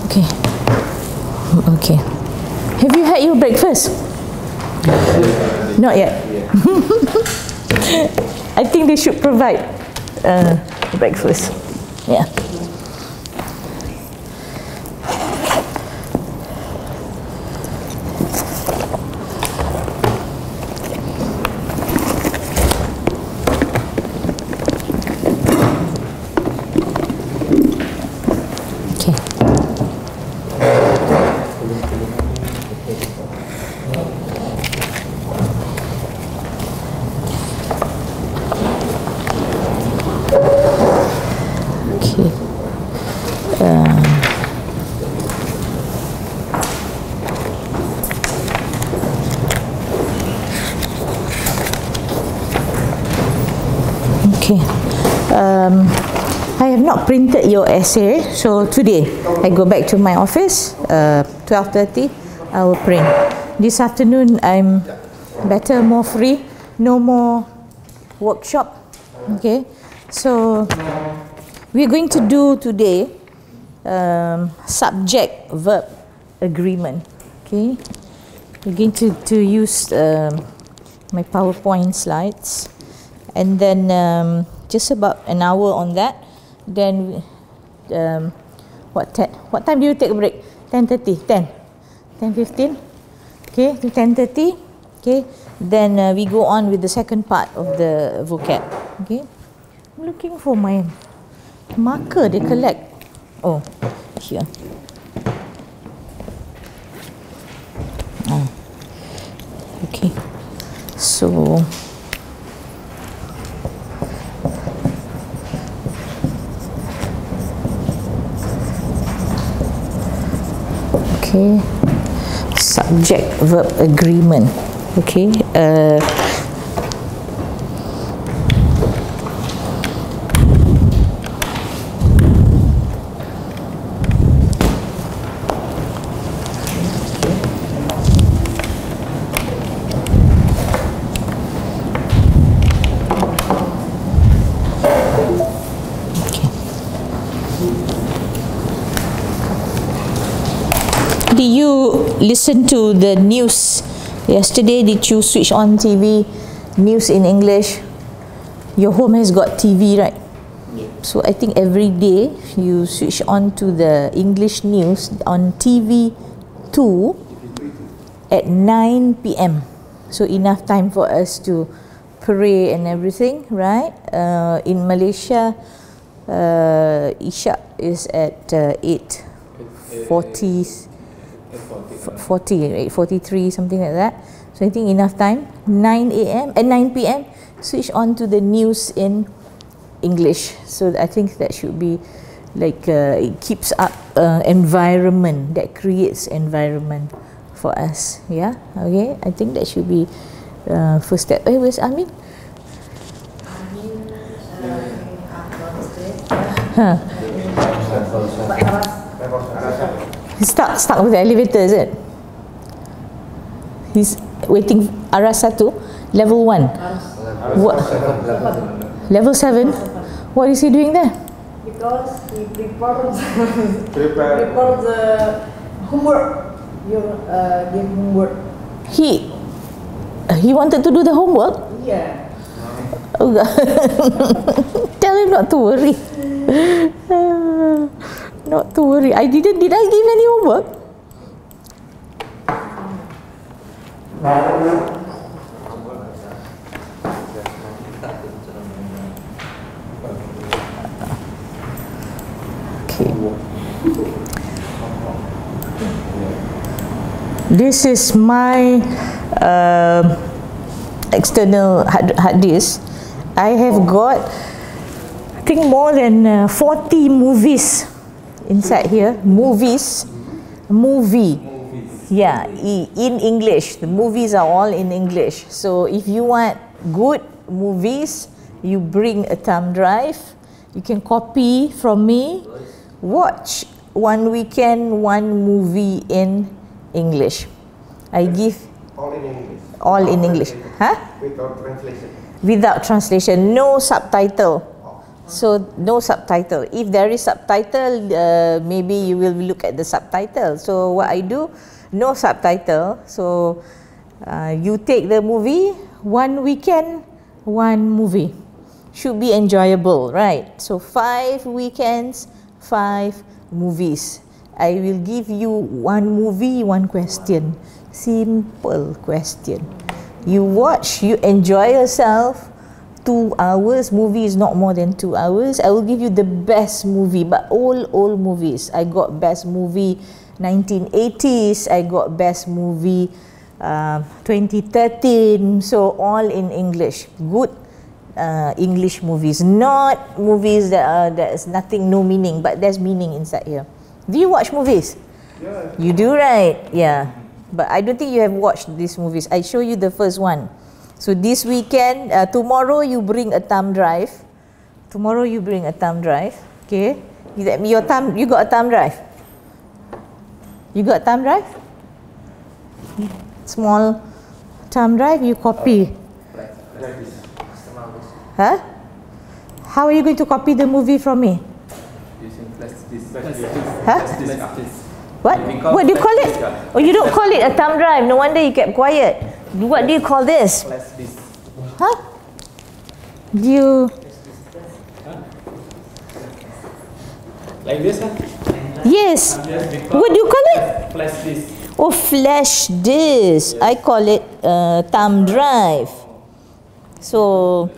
Okay. Okay. Have you had your breakfast? Not yet. I think they should provide breakfast. Yeah. Okay. I have not printed your essay, so today I go back to my office. 12:30, I will print. This afternoon I'm better, more free, no more workshop. Okay, so we're going to do today subject-verb agreement. Okay, we're going to use my PowerPoint slides. And then just about an hour on that. Then what time do you take a break? 10:30, 10:15. Okay, to 10:30. Okay, then we go on with the second part of the vocab. Okay, I'm looking for my marker they collect. Oh, here. Okay, so. Okay, subject-verb agreement. Okay, did you listen to the news yesterday? Did you switch on TV, news in English? Your home has got TV, right? Yeah. So I think every day you switch on to the English news on TV 2 at 9 p.m. So enough time for us to pray and everything, right? In Malaysia, Isha is at 8:40. 8:43, something like that. So I think enough time. 9 a.m. and 9 p.m. switch on to the news in English. So I think that should be like it keeps up environment, that creates environment for us. Yeah. Okay. I think that should be first step. Where's Amin? Huh. He's stuck with the elevator, is it? He's waiting. Aras 1, level 1. What? Level 7? What is he doing there? Because he prepared the homework. You give homework. He wanted to do the homework? Yeah. Oh God. Tell him not to worry. Not to worry. Did I give any homework? Okay. This is my external hard disk. I have got, I think, more than 40 movies inside here. Movie. Yeah, in English. The movies are all in English. So if you want good movies, you bring a thumb drive. You can copy from me. Watch one weekend, one movie in English. I give all in English. All in English. Huh? Without translation. Without translation. No subtitle. So no subtitle. If there is subtitle, maybe you will look at the subtitle. So what I do, no subtitle. So you take the movie, one weekend, one movie. Should be enjoyable, right? So 5 weekends, 5 movies. I will give you one movie, one question. Simple question. You watch, you enjoy yourself. 2 hours, movie is not more than 2 hours. I will give you the best movie, but all old movies. I got best movie 1980s, I got best movie 2013, so all in English. Good English movies, not movies that is nothing, no meaning, but there's meaning inside here. Do you watch movies? Yeah. You do, right? Yeah. But I don't think you have watched these movies. I show you the first one. So this weekend, tomorrow you bring a thumb drive. Tomorrow you bring a thumb drive. Okay. You got a thumb drive? You got a thumb drive? Small thumb drive, you copy. Huh? How are you going to copy the movie from me? Using flash disk. Huh? What? What do you call it? Oh, you don't call it a thumb drive. No wonder you kept quiet. What do you call this? Flash disk. Huh? Do you... Like this, huh? Yes. What do you call it? Flash disk. Oh, flash disk. I call it thumb drive. So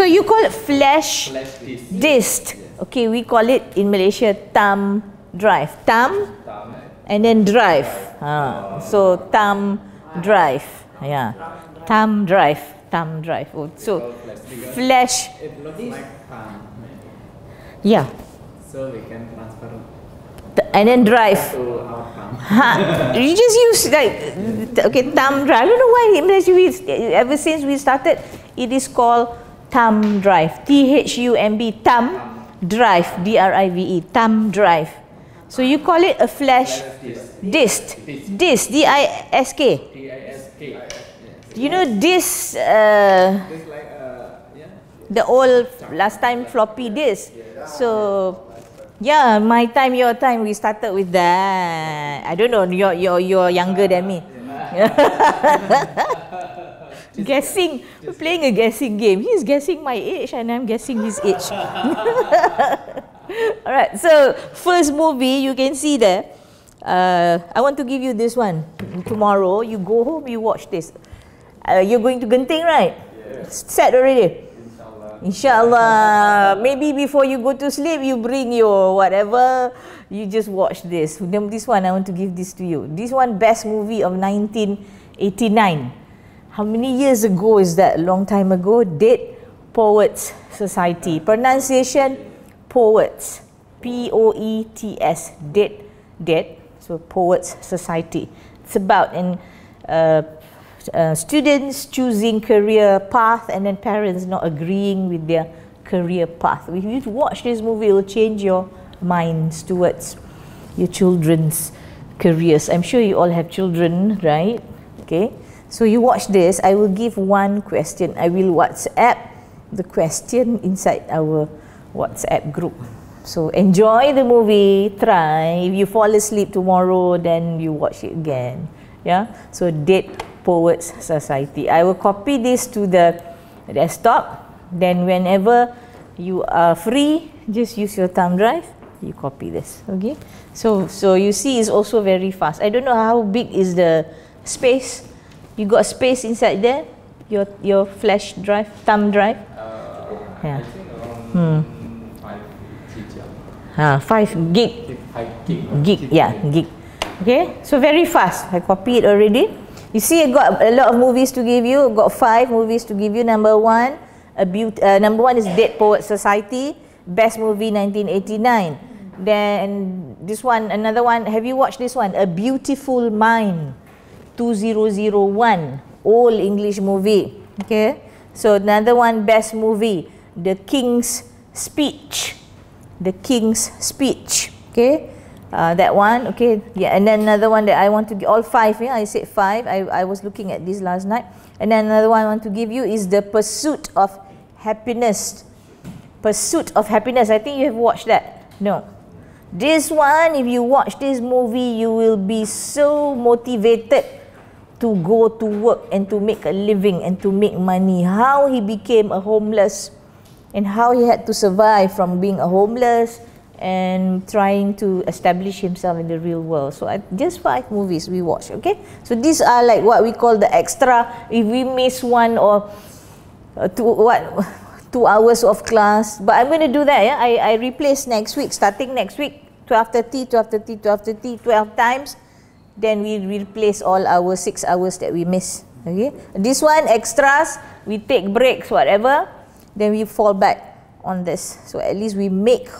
you call it flash disk. Okay, we call it in Malaysia thumb drive. Thumb and then drive. So thumb drive. Yeah. Thumb drive. Thumb drive. Oh, so flash. It looks like thumb. Yeah. So we can transfer And then drive. to our thumb. You just use like, okay, thumb drive. I don't know why ever since we started, it is called thumb drive. THUMB, thumb drive. DRIVE, thumb drive. So you call it a flash disk. Disk, DISK. You know this, the old last time floppy disk. So yeah, my time, your time, we started with that. I don't know, you're younger than me. Guessing, we're playing a guessing game. He's guessing my age and I'm guessing his age. Alright, so first movie, you can see there. I want to give you this one. Tomorrow, you go home, you watch this. You're going to Genting, right? Yes. Set already? Inshallah. Inshallah. Maybe before you go to sleep, you bring your whatever. You just watch this. This one, I want to give this to you. This one, best movie of 1989. How many years ago is that? A long time ago. Dead Poets Society. Pronunciation, Poets. P-O-E-T-S. Dead. So Poets Society. It's about students choosing career path and then parents not agreeing with their career path. If you watch this movie, it will change your minds towards your children's careers. I'm sure you all have children, right? Okay. So you watch this, I will give one question. I will WhatsApp the question inside our WhatsApp group. So enjoy the movie, try. If you fall asleep tomorrow, then you watch it again. Yeah. So Dead Poets Society. I will copy this to the desktop. Then whenever you are free, just use your thumb drive. You copy this. Okay. So you see, it's also very fast. I don't know how big is the space. You got space inside there? Your flash drive, thumb drive? Yeah. I think around 5 5 GB. gig. 5 Gig, yeah, gig. Okay, so very fast. I copied it already. You see, I got a lot of movies to give you. Got 5 movies to give you. Number one is Dead Poets Society, best movie 1989. Then this one, another one. Have you watched this one? A Beautiful Mind, 2001, old English movie. Okay, so another one, best movie, The King's Speech. The King's Speech. Okay, that one. Okay, yeah, and then another one that I want to give, all 5. Yeah, I said 5. I was looking at this last night. And then another one I want to give you is The Pursuit of Happiness, Pursuit of Happiness. I think you have watched that. No. This one, if you watch this movie, you will be so motivated to go to work and to make a living and to make money. How he became a homeless and how he had to survive from being a homeless and trying to establish himself in the real world. So just 5 movies we watch, okay? So these are like what we call the extra. If we miss one or 2 hours of class, but I'm going to do that. Yeah, I replace next week, starting next week, 12:30, 12:30, 12:30, 12 times. Then we replace all our 6 hours that we miss. Okay, this one extras, we take breaks, whatever. Then we fall back on this. So at least we make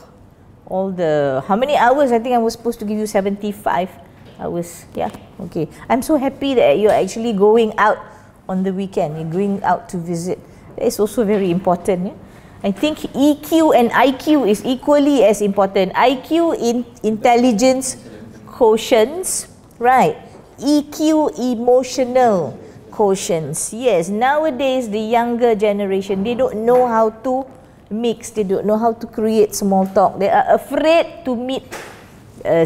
all the, how many hours? I think I was supposed to give you 75 hours. Yeah, okay. I'm so happy that you're actually going out on the weekend. You're going out to visit. That is also very important. Yeah? I think EQ and IQ is equally as important. IQ in intelligence quotients, right? EQ emotional quotients. Yes, nowadays the younger generation, they don't know how to mix, they don't know how to create small talk. They are afraid to meet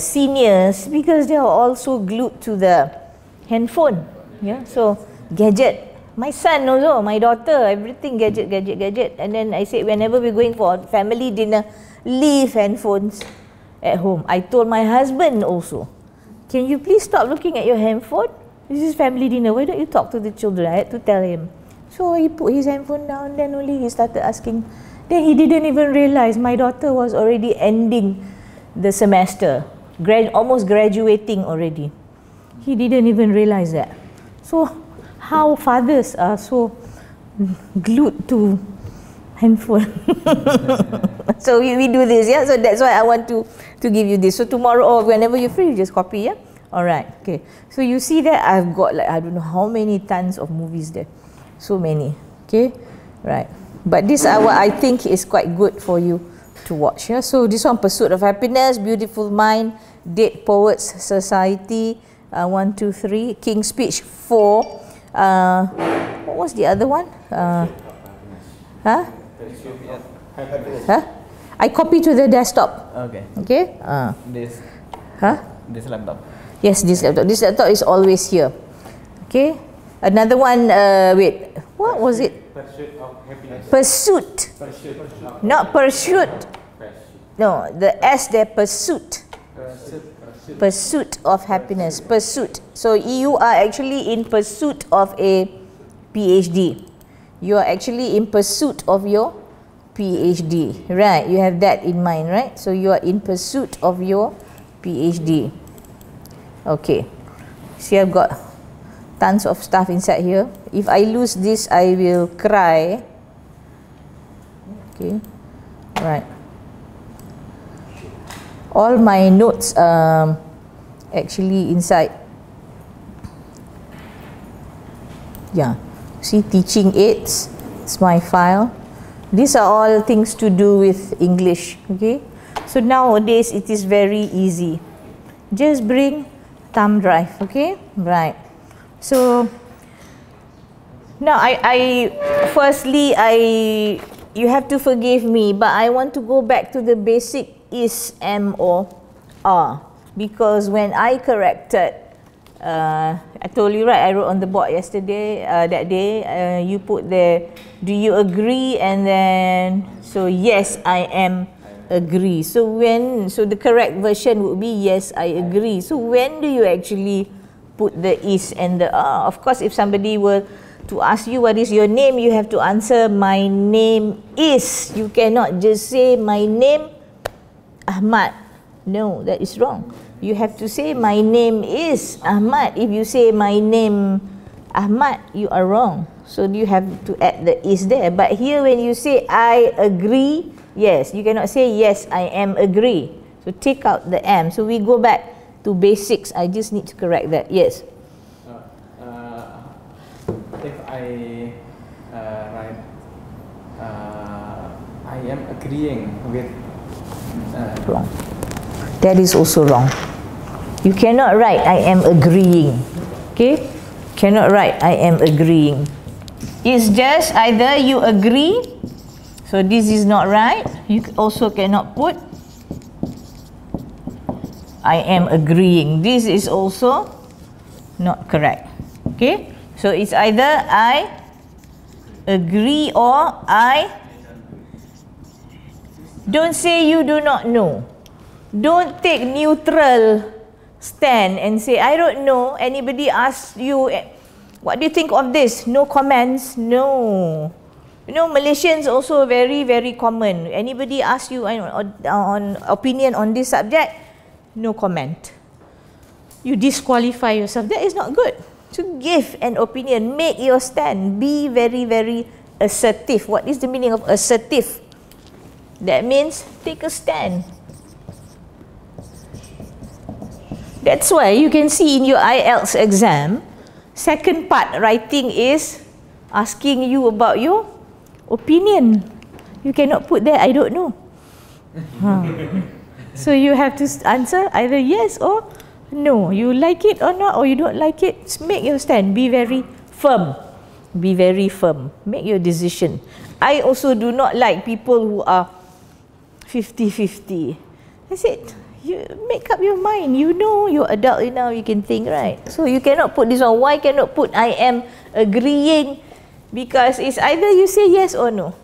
seniors because they are also glued to the handphone. Yeah, so gadget. My son also, my daughter, everything gadget, gadget, gadget. And then I said, whenever we're going for family dinner, leave handphones at home. I told my husband also, can you please stop looking at your handphone? This is family dinner. Why don't you talk to the children? I had to tell him. So he put his handphone down, then only he started asking. Then he didn't even realize my daughter was already ending the semester, almost graduating already. He didn't even realize that. So how fathers are so glued to handphone. So we do this, yeah. So that's why I want to give you this. So tomorrow or whenever you're free, you just copy, yeah. All right, okay. So you see that I've got like I don't know how many tons of movies there, so many. Okay, right. But this hour I think is quite good for you to watch. Yeah. So this one, Pursuit of Happiness, Beautiful Mind, Dead Poets Society, 1, 2, 3, King's Speech 4. What was the other one? Huh? I copy to the desktop. Okay. Okay. This. Huh? This laptop. Yes, this laptop. This laptop is always here. Okay. Another one. Wait. What was it? Pursuit of Happiness. Pursuit. Pursuit. Not pursuit. No, the S there. Pursuit. Pursuit of Happiness. Pursuit. So you are actually in pursuit of a PhD. You are actually in pursuit of your PhD. Right. You have that in mind, right? So you are in pursuit of your PhD. Okay. See, I've got tons of stuff inside here. If I lose this, I will cry. Okay. Right. All my notes actually inside. Yeah. See, teaching aids. It's my file. These are all things to do with English. Okay. So nowadays it is very easy. Just bring thumb drive. Okay. Right. So now firstly you have to forgive me, but I want to go back to the basic is, am, or are, because when I corrected, I told you, right, I wrote on the board yesterday, that day, you put there, do you agree? And then, so yes, I am agree. So the correct version would be yes, I agree. So when do you actually put the is and the are? Of course, if somebody were to ask you what is your name, you have to answer my name is. You cannot just say my name Ahmad. No, that is wrong. You have to say my name is Ahmad. If you say my name Ahmad, you are wrong. So you have to add the is there. But here when you say I agree, yes, you cannot say yes, I am agree. So take out the am. So we go back to basics. I just need to correct that. Yes. If I write I am agreeing with wrong. That is also wrong. You cannot write I am agreeing. Okay? Cannot write I am agreeing. It's just either you agree. So this is not right. You also cannot put I am agreeing. This is also not correct. Okay, so it's either I agree or I. Don't say you do not know. Don't take neutral stand and say I don't know. Anybody asks you, what do you think of this? No comments. No. You know, Malaysians also very, very common. Anybody asks you on opinion on this subject, no comment. You disqualify yourself. That is not good. To give an opinion, make your stand. Be very, very assertive. What is the meaning of assertive? That means take a stand. That's why you can see in your IELTS exam, second part writing is asking you about your opinion. You cannot put there, I don't know. So you have to answer either yes or no. You like it or not, or you don't like it. Just make your stand. Be very firm. Be very firm. Make your decision. I also do not like people who are 50-50. I said, you make up your mind. You know, you're adult enough, you can think, right? So you cannot put this one. Why cannot put I am agreeing? Because it's either you say yes or no.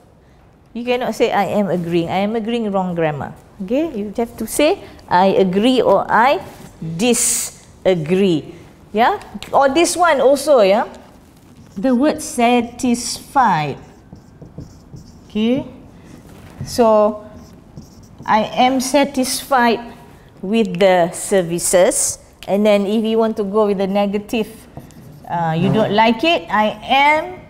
You cannot say I am agreeing. I am agreeing, wrong grammar. Okay, you have to say I agree or I disagree. Yeah, or this one also. Yeah, the word satisfied. Okay, so I am satisfied with the services, and then if you want to go with the negative, you don't like it, I am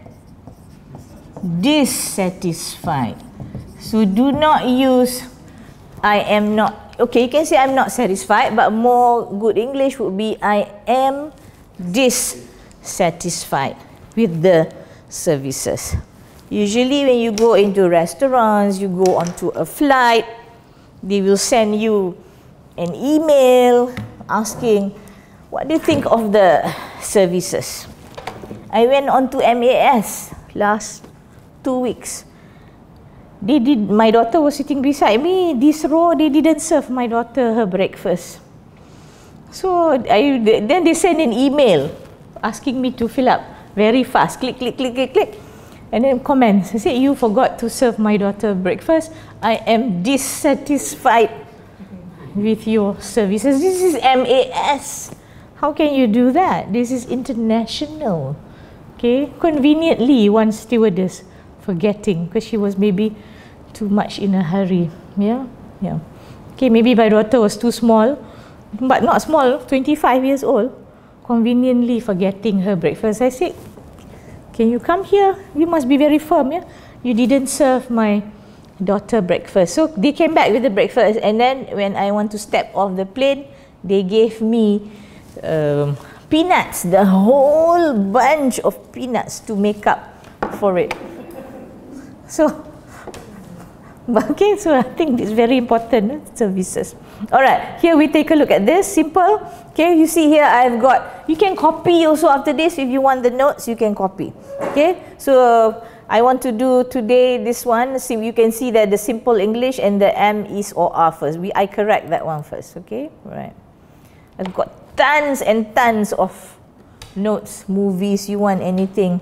dissatisfied. So do not use I am not. Okay, you can say I'm not satisfied, but more good English would be I am dissatisfied with the services. Usually when you go into restaurants, you go onto a flight, they will send you an email asking, what do you think of the services? I went on to MAS last 2 weeks. My daughter was sitting beside me. This row, they didn't serve my daughter her breakfast. So then they sent an email asking me to fill up very fast. Click, click, click, click, click. And then comments. I said, you forgot to serve my daughter breakfast. I am dissatisfied with your services. This is MAS. How can you do that? This is international. Okay, conveniently one stewardess forgetting because she was maybe too much in a hurry. Yeah. Okay, maybe my daughter was too small, but not small, 25 years old, conveniently forgetting her breakfast. I said, can you come here? You must be very firm. Yeah, you didn't serve my daughter breakfast. So they came back with the breakfast, and then when I want to step off the plane, they gave me peanuts, the whole bunch of peanuts to make up for it. So, okay, so I think it's very important, services. Alright, here we take a look at this, simple. Okay, you see here I've got, you can copy also after this if you want the notes, you can copy. Okay, so I want to do today this one, so you can see that the simple English and the am, is or are first. I correct that one first, okay, right. I've got tons and tons of notes, movies, you want anything,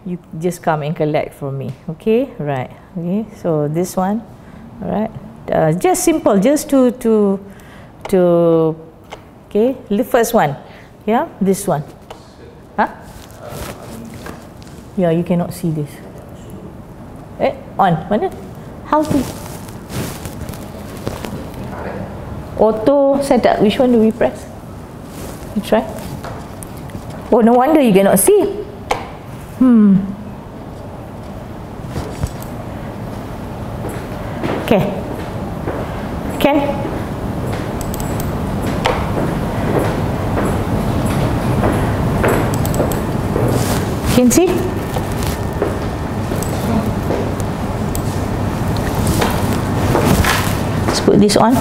you just come and collect from me, okay, right, okay, so this one, alright, just simple, just to okay, the first one, yeah, this one, huh? Yeah, you cannot see this, on, mana, how to, auto setup, which one do we press? You try. Oh, no wonder you cannot see. Okay. Can? Can see? Let's put this on.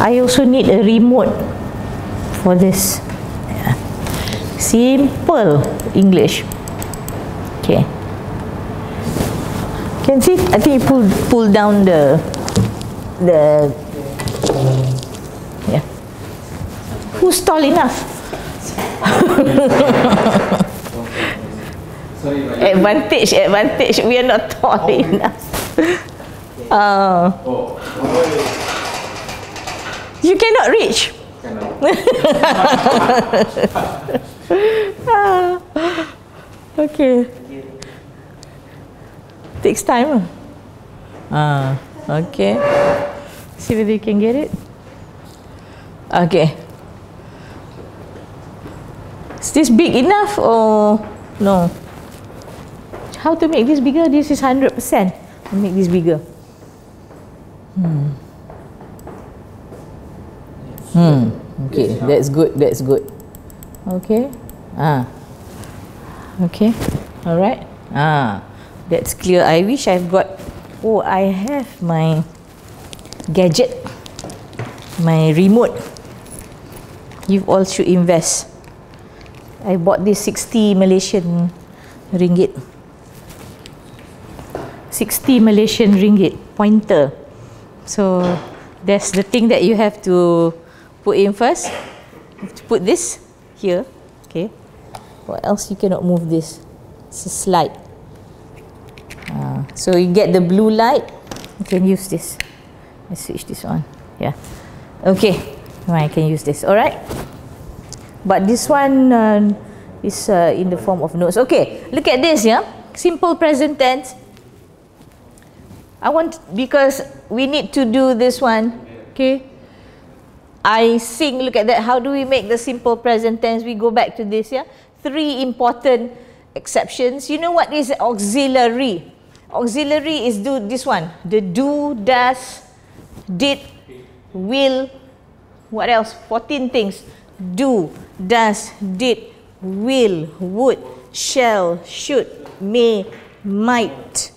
I also need a remote for this. Yeah. Simple English. Okay. can see, I think you pull down the yeah. Who's tall enough? Sorry, Advantage. We are not tall enough. You cannot reach. Okay. Takes time. Okay. See whether you can get it. Okay. Is this big enough or no? How to make this bigger? This is 100%. I'll make this bigger. Okay, that's good. That's good. Okay. Okay. All right. That's clear. I wish I've got. Oh, I have my gadget, my remote. You all should invest. I bought this 60 Malaysian ringgit. 60 Malaysian ringgit pointer. So that's the thing that you have to put in first. You have to put this here. Okay. What else? You cannot move this. It's a slide. So you get the blue light. You can use this. I switch this on. Yeah. Okay. I can use this. All right. But this one is in the form of notes. Okay. Look at this. Yeah. Simple present tense. Because we need to do this one. Okay. I sing. Look at that. How do we make the simple present tense? We go back to this. Yeah. 3 important exceptions. You know what is auxiliary? Auxiliary is this one. The do, does, did, will. What else? 14 things. Do, does, did, will, would, shall, should, may, might.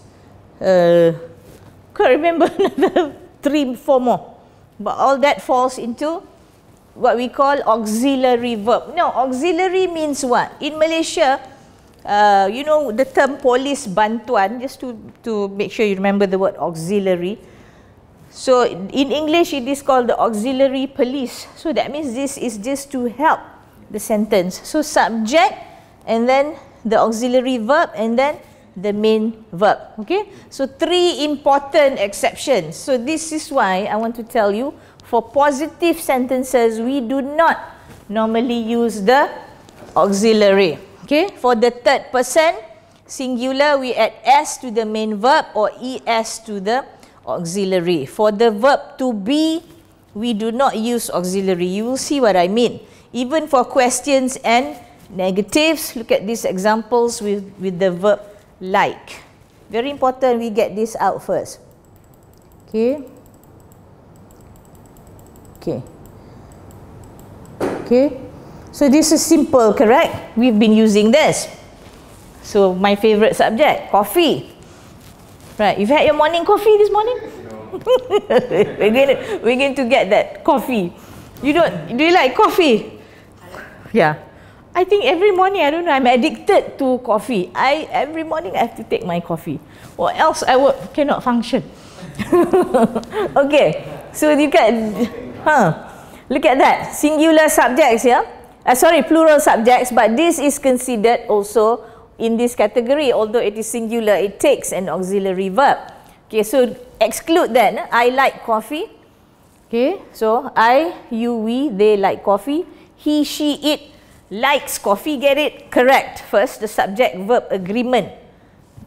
Can't remember another 3, 4 more. But all that falls into what we call auxiliary verb. Now, auxiliary means what? In Malaysia, you know the term polis bantuan, just to make sure you remember the word auxiliary. So in English it is called the auxiliary police. So that means this is just to help the sentence. So subject and then the auxiliary verb and then the main verb. Okay, so 3 important exceptions. So this is why I want to tell you, for positive sentences we do not normally use the auxiliary. Okay, for the third person singular we add s to the main verb or es to the auxiliary. For the verb to be we do not use auxiliary. You will see what I mean. Even for questions and negatives, look at these examples with the verb like. Very important we get this out first. Okay. Okay. Okay. So this is simple, correct? We've been using this. So my favorite subject, coffee. Right, you've had your morning coffee this morning? No. we're going to get that coffee. Do you like coffee? Yeah. I think every morning, I don't know, I'm addicted to coffee. Every morning I have to take my coffee, or else I cannot function. Okay, so you can, look at that, singular subjects, yeah? Sorry, plural subjects, but this is considered also in this category, although it is singular, it takes an auxiliary verb. Okay, so exclude that. I like coffee. Okay, so I, you, we, they like coffee. He, she, it likes coffee. Get it correct. First, the subject-verb agreement.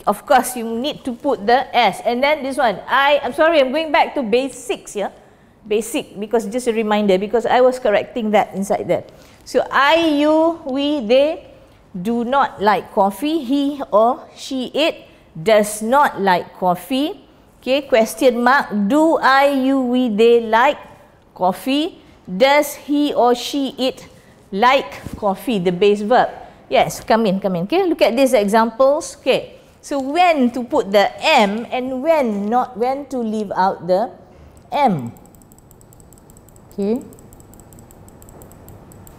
Of course, you need to put the S. And then this one, I'm sorry, I'm going back to basics, yeah? Basic, because just a reminder, because I was correcting that inside there. So, I, you, we, they do not like coffee. He or she, it does not like coffee. Okay, question mark. Do I, you, we, they like coffee? Does he or she, it like coffee? The base verb. Yes, come in. Okay, look at these examples. Okay, so when to put the M and when to leave out the M. Okay.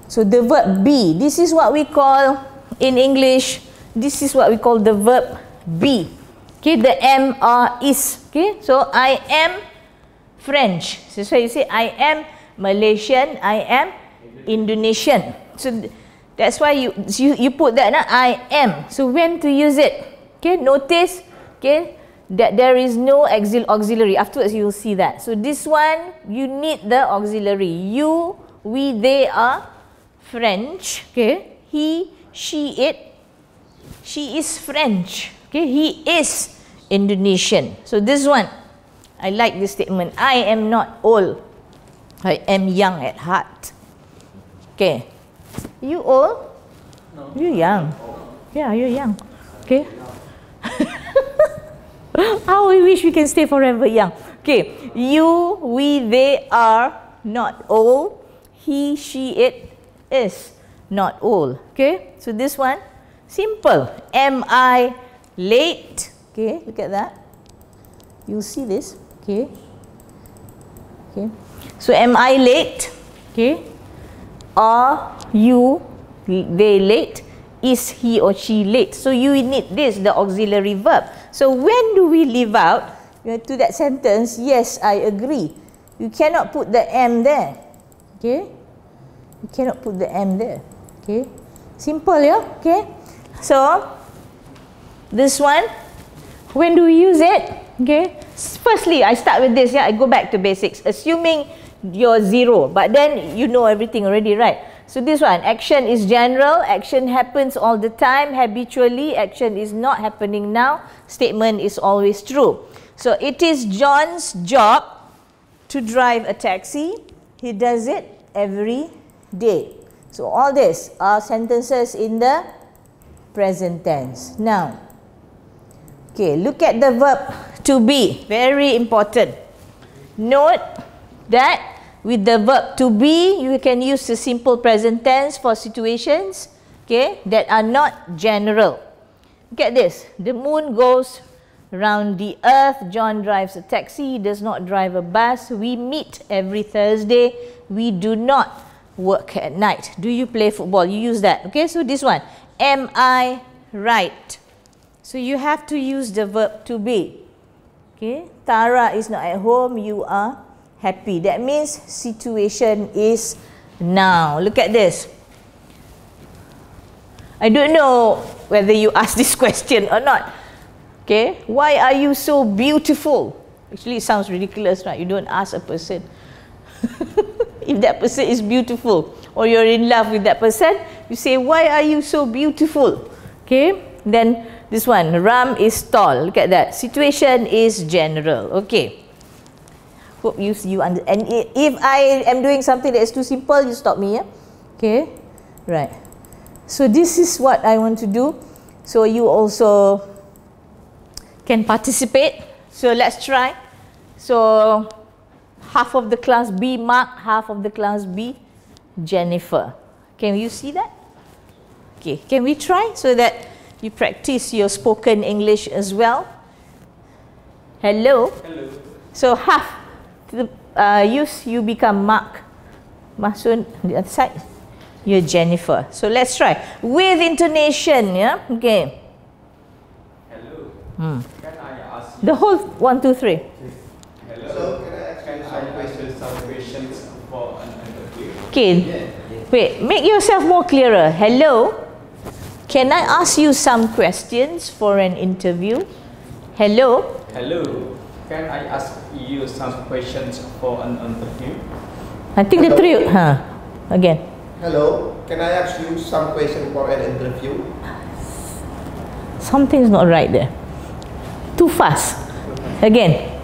So the verb be, this is what we call in English, this is what we call the verb be. Okay, the M, are, is. Okay, so I am French. So you say I am Malaysian, I am Indonesian. So that's why you put that, I am. So when to use it? Okay, notice, okay, that there is no auxiliary. Afterwards you will see that. So this one, you need the auxiliary. You, we, they are French. Okay, he, she, it. She is French. Okay, he is Indonesian. So this one, I like this statement. I am not old. I am young at heart. Okay. You old? No. You're young. Yeah, you're young. Okay. How we wish we can stay forever young. Okay. You, we, they are not old. He, she, it is not old. Okay. So this one, simple. Am I late? Okay. Look at that. You'll see this. Okay. Okay. So am I late? Okay. Are you, they late? Is he or she late? So you need this, the auxiliary verb. So when do we leave out to that sentence? Yes, I agree. You cannot put the am there. Okay. You cannot put the am there. Okay. Simple, yeah. Okay. So this one, when do we use it? Okay. Firstly, I start with this. Yeah, I go back to basics. Assuming you're zero, but then you know everything already, right? So this one, action is general, action happens all the time, habitually, action is not happening now, statement is always true. So it is John's job to drive a taxi, he does it every day. So all this are sentences in the present tense. Now, okay, look at the verb to be, very important. Note that with the verb to be, you can use the simple present tense for situations, okay, that are not general. Look at this. The moon goes around the earth. John drives a taxi. He does not drive a bus. We meet every Thursday. We do not work at night. Do you play football? You use that. Okay, so this one. Am I right? So you have to use the verb to be. Okay, Tara is not at home. You are happy. That means situation is now. Look at this. I don't know whether you asked this question or not. Okay, why are you so beautiful? Actually, it sounds ridiculous, right? You don't ask a person if that person is beautiful or you're in love with that person. You say, why are you so beautiful? Okay, then this one, Ram is tall. Look at that. Situation is general. Okay. Hope you understand. And if I am doing something that is too simple, you stop me, yeah? Okay, right. So this is what I want to do. So you also can participate. So let's try. So half of the class B, Mark, half of the class B, Jennifer. Can you see that? Okay, can we try so that you practice your spoken English as well? Hello. Hello. So half. You become Mark. Masun the other side. You're Jennifer. So let's try with intonation. Yeah. Okay. Hello. Can I ask you The whole 1, 2, 3. Hello. So can I ask you some questions for an interview? Okay. Wait. Make yourself more clearer. Hello. Can I ask you some questions for an interview? Hello. Hello. Can I ask you some questions for an interview? I think the three. Again. Hello, can I ask you some question for an interview? Something's not right there. Too fast. Again.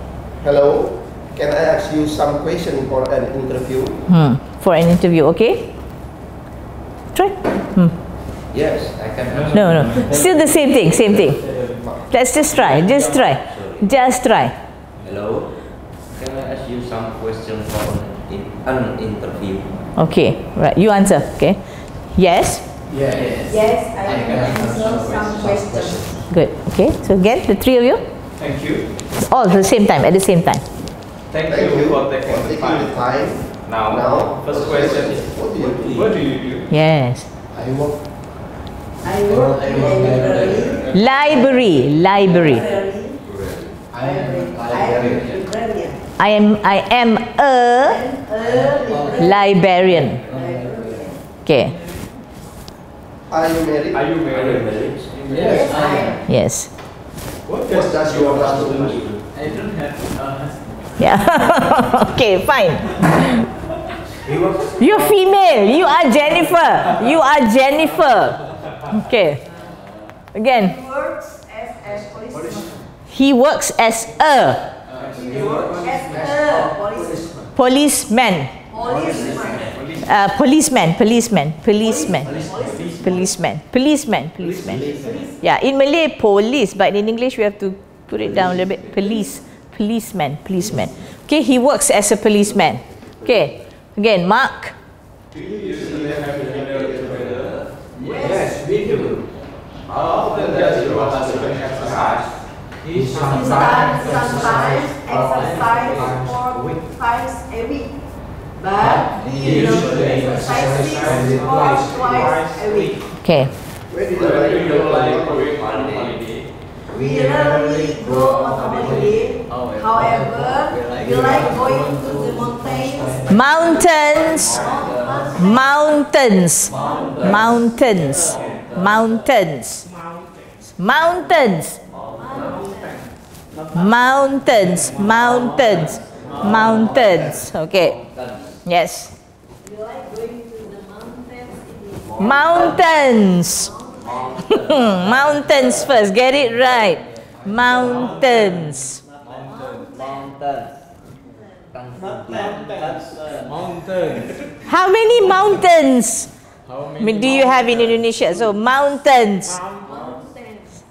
Hello, can I ask you some question for an interview? For an interview. Okay. Try. Yes, I can. No. Still the same thing. Same thing. Let's just try. Just try. Just try. Hello, can I ask you some questions for an interview? Okay, right. You answer. Okay. Yes. Yes, I can answer some questions. Good. Okay. So again, the three of you, Thank you. all at the same time. At the same time. Thank you for taking the time. Now, first question is, what do you do? Yes. I work I work in a library. Library. Library. I am a librarian. Okay. Are you married? Are you married? Yes, I am. Yes. What does your husband do? I don't have a husband. Yeah. Okay, fine. You're female. You are Jennifer. You are Jennifer. Okay. Again. He works as a policeman. He works as a He works as a policeman. policeman. Policeman. Policeman. Yeah, in Malay, police, but in English we have to put it down a little bit. Policeman. Okay, he works as a policeman. Okay, again, Mark. Yes, we do. How often does your husband exercise? He Sometimes exercise 4 times a week. But he usually exercises 4 twice a week. Okay. Where do you Where do you like like to going on holiday? We rarely go on holiday. However, we like going to the mountains. Mountains. Okay. Yes. We like going to the mountains in the Mountains. Mountains first. Get it right. Mountains. How many mountains do you have in Indonesia? So mountains.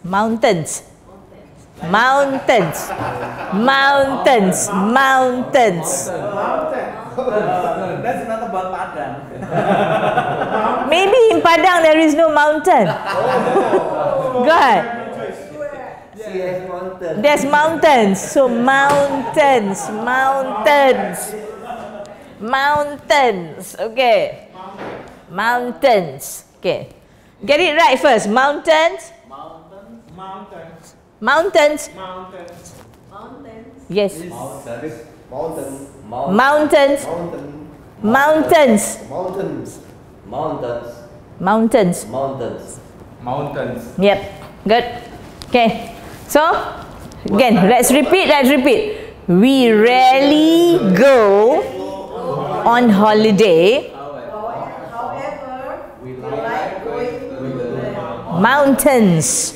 Mountains. That's not about Padang. Maybe in Padang there is no mountain. Go ahead. There's mountains. So mountains. Okay. Mountains. Okay. Get it right first. Mountains. Yes. Mountains. Yep. Good. Okay. So, again, let's repeat. We rarely go on holiday. However, we like going to the Mountains.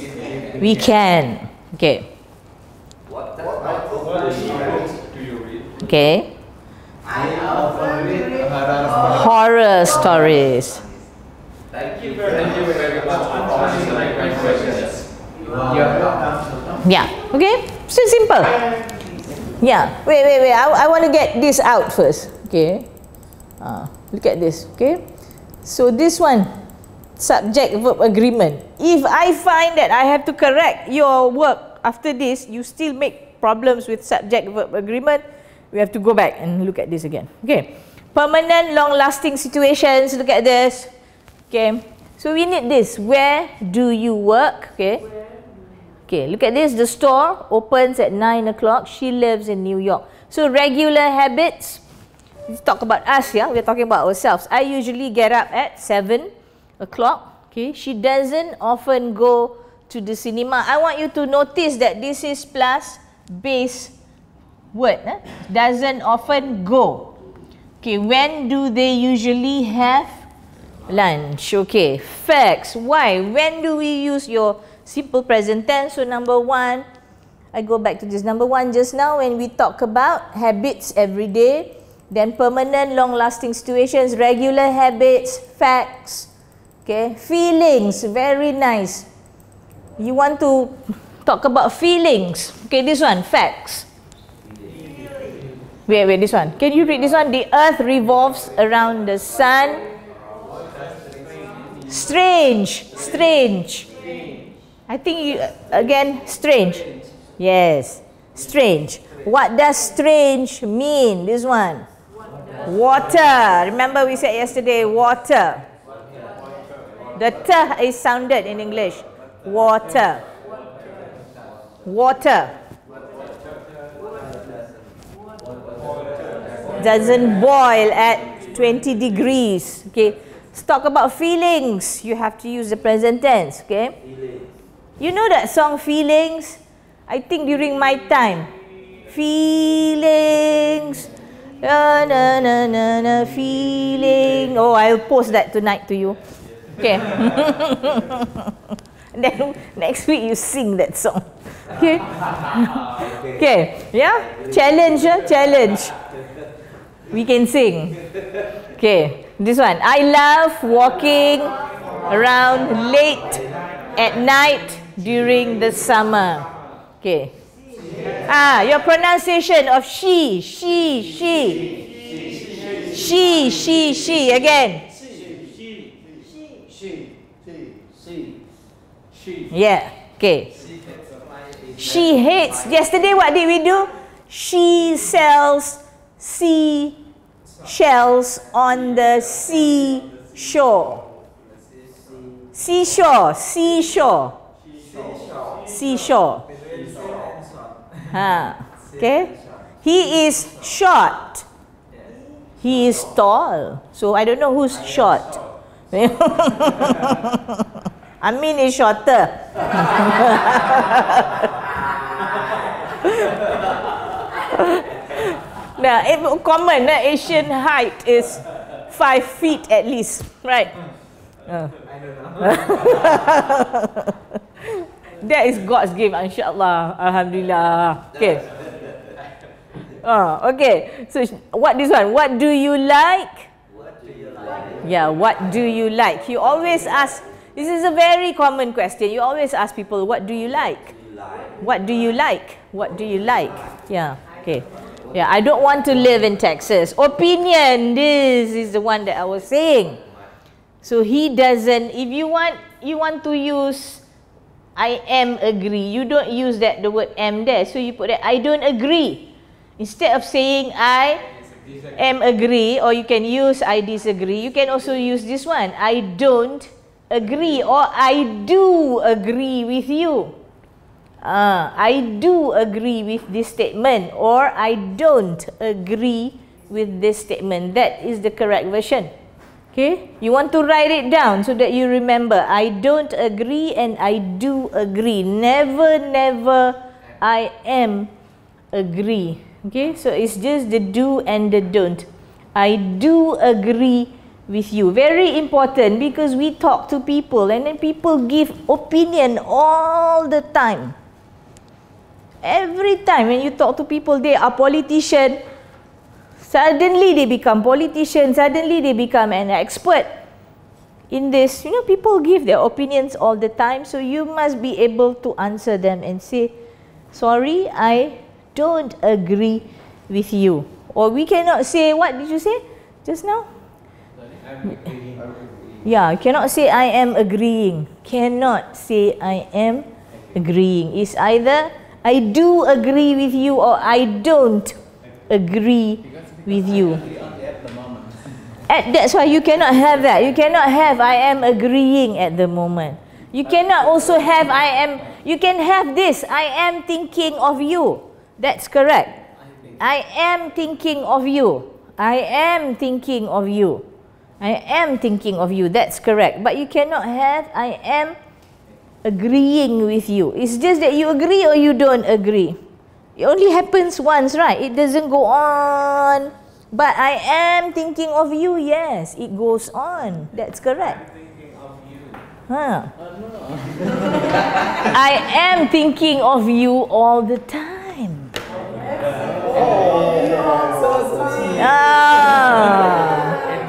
We can. Okay. What books do you read? Okay. I often read Horror stories. Thank you very much for answering my questions. Yeah. Okay. So simple. Yeah. Wait. I want to get this out first. Okay. Look at this. Okay. So this one, subject verb agreement. If I find that I have to correct your work after this, you still make problems with subject verb agreement, we have to go back and look at this again. Okay. Permanent, long-lasting situations. Look at this. Okay. So we need this. Where do you work? Okay. Okay. Look at this. The store opens at 9 o'clock. She lives in New York. So regular habits. Let's talk about us. Yeah, we're talking about ourselves. I usually get up at 7 o'clock. Okay. She doesn't often go to the cinema. I want you to notice that this is plus base word. Doesn't often go. Okay, when do they usually have lunch? Okay, facts. Why? When do we use your simple present tense? So number one, I go back to this. Number one just now when we talk about habits every day, then permanent, long-lasting situations, regular habits, facts. Okay, feelings, very nice. You want to talk about feelings. Okay, this one, facts. Wait, this one. Can you read this one? The earth revolves around the sun. Strange. I think you, again, strange. Yes, strange. What does strange mean? This one. Water. Remember we said yesterday, water. The T is sounded in English. Water. doesn't boil at 20 degrees. Okay. Let's talk about feelings. You have to use the present tense. Okay. You know that song Feelings? I think during my time. Feelings. Na na na na na feeling. Oh, I'll post that tonight to you. Okay. And then next week you sing that song. Okay. Okay. Yeah. Challenge. Challenge. We can sing. Okay. This one. I love walking around late at night during the summer. Okay. Your pronunciation of she again. Yeah. Okay. She hates. Yesterday, what did we do? She sells seashells on the seashore. Seashore. Okay. He is short. He is tall. So I don't know who's short. Amin is shorter. Now, common Asian height is 5 feet at least, right? I don't know. That is God's gift, insyaAllah. Alhamdulillah. Okay. Okay. So, what this one? What do you like? What do you like? Yeah, what do you like? You always ask, this is a very common question. You always ask people, what do you like? What do you like? What do you like? Yeah, okay. Yeah, I don't want to live in Texas. Opinion, this is the one that I was saying. So he doesn't, if you want to use I am agree, you don't use the word am there. So you put that I don't agree. Instead of saying I am agree, or you can use I disagree, you can also use this one. I don't agree, or I do agree with you. I do agree with this statement, or I don't agree with this statement. That is the correct version. Okay, you want to write it down so that you remember. I don't agree and I do agree. Never I am agree. Okay, so it's just the do and the don't. I do agree with you. Very important, because we talk to people and then people give opinion all the time. Every time when you talk to people, they are politicians. Suddenly they become politicians. Suddenly they become an expert in this. You know, people give their opinions all the time. So you must be able to answer them and say, sorry, I don't agree with you. Or we cannot say, what did you say just now? Yeah, you cannot say I am agreeing. Cannot say I am agreeing. It's either I do agree with you or I don't agree with you. That's why you cannot have that. You cannot have I am agreeing at the moment. You cannot also have you can have this, I am thinking of you. That's correct. I am thinking of you. I am thinking of you. I am thinking of you. That's correct. But you cannot have I am agreeing with you. It's just that you agree or you don't agree. It only happens once, right? It doesn't go on. But I am thinking of you. Yes, it goes on. That's correct. Huh? I am thinking of you all the time. In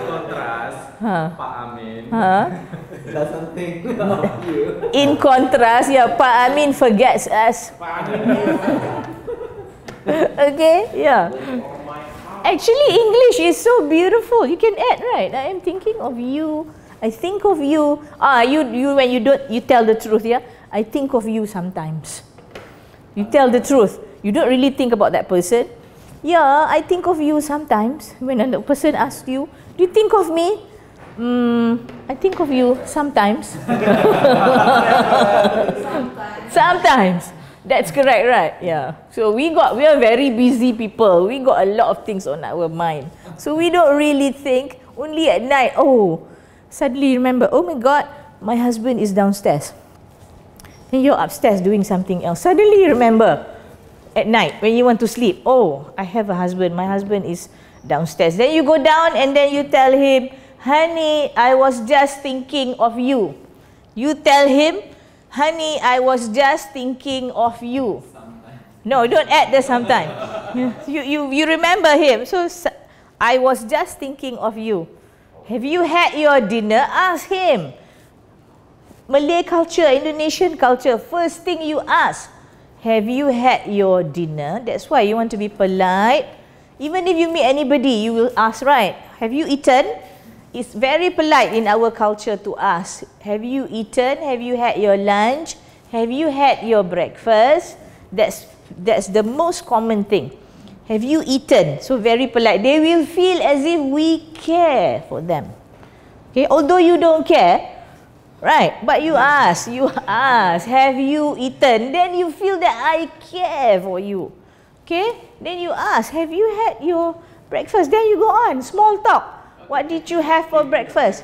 contrast, Pak Amin doesn't think of you. In contrast, yeah, Pak Amin forgets us. Okay, yeah. Actually, English is so beautiful. You can add, right? I am thinking of you. I think of you. You when you tell the truth, yeah. I think of you sometimes. You tell the truth. You don't really think about that person. Yeah, I think of you sometimes. When the person asks you, do you think of me? I think of you sometimes. Sometimes. That's correct, right? Yeah. So we are very busy people. We got a lot of things on our mind. So we don't really think. Only at night, oh, suddenly remember, oh my God, my husband is downstairs. And you're upstairs doing something else. Suddenly remember, at night when you want to sleep, oh, I have a husband. My husband is downstairs. Then you go down and then you tell him, honey, I was just thinking of you. You tell him, honey, I was just thinking of you. No, don't add the sometime. You remember him. So I was just thinking of you. Have you had your dinner? Ask him. Malay culture, Indonesian culture, first thing you ask, have you had your dinner? That's why you want to be polite. Even if you meet anybody, you will ask, right? Have you eaten? It's very polite in our culture to ask, have you eaten? Have you had your lunch? Have you had your breakfast? That's the most common thing. Have you eaten? So very polite. They will feel as if we care for them. Okay, although you don't care, right? But you ask, have you eaten? Then you feel that I care for you. Okay? Then you ask, have you had your breakfast? Then you go on, small talk. What did you have for breakfast?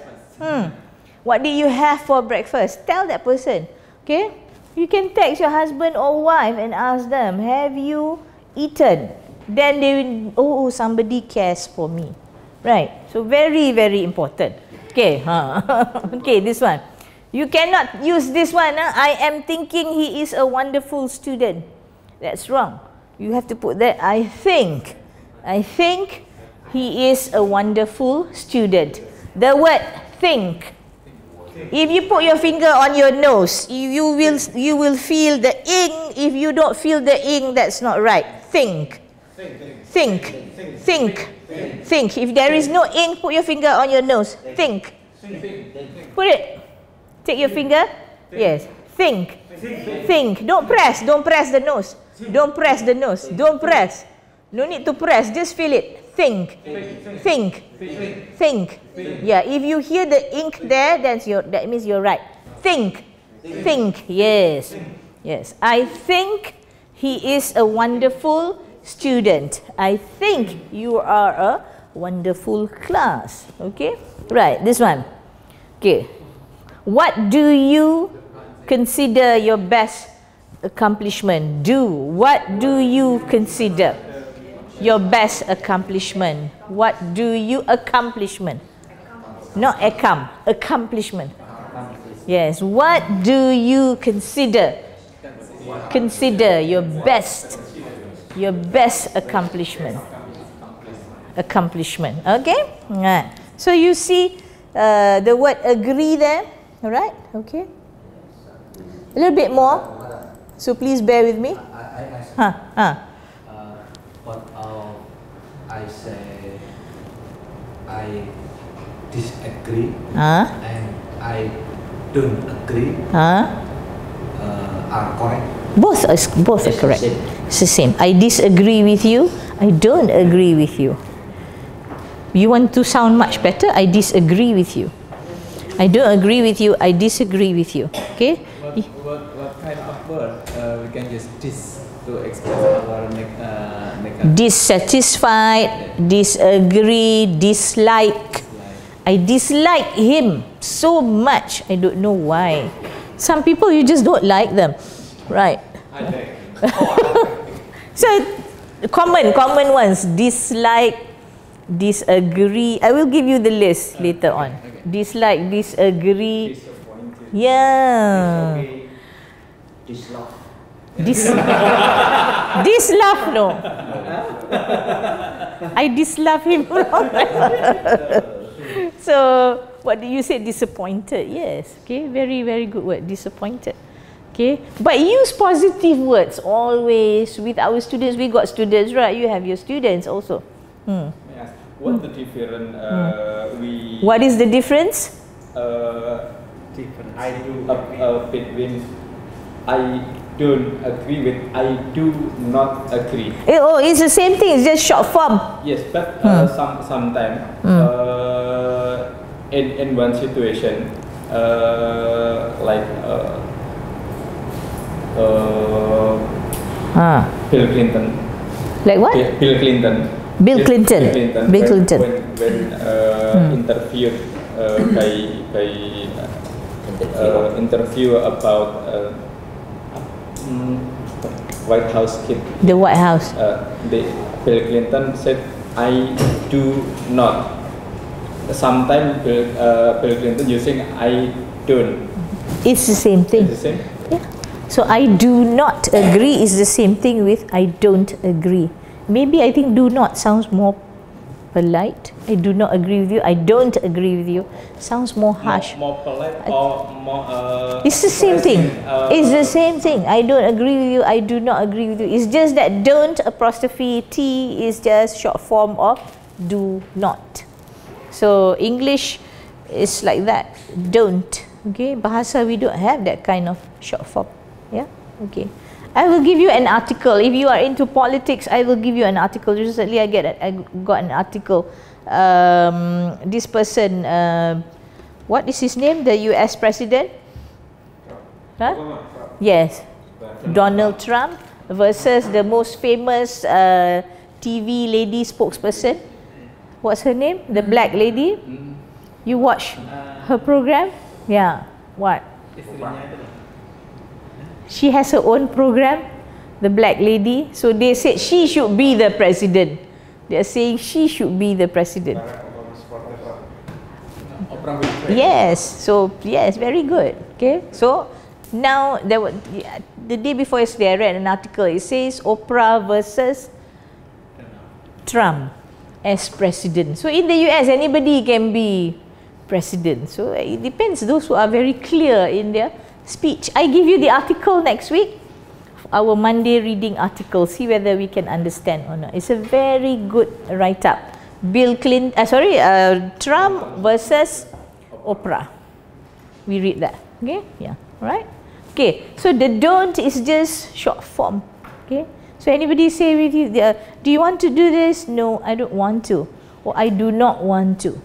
What did you have for breakfast? Tell that person. Okay? You can text your husband or wife and ask them, have you eaten? Then they will, oh, somebody cares for me. Right? So very, very important. Okay, okay, this one. You cannot use this one. I am thinking he is a wonderful student. That's wrong. You have to put that, I think he is a wonderful student. The word think. If you put your finger on your nose, you will feel the ink. If you don't feel the ink, that's not right. Think. If there is no ink, put your finger on your nose. Think. Put it. Take your finger. Yes. Think. Don't press the nose. Don't press the nose. Don't press. No need to press. Just feel it. Think. Yeah. If you hear the ink there, that means you're right. Think. Yes. I think he is a wonderful student. I think you are a wonderful class. Okay. Right. This one. Okay. What do you consider your best accomplishment? What do you consider your best accomplishment? What do you accomplishment? Not accomplishment. Yes. What do you consider? Consider your best accomplishment. Okay. So you see the word agree there. All right. Okay. A little bit more. So please bear with me. But I say I disagree and I don't agree are correct. Both are correct. It's the same. I disagree with you. I don't agree with you. You want to sound much better? I disagree with you. I don't agree with you. I disagree with you. Okay? What kind of word we can use this to express our negative? Dissatisfied, disagree, dislike. I dislike him so much. I don't know why. Some people you just don't like them, right? I like. So common ones: dislike, disagree. I will give you the list later on. Okay. Dislike, disagree. Disappointed. Yeah. Dislike. Dislove, no. I dislove him. So, what do you say? Disappointed. Yes. Okay. Very, very good word. Disappointed. Okay. But use positive words always. With our students, we got students, right? You have your students also. May I ask, what the different What is the difference? I do between I don't agree with I do not agree. Oh, it's the same thing. It's just short form. Yes, but sometimes in one situation, like Bill Clinton. Like what? Bill Clinton. Bill Clinton. Bill Clinton. When interviewed by interview about White House kid. The White House. Bill Clinton said, "I do not." Sometimes Bill Clinton using "I don't." It's the same thing. It's the same. Yeah. So I do not agree is the same thing with I don't agree. Maybe I think do not sounds more polite. I do not agree with you. I don't agree with you. Sounds more harsh. More polite or more. It's the same thing. It's the same thing. I don't agree with you. I do not agree with you. It's just that don't apostrophe T is just short form of do not. So English is like that. Don't. Okay. Bahasa we don't have that kind of short form. Yeah. Okay. I will give you an article. If you are into politics, I will give you an article. Recently, I got an article. This person, what is his name? The U.S. president? Huh? Yes, Donald Trump versus the most famous TV lady spokesperson. What's her name? The black lady. You watch her program? Yeah. What? She has her own program, the black lady. So they said she should be the president. They are saying she should be the president. Yes. So yes, very good. Okay. So now the day before yesterday, I read an article. It says Oprah versus Trump as president. So in the US, anybody can be president. So it depends. Those who are very clear in their speech. I give you the article next week. Our Monday reading article. See whether we can understand or not. It's a very good write-up. Trump versus Oprah. We read that. Okay. Yeah. Right. Okay. So the don't is just short form. Okay. So anybody say with you, do you want to do this? No, I don't want to. Or I do not want to.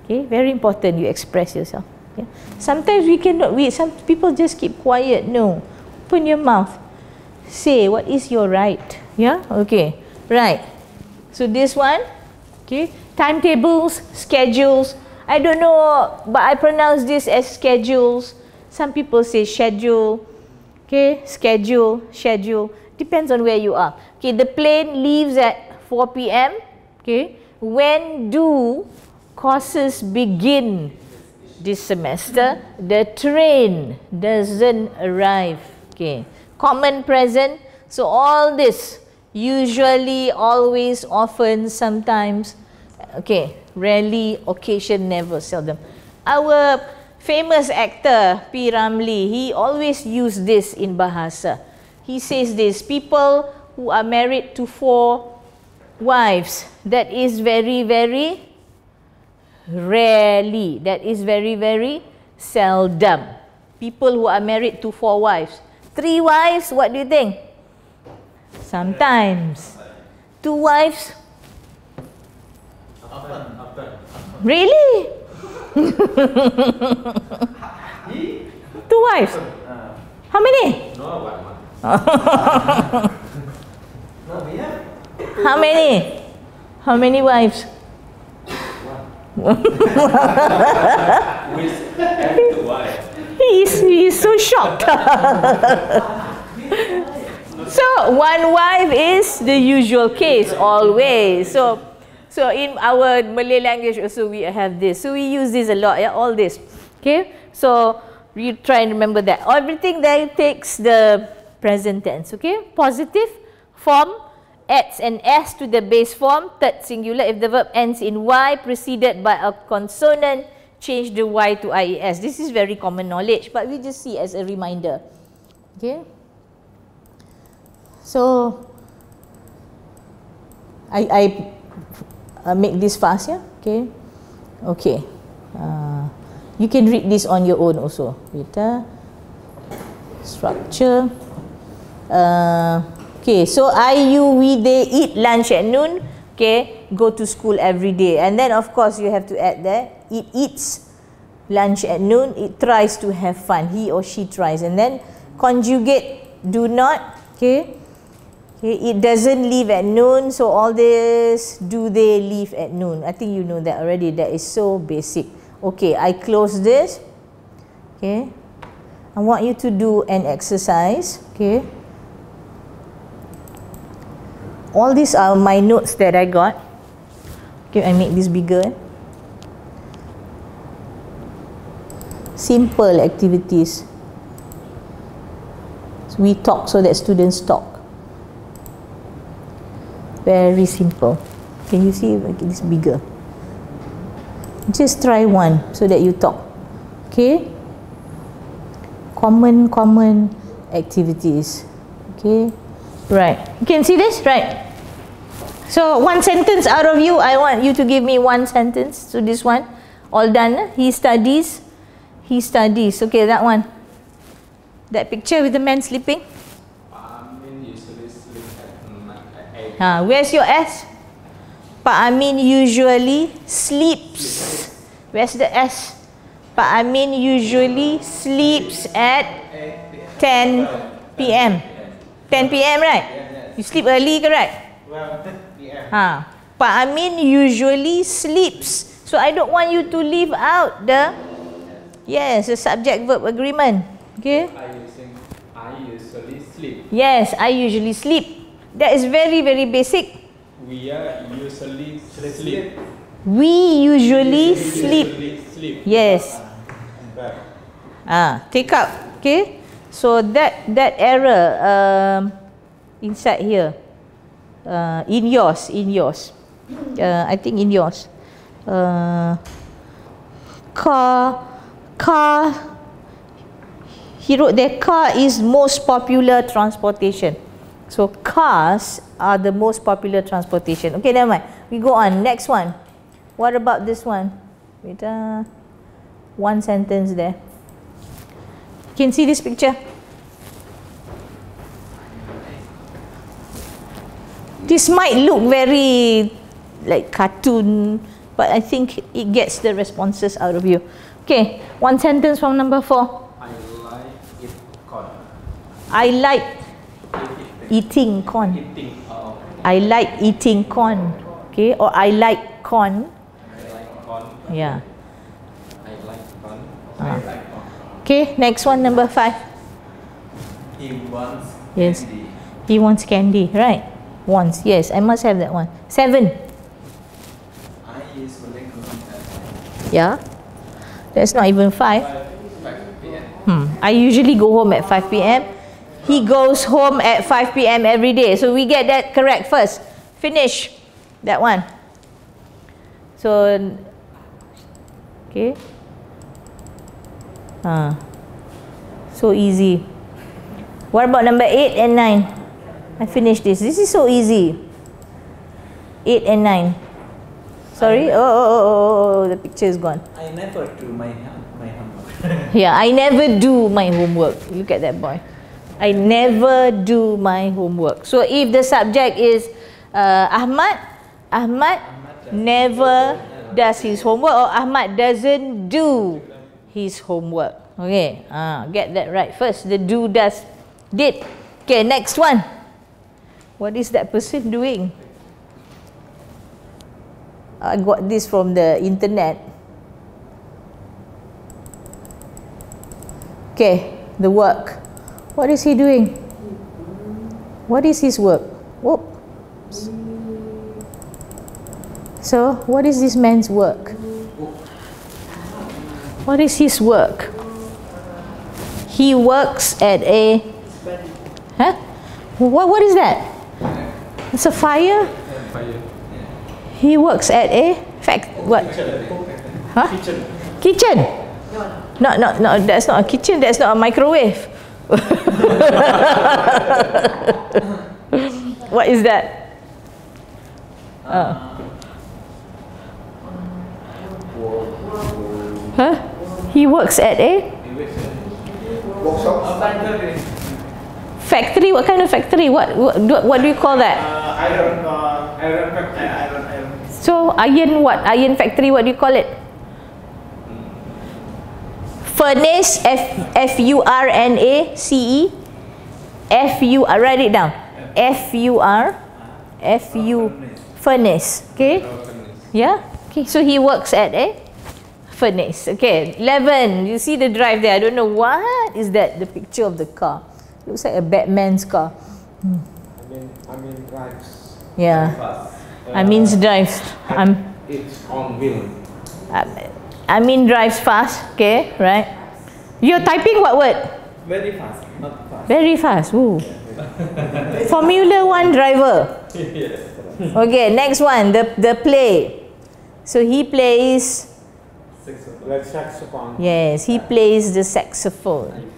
Okay, very important you express yourself. Okay? Sometimes we cannot, some people just keep quiet. No, open your mouth. Say what is your right. Yeah, okay, right. So this one, okay, timetables, schedules. I don't know, but I pronounce this as schedules. Some people say schedule. Okay, schedule. Depends on where you are. Okay, the plane leaves at 4 p.m. Okay, when do courses begin this semester? The train doesn't arrive. Okay, common present. So all this usually, always, often, sometimes. Okay, rarely, occasion, never, seldom. Our famous actor P. Ramlee, he always used this in Bahasa. He says this: people who are married to 4 wives, that is very, very rarely. That is very, very seldom. People who are married to 4 wives. 3 wives, what do you think? Sometimes. 2 wives? Really? 2 wives? How many? How many? How many wives? He's so shocked. So 1 wife is the usual case always. So in our Malay language also we have this. So we use this a lot. Yeah, all this. Okay. So you try and remember that. Everything there takes the present tense. Okay. Positive form adds an S to the base form, third singular. If the verb ends in Y preceded by a consonant, change the Y to IES. This is very common knowledge, but we just see as a reminder. Okay. So I make this fast, yeah. Okay. Okay. You can read this on your own also. Later. Structure. Okay, so I, you, we, they eat lunch at noon. Okay, go to school every day. And then of course you have to add there. It eats lunch at noon. It tries to have fun. He or she tries. And then conjugate do not. Okay. Okay, it doesn't leave at noon, so all this, do they leave at noon? I think you know that already. That is so basic. Okay, I close this. Okay, I want you to do an exercise. Okay, all these are my notes that I got. Okay, I make this bigger. Simple activities. So we talk so that students talk. Very simple. Can you see? Make this bigger. Just try one so that you talk. Okay. Common activities. Okay. Right. You can see this, right? So one sentence out of you. I want you to give me one sentence. So this one, all done. He studies. He studies. Okay, that one. That picture with the man sleeping. Usually sleep at 8. Where's your S? Pak Amin usually sleeps. Where's the S? Pak Amin usually sleeps at 10 p.m. 10 p.m. right? You sleep early, correct? Well, yeah. Pak Amin usually sleeps. So I don't want you to leave out the the subject-verb agreement. Okay? I usually sleep. Yes, I usually sleep. That is very, very basic. We are usually sleep. We usually sleep. Yes. Take out. Okay. So that error inside here. In yours. I think in yours. Car. He wrote there, car is most popular transportation. So cars are the most popular transportation. Okay, never mind. We go on. Next one. What about this one? Wait, one sentence there. You can see this picture. This might look very like cartoon, but I think it gets the responses out of you. Okay, one sentence from number 4. I like eating corn. I like eating corn. Okay, or I like corn. Yeah. Okay, next one, number 5. He wants Yes. candy. He wants candy, right? Wants. Yes, I must have that one. 7. I usually go at Yeah. That's not even 5. 5 p.m. I usually go home at 5 p.m. He goes home at 5 p.m. every day. So we get that correct first. Finish that one. So, okay. So easy. What about number 8 and 9? I finished this. This is so easy. 8 and 9. Sorry? Oh, the picture is gone. I never do my homework. Yeah, I never do my homework. Look at that boy. I never do my homework. So if the subject is Ahmad never does his homework, or Ahmad doesn't do his homework. Okay, get that right first. The do, does, did. Okay, next one. What is that person doing? I got this from the internet. Okay, the work. What is he doing? What is his work? Oops. So, what is this man's work? What is his work? He works at a... Huh? What is that? It's a fire? He works at a what? Huh? Kitchen. No, that's not a kitchen, that's not a microwave. What is that? Huh? He works at a Workshop. factory. What kind of factory? What do you call that? Iron factory. Iron. So iron what? Iron factory. What do you call it? Furnace. F-U-R-N-A-C-E. F-U. Write it down. F-U-R, furnace. Okay? Yeah? Okay, so he works at a furnace. Okay, 11. You see the drive there. I don't know what is that, the picture of the car. Looks like a Batman's car. I mean drives. Yeah. Fast. Drives. It's on wheel. I mean drives fast. Okay, right? You're typing what word? Very fast, not fast. Very fast. Ooh. Formula One driver. Okay, next one. The play. So he plays. Like saxophone. Yes, he plays the saxophone.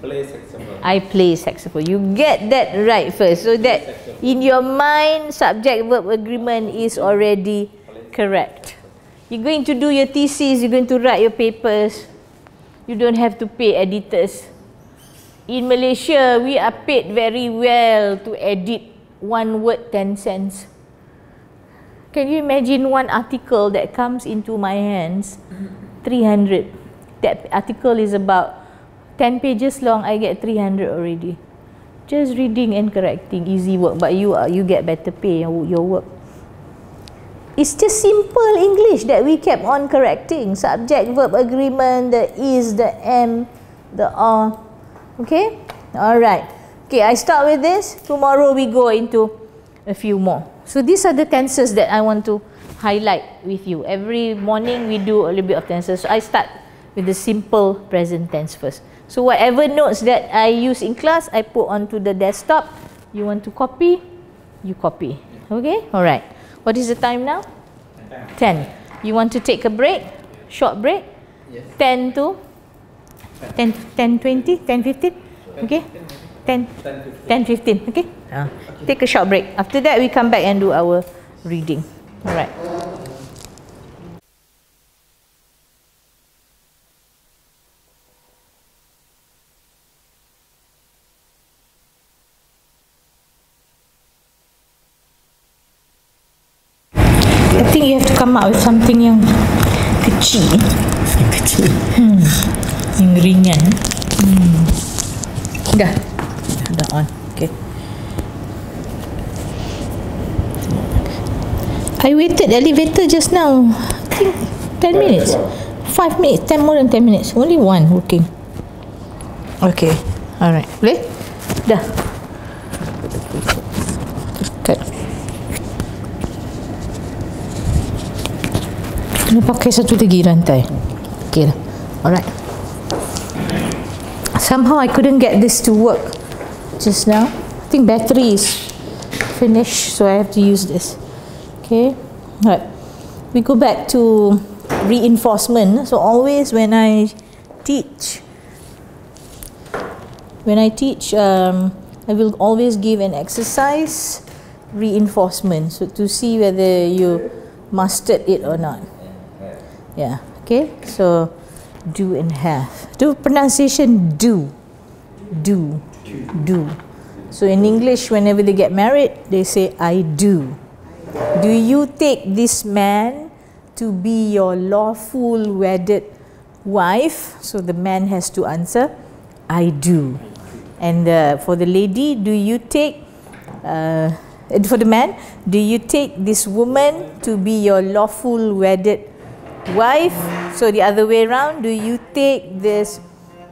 I play saxophone. You get that right first, so that in your mind subject verb agreement is already correct. You're going to do your thesis, you're going to write your papers. You don't have to pay editors. In Malaysia, we are paid very well to edit one word 10 cents. Can you imagine one article that comes into my hands? 300. That article is about 10 pages long. I get 300 already. Just reading and correcting, easy work. But you get better pay your work. It's just simple English that we kept on correcting. Subject, verb agreement, the is, the am, the are. Okay? Alright. Okay, I start with this. Tomorrow we go into a few more. So these are the tenses that I want to highlight with you. Every morning we do a little bit of tenses. So I start with the simple present tense first. So whatever notes that I use in class, I put onto the desktop. You want to copy? You copy. Okay? Alright. What is the time now? 10. You want to take a break? Short break? Yes. 10 to 10, 20, 10, 15? Okay? 10, 15. Okay? Take a short break. After that, we come back and do our reading. Alright. I think you have to come up with something yang kecil. Yang ringan. Dah on. Okay. I waited elevator just now. I think 10 minutes. 5 minutes. 10 more than 10 minutes. Only one working. Okay. Alright. Boleh? Dah. Cut. Kena pakai satu lagi rantai. Okay lah. Alright. Somehow I couldn't get this to work just now. I think battery is finished, so I have to use this. Okay. Alright. We go back to reinforcement. So always when I teach, I will always give an exercise reinforcement, so to see whether you mastered it or not. Yeah. Okay. So do and have. Do pronunciation do. So in English, whenever they get married, they say I do. Do you take this man to be your lawful wedded wife? So the man has to answer I do. And for the lady, do you take for the man, do you take this woman to be your lawful wedded wife? So the other way around, do you take this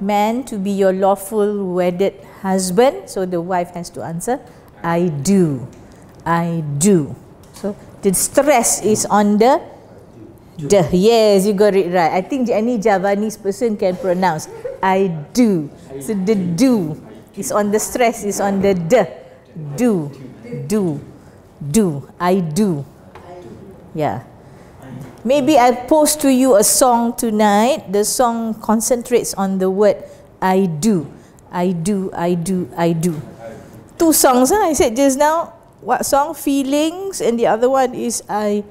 man to be your lawful wedded husband? So the wife has to answer I do. So the stress is on the yes, you got it right. I think any Javanese person can pronounce I do. So the do is on the stress, is on the do. I do. Yeah. Maybe I post to you a song tonight. The song concentrates on the word I do. Two songs, huh? I said just now. What song? Feelings, and the other one is I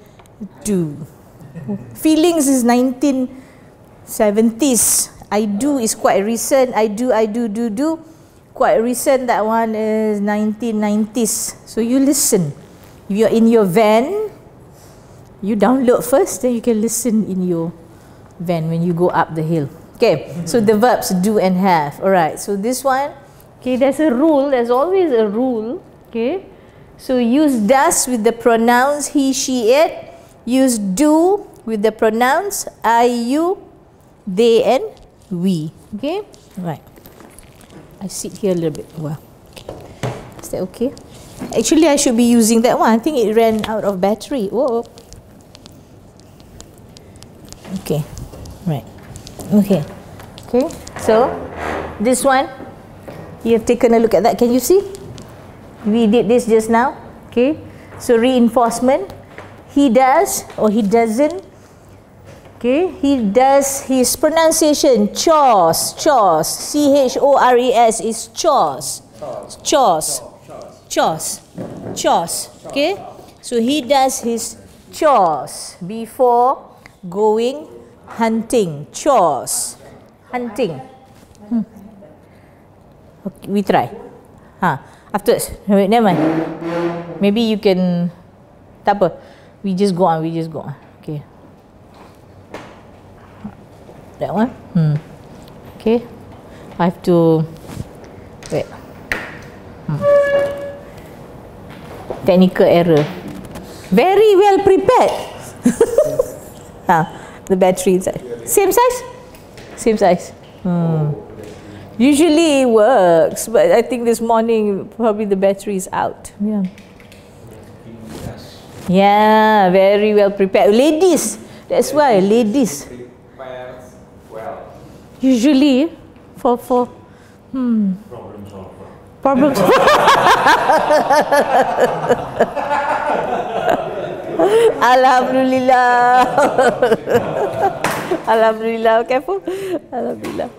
do. Feelings is 1970s. I do is quite recent. I do. Quite recent. That one is 1990s. So you listen. If you're in your van, you download first, then you can listen in your van when you go up the hill. Okay, so the verbs do and have. Alright, so this one, okay, there's a rule, there's always a rule, okay. So use does with the pronouns he, she, it. Use do with the pronouns I, you, they and we. Okay? Right. I sit here a little bit. Wow. Okay. Is that okay? Actually, I should be using that one. I think it ran out of battery. Whoa. Okay. Right. Okay. Okay. So, this one, you have taken a look at that. Can you see? We did this just now. Okay. So, reinforcement. He does or he doesn't. Okay. He does his pronunciation. Chores. Chores. C-H-O-R-E-S is chores. Chores. Chores. Chores. Okay. So, he does his chores before going hunting. Chores. Hunting. Okay, we try. Afterwards. Wait, never mind. Maybe you can. Tak apa. We just go on. Okay. That one. Okay. I have to. Wait. Technical error. Very well prepared. The battery inside. Same size? Same size. Usually it works, but I think this morning probably the battery is out. Yeah. Yeah, very well prepared. Ladies, that's why ladies. Usually for problem solver. Alhamdulillah. Alhamdulillah. Careful. Alhamdulillah.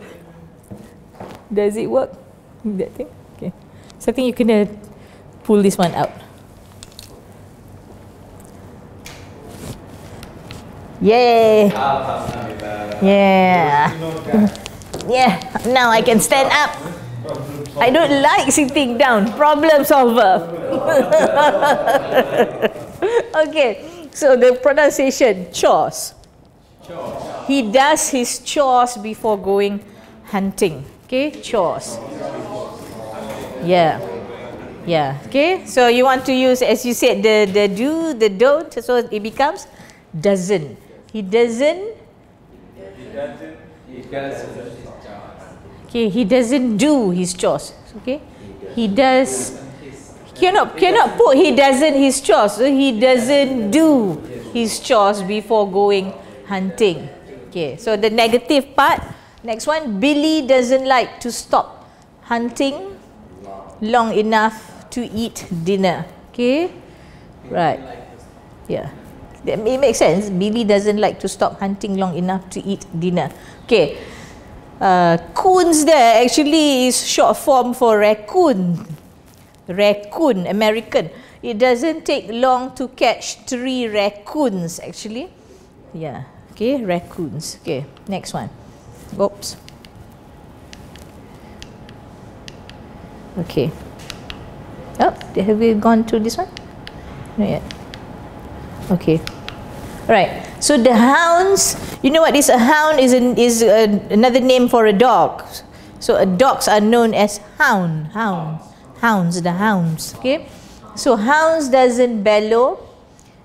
Does it work? That thing? Okay. So I think you can pull this one out. Yay! Yeah. Yeah. Now I can stand up. I don't like sitting down. Problem solver. Okay. So the pronunciation, chores. He does his chores before going hunting. Okay, chores. Yeah. Yeah. Okay. So you want to use, as you said, the do, the don't. So it becomes doesn't. He doesn't. Okay. He doesn't do his chores. Okay. He does. Cannot put he doesn't his chores. So he doesn't do his chores before going hunting. Okay. So the negative part. Next one, Billy doesn't like to stop hunting long enough to eat dinner. Okay? Right. Yeah. It makes sense. Billy doesn't like to stop hunting long enough to eat dinner. Okay. Coons there actually is short form for raccoon. Raccoon, American. It doesn't take long to catch 3 raccoons actually. Yeah. Okay, raccoons. Okay, next one. Oops. Okay. Oh, have we gone through this one? Not yet. Okay. Right. So the hounds, you know what is a hound? Is another name for a dog. So dogs are known as hounds, the hounds. Okay. So hounds doesn't bellow.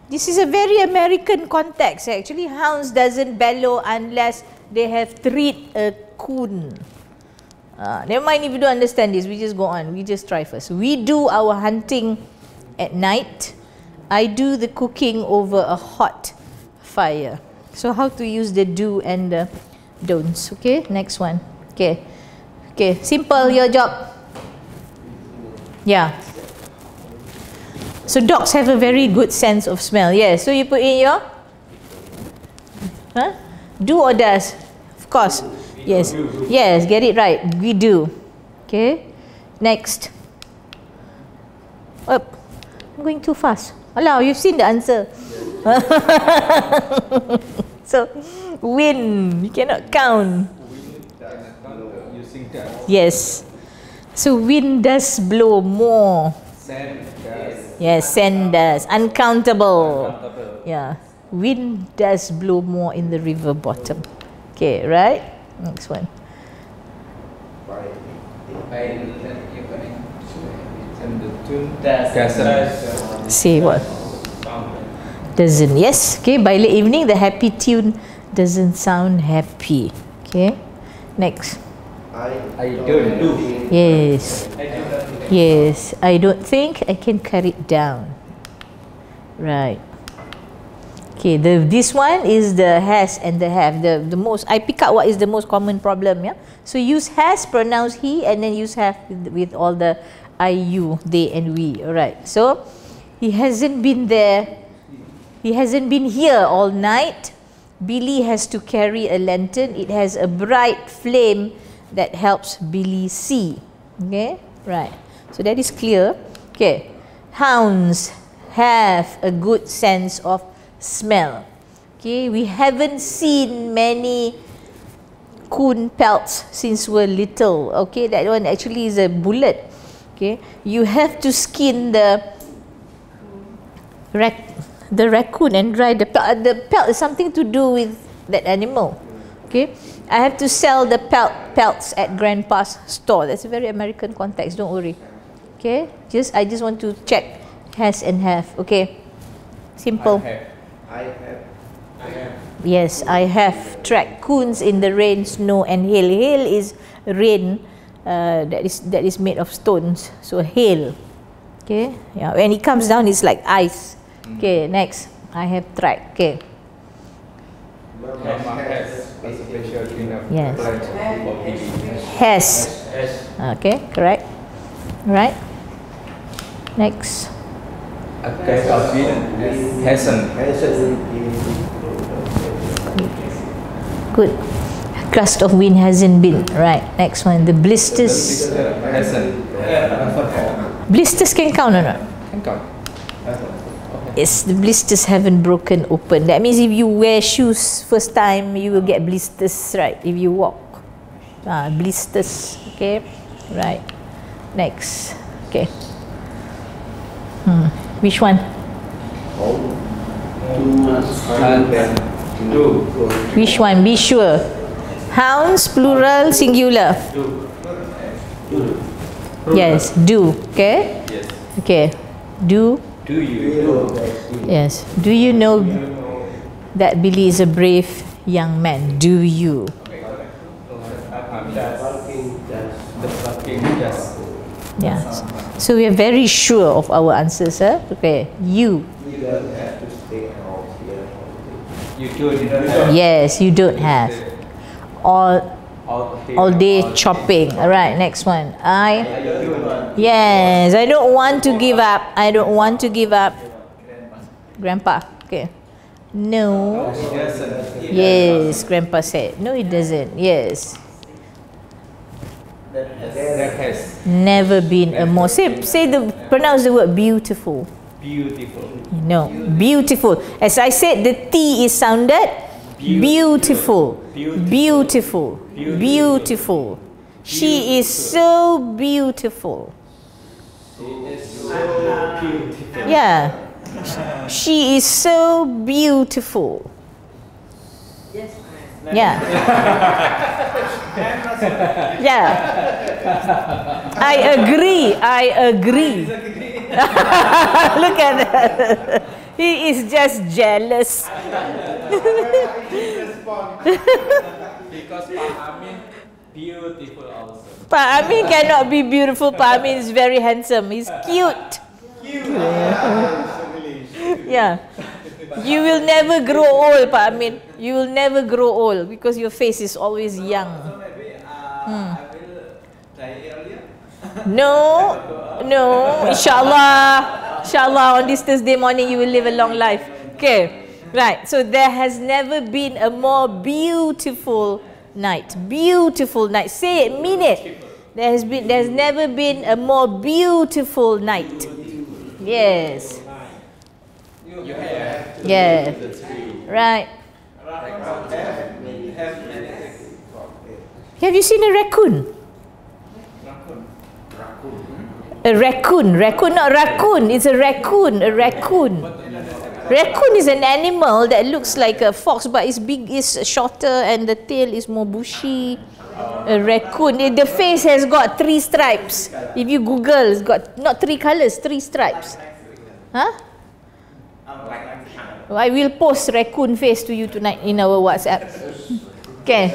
This is a very American context actually. Hounds doesn't bellow unless they have treat a coon. Never mind if you don't understand this, we just go on. We just try first. We do our hunting at night. I do the cooking over a hot fire. So how to use the do and the don'ts. Okay, next one. Okay. Okay, simple your job. Yeah. So dogs have a very good sense of smell. Yes, so you put in your do or does? Of course. Yes. Yes, get it right. We do. Okay. Next. Up. I'm going too fast. Hello, you've seen the answer. So, win. You cannot count. Yes. So, wind does blow more. Yes, sand does. Uncountable. Yeah. Wind does blow more in the river bottom. Okay, right? Next one. And the tune doesn't. Say what? Doesn't. Yes. Okay. By late evening, the happy tune doesn't sound happy. Okay. Next. I don't do. Yes. Yes. I don't think I can cut it down. Right. Okay. This one is the has and the have. The most. I pick up what is the most common problem. Yeah. So use has, pronounce he, and then use have with all the I, you, they, and we. All right. So he hasn't been there. He hasn't been here all night. Billy has to carry a lantern. It has a bright flame that helps Billy see. Okay, right. So that is clear. Okay. Hounds have a good sense of smell. Okay, we haven't seen many coon pelts since we're little. Okay, that one actually is a bullet. Okay, you have to skin the raccoon and dry the pelt. The pelt is something to do with that animal. Okay, I have to sell the pelts at Grandpa's store. That's a very American context. Don't worry. Okay, I just want to check has and have. Okay, simple. I have. Yes, I have tracked coons in the rain, snow, and hail. Hail is rain that is made of stones. So hail. Okay, yeah. When it comes down, it's like ice. Okay, next. I have tracked. Okay. Mama has a special kind of Yes. plant for Billy. Has. Okay, correct. Right. Next. A gust of wind hasn't. Good. Gust of wind hasn't been. Right. Next one. The blisters. Hasn't. Blisters can count or not? Can count. Yes, the blisters haven't broken open. That means if you wear shoes first time, you will get blisters, right? If you walk. Blisters. Okay. Right. Next. Okay. Which one? Which one? Be sure. Hounds, plural, singular. Yes, do. Okay? Yes. Okay. Do. Do you? Yes. Do you know that Billy is a brave young man? Do you? Yeah. So we are very sure of our answers, huh? Okay. You. You don't have to stay out here. You don't. Yes, you don't have. All day chopping. Alright, next one. Yes, I don't want to give up. I don't want to give up. Grandpa. Okay. No. Yes, Grandpa said. No, it doesn't. Yes. That has Never been a more. Pronounce the word beautiful. beautiful. No, beautiful. As I said, the T is sounded beautiful. Beautiful. Beautiful. She is so beautiful. Yeah. She is so beautiful. Yeah. Yeah. I agree. Look at that. He is just jealous. Because Pak Amin beautiful also. Pak Amin cannot be beautiful. Pak Amin is very handsome. He's cute. Yeah. You will never grow old, Pak Amin. You will never grow old because your face is always young. So maybe I will die earlier. No. Inshallah, on this Thursday morning you will live a long life. Okay. Right. So there has never been a more beautiful night. Beautiful night. Say it, mean it. There's never been a more beautiful night. Yes. Yeah. Right. Have you seen a raccoon? A raccoon. Raccoon, not raccoon. It's a raccoon. A raccoon. Raccoon is an animal that looks like a fox, but it's big, is shorter, and the tail is more bushy. A raccoon, the face has got 3 stripes. If you Google, it's got not 3 colors, 3 stripes. Huh? I will post raccoon face to you tonight in our WhatsApp. Okay.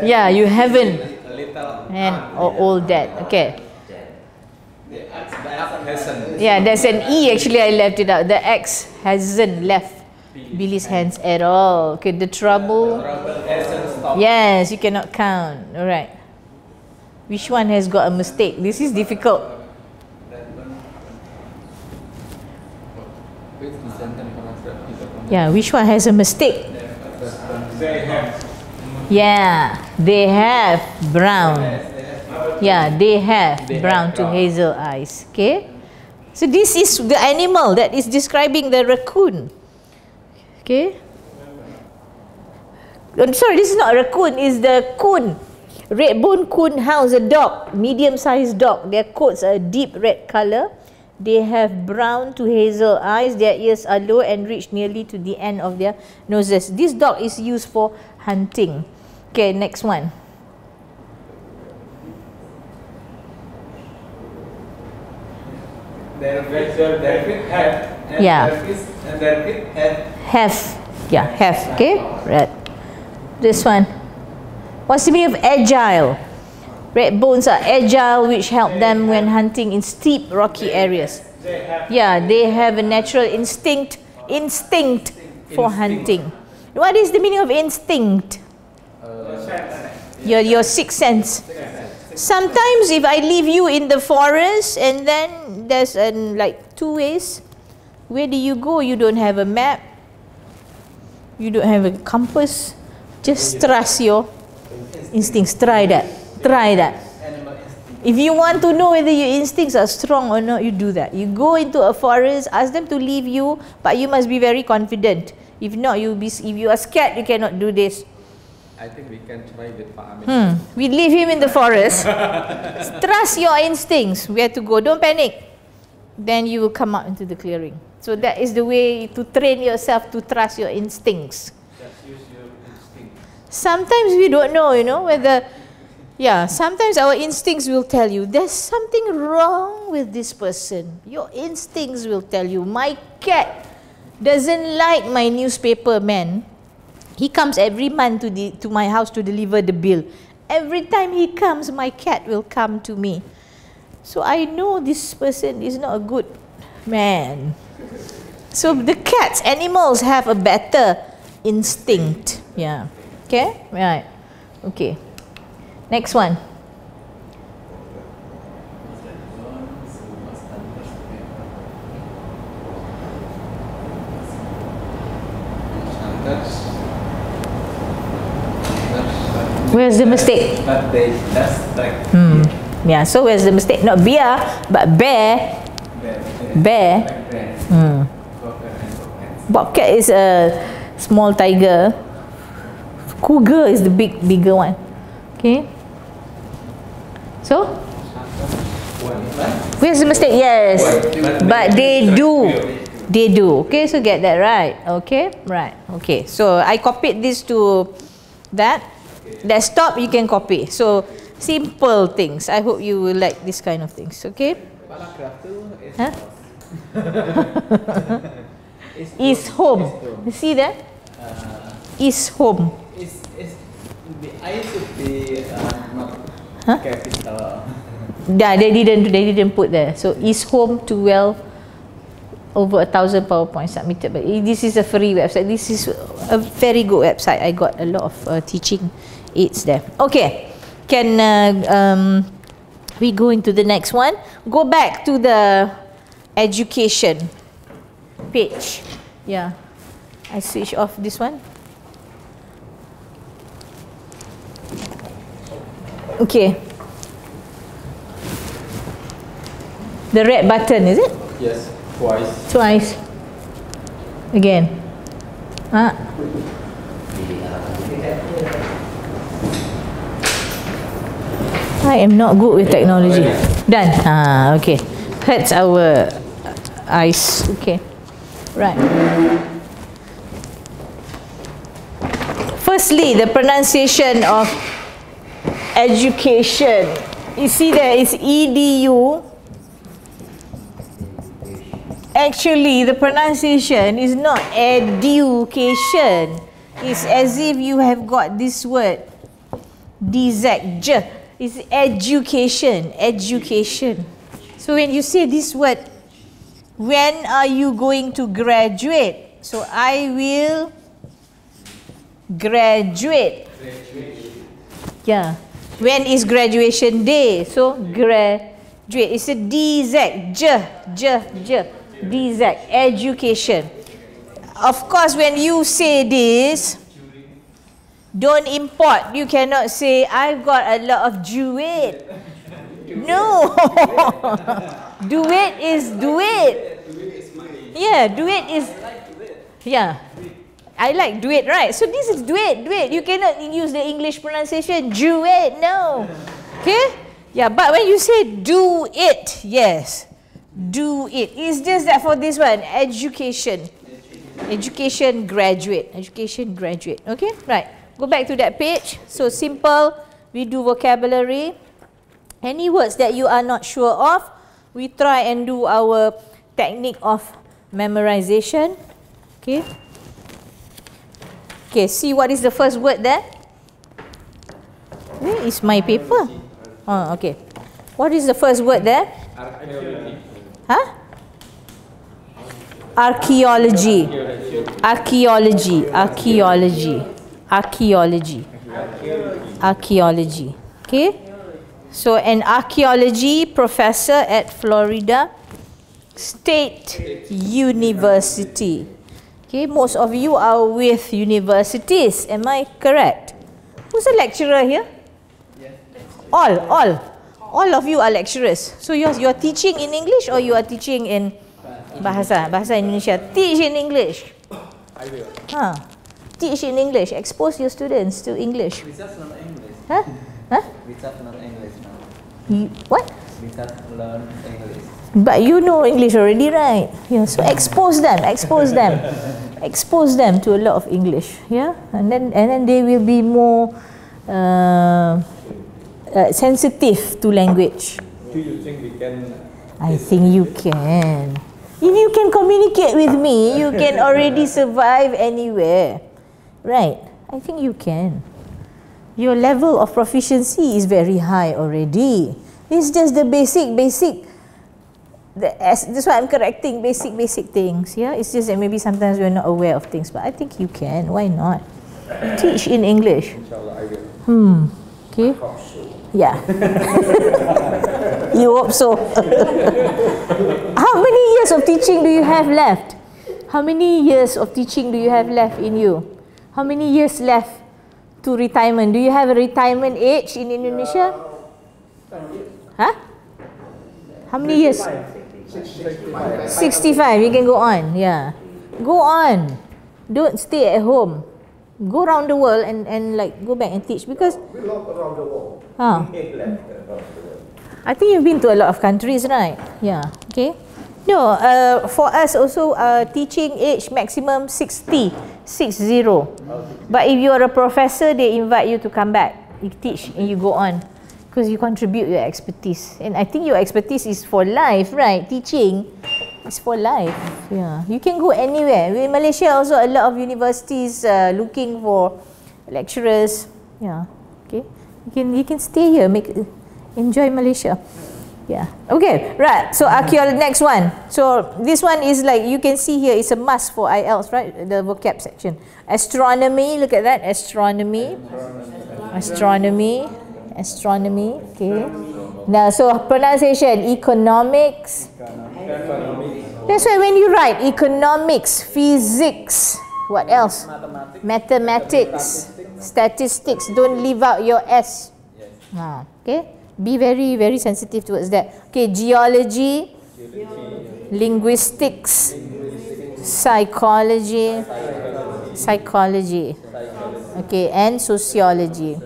Yeah, you haven't. And all that. Okay. Yeah, there's an E actually, I left it out. The X hasn't left Billy's hands at all. Okay, the trouble. Yes, you cannot count. Alright. Which one has got a mistake? This is difficult. Yeah, which one has a mistake? Yeah, they have brown. Yeah, they have brown to hazel eyes. Okay. So this is the animal that is describing the raccoon. Okay. I'm sorry, this is not a raccoon, it's the coon. Red-bone coon house, a dog, medium-sized dog. Their coats are a deep red color. They have brown to hazel eyes. Their ears are low and reach nearly to the end of their noses. This dog is used for hunting. Okay, next one. Yeah. Have. Yeah, have. Okay, right. This one. What's the meaning of agile? Red bones are agile, which help them when hunting in steep, rocky areas. Yeah, they have a natural instinct for hunting. What is the meaning of instinct? Your sixth sense. Sometimes if I leave you in the forest and then there's like 2 ways, where do you go? You don't have a map. You don't have a compass. Just trust your instincts. Try that. Try that. If you want to know whether your instincts are strong or not, you do that. You go into a forest, ask them to leave you, but you must be very confident. If not, if you are scared, you cannot do this. I think we can try with Pak Amin. We leave him in the forest. Trust your instincts. Where to go. Don't panic. Then you will come out into the clearing. So that is the way to train yourself to trust your instincts. Just use your instinct. Sometimes we don't know, whether... Yeah, sometimes our instincts will tell you, there's something wrong with this person. Your instincts will tell you, my cat doesn't like my newspaper man. He comes every month to my house to deliver the bill. Every time he comes, my cat will come to me. So I know this person is not a good man. So the cats, animals have a better instinct. Yeah. Okay? Right. Okay. Next one. Where's the mistake? But that's like Yeah, so where's the mistake? Not beer, but bear. Bear. Bobcat is a small tiger. Cougar is the bigger one. Okay. So, where's the mistake? Yes, but they do. They do. Okay, so get that right. Okay, right. Okay, so I copied this to that. Desktop, you can copy. So, simple things. I hope you will like this kind of things. Okay. Huh? Is home. You see that? Is home. The I should be not capital. Yeah, they didn't put there. So is home to well over 1,000 PowerPoints submitted. But this is a free website. This is a very good website. I got a lot of teaching aids there. Okay, can we go into the next one? Go back to the education page. Yeah, I switch off this one. Okay. The red button, is it? Yes, twice. Twice. Again. I am not good with technology. Done. Okay. Hurts our Ice. Okay. Right. Firstly, the pronunciation of education. You see there is edu. Actually, the pronunciation is not education. It's as if you have got this word dzj. It's education. Education. So when you say this word, when are you going to graduate? So I will graduate. Yeah. When is graduation day? So graduate. It's a DZ. J. DZ. Education. Of course, when you say this, don't import. You cannot say, I've got a lot of duet. No. Duet is duet. Yeah, duet is. Yeah. I like duet, right? So this is duet. You cannot use the English pronunciation. Duet, no. Okay? Yeah, but when you say do it, yes. Do it. It's just that for this one, education. Education graduate. Education graduate. Okay? Right. Go back to that page. So simple. We do vocabulary. Any words that you are not sure of, we try and do our technique of memorization. Okay? Okay, see what is the first word there? Where is my paper? Oh, okay. What is the first word there? Archaeology. Huh? Archaeology. Archaeology. Archaeology. Archaeology. Archaeology. Okay? So an archaeology professor at Florida State University. Okay, most of you are with universities. Am I correct? Who's a lecturer here? All of you are lecturers. So you're teaching in English or you are teaching in bahasa Indonesia? Teach in English. I will. Teach in English. Expose your students to English. We just learn English. Huh? We just learn English now. What? We just learn English. But you know English already, right? Yeah. So expose them to a lot of English. Yeah, and then they will be more sensitive to language. Do you think we can? I think you can. If you can communicate with me, you can already survive anywhere, right? I think you can. Your level of proficiency is very high already. It's just the basic. That's why I'm correcting basic things. Yeah, it's just that maybe sometimes we're not aware of things, but I think you can. Why not? Teach in English. Inshallah, I will. Okay. Yeah. You hope so. How many years of teaching do you have left? How many years of teaching do you have left in you? How many years left to retirement? Do you have a retirement age in Indonesia? Huh? How many years? 65. You can go on. Yeah. Go on. Don't stay at home. Go around the world and like go back and teach, because We love around the world. I think you've been to a lot of countries, right? Yeah. Okay. No, for us also teaching age maximum 60. But if you are a professor, they invite you to come back. You teach and you go on, because you contribute your expertise. And I think your expertise is for life, right? Teaching is for life. Yeah. You can go anywhere. In Malaysia also a lot of universities looking for lecturers. Yeah. Okay. You can stay here, enjoy Malaysia. Yeah. Okay. Right. So archaeology, next one. So this one is like, you can see here, it's a must for IELTS, right? The vocab section. Astronomy. Look at that. Astronomy. Okay. Now, so pronunciation. Economics. That's why when you write economics, physics, what else? Mathematics. Statistics. Don't leave out your S. Okay. Be very, very sensitive towards that. Okay, geology, linguistics, psychology, okay, and sociology.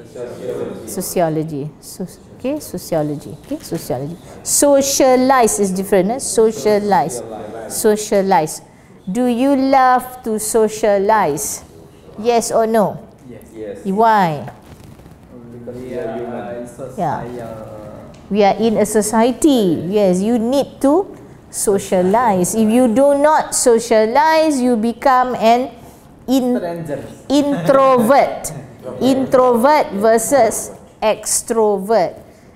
Sociology. Sociology. Socialize is different. Socialize. Socialize. Do you love to socialize? Yes or no? Yes. Why? We are Yeah. social. We are in a society. Yes, you need to socialize. If you do not socialize, you become an introvert. Introvert versus extrovert.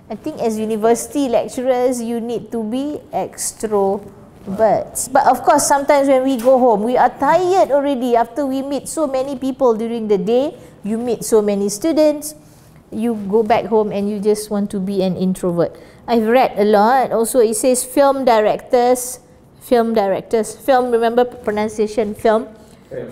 I think as university lecturers, you need to be extroverts. But of course, sometimes when we go home, we are tired already after we meet so many people during the day. You meet so many students. You go back home and you just want to be an introvert. I've read a lot. Also, it says film directors, remember pronunciation, film?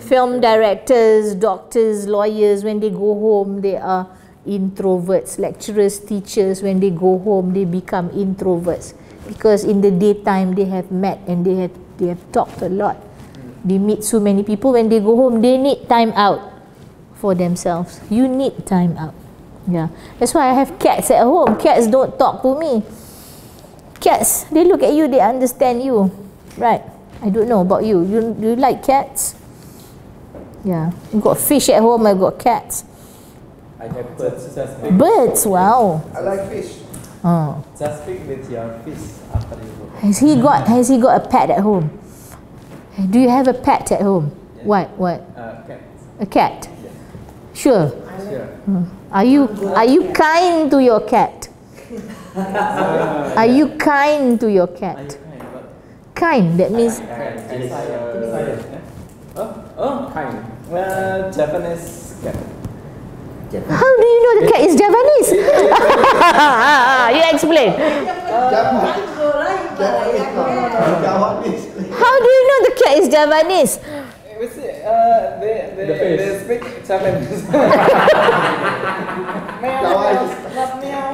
Film directors, doctors, lawyers, when they go home, they are introverts. Lecturers, teachers, when they go home, they become introverts. Because in the daytime, they have met and they have talked a lot. They meet so many people. When they go home, they need time out for themselves. You need time out. Yeah, that's why I have cats at home. Cats don't talk to me. Cats, they look at you, they understand you. Right. I don't know about you. You like cats? Yeah. You got fish at home, I got cats. I have birds. Birds, wow. I like fish. Oh. Just speak with your fish after you go. Has he got a pet at home? Do you have a pet at home? Yeah. What? Cat. A cat? Yes. Sure. Sure. Are you kind to your cat? Are you kind to your cat? Kind, that means Kind. Japanese cat. how do you know the cat is Japanese? You explain. How do you know the cat is Japanese? We see, they speak Japanese. Meow, not meow.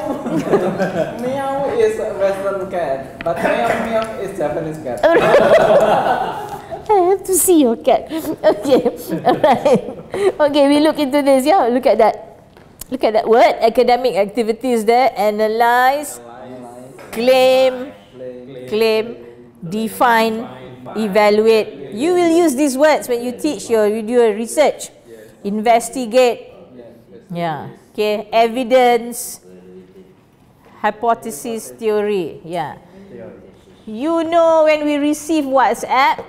Meow is a Western cat, but meow is Japanese cat. I have to see your cat. Okay, alright. Okay, we look into this. Yeah, look at that. Look at that word. Academic activities there. Analyze, claim, define, evaluate. You will use these words when you teach you do your research. Investigate. Yeah. Okay. Evidence. Hypothesis, theory. Yeah. You know, when we receive WhatsApp,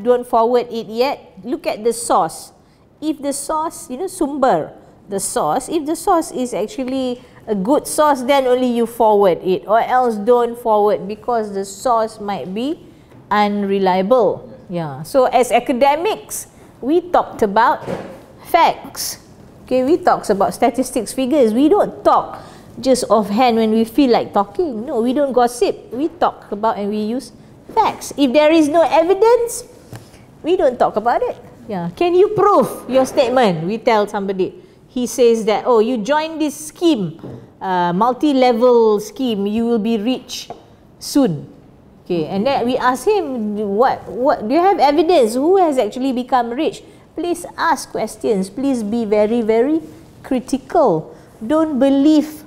don't forward it yet. Look at the source. If the source, sumber, the source. If the source is actually a good source, then only you forward it, or else don't forward because the source might be unreliable. Yeah. So as academics, we talked about facts. Okay, we talked about statistics, figures. We don't talk just offhand when we feel like talking. No, we don't gossip. We talk about and we use facts. If there is no evidence, we don't talk about it. Yeah. Can you prove your statement? We tell somebody. He says that, oh, you join this scheme, multi-level scheme, you will be rich soon. Okay, and then we ask him, what do you have evidence? Who has actually become rich? Please ask questions. Please be very, very critical. Don't believe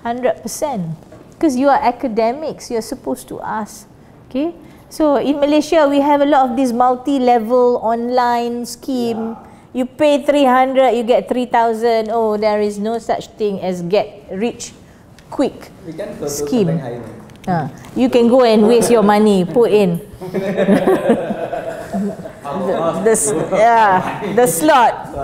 100%. Because you are academics, you're supposed to ask. Okay, so in Malaysia, we have a lot of this multi-level online scheme. You pay 300, you get 3,000. Oh, there is no such thing as get rich quick We can go to scheme. Sepang Island. You can go and waste your money, put in the slot.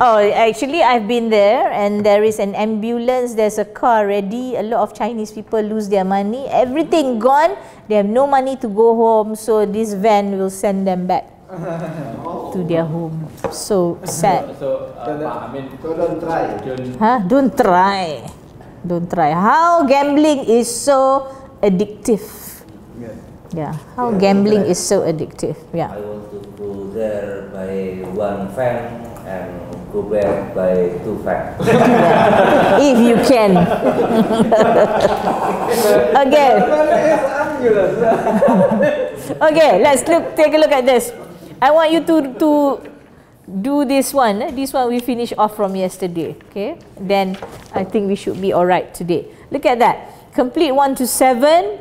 Oh, actually, I've been there, and there is an ambulance. There's a car ready. A lot of Chinese people lose their money. Everything gone. They have no money to go home, so this van will send them back to their home. So sad. So don't try. Don't try. Don't try. How gambling is so addictive. Yeah. How gambling is so addictive. Yeah. I want to go there by one fan and go back by two fans. If you can. Okay. Okay, let's take a look at this. I want you to do this one. This one we finished off from yesterday. Okay. Then I think we should be alright today. Look at that. Complete 1 to 7.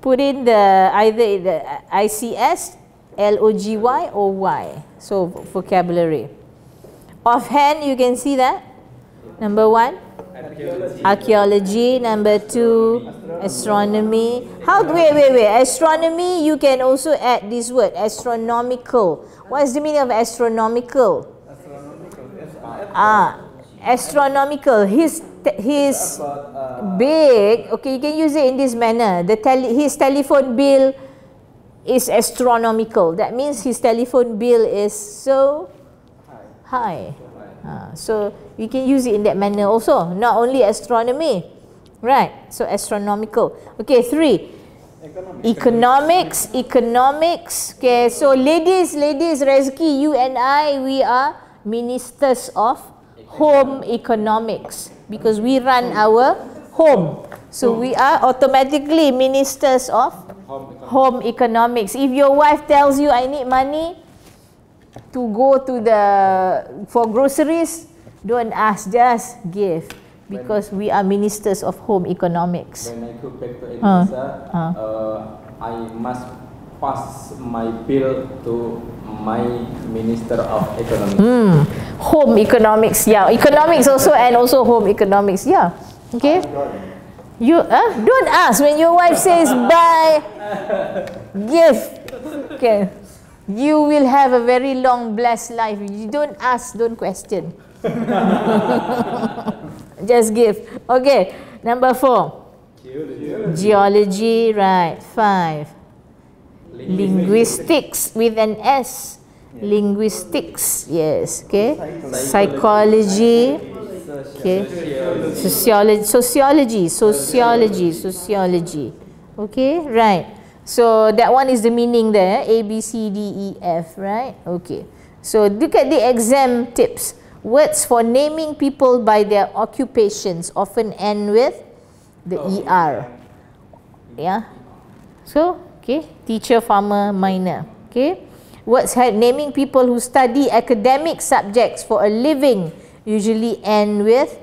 put in the either the ICS, LOGY or Y. So vocabulary. Offhand, you can see that. Number 1, archaeology. Number 2, astronomy. Wait. Astronomy, you can also add this word, astronomical. What is the meaning of astronomical? Astronomical. His big. Okay, you can use it in this manner. His telephone bill is astronomical. That means his telephone bill is so high. So you can use it in that manner also. Not only astronomy, right? So astronomical. Okay, 3. Economics. Okay, so ladies, Rezki, you and I, we are ministers of home economics because we run our home. So we are automatically ministers of home economics. If your wife tells you, I need money to go to for groceries, don't ask, just give, because we are ministers of home economics. When I go back to Indonesia, I must pass my bill to my Minister of Economics. Home economics, yeah. Economics also, and also home economics, yeah. Okay. You don't ask when your wife says buy, give. Okay. You will have a very long blessed life. You don't ask, don't question. Just give. Okay. Number 4. Geology, right. 5. Linguistics with an S. Linguistics, yes. Okay. Psychology. Okay. Sociology. Okay, right. So that one is the meaning there. A, B, C, D, E, F, right? Okay. So look at the exam tips. Words for naming people by their occupations often end with the ER. Yeah. So, okay. Teacher, farmer, miner. Okay. Words naming people who study academic subjects for a living usually end with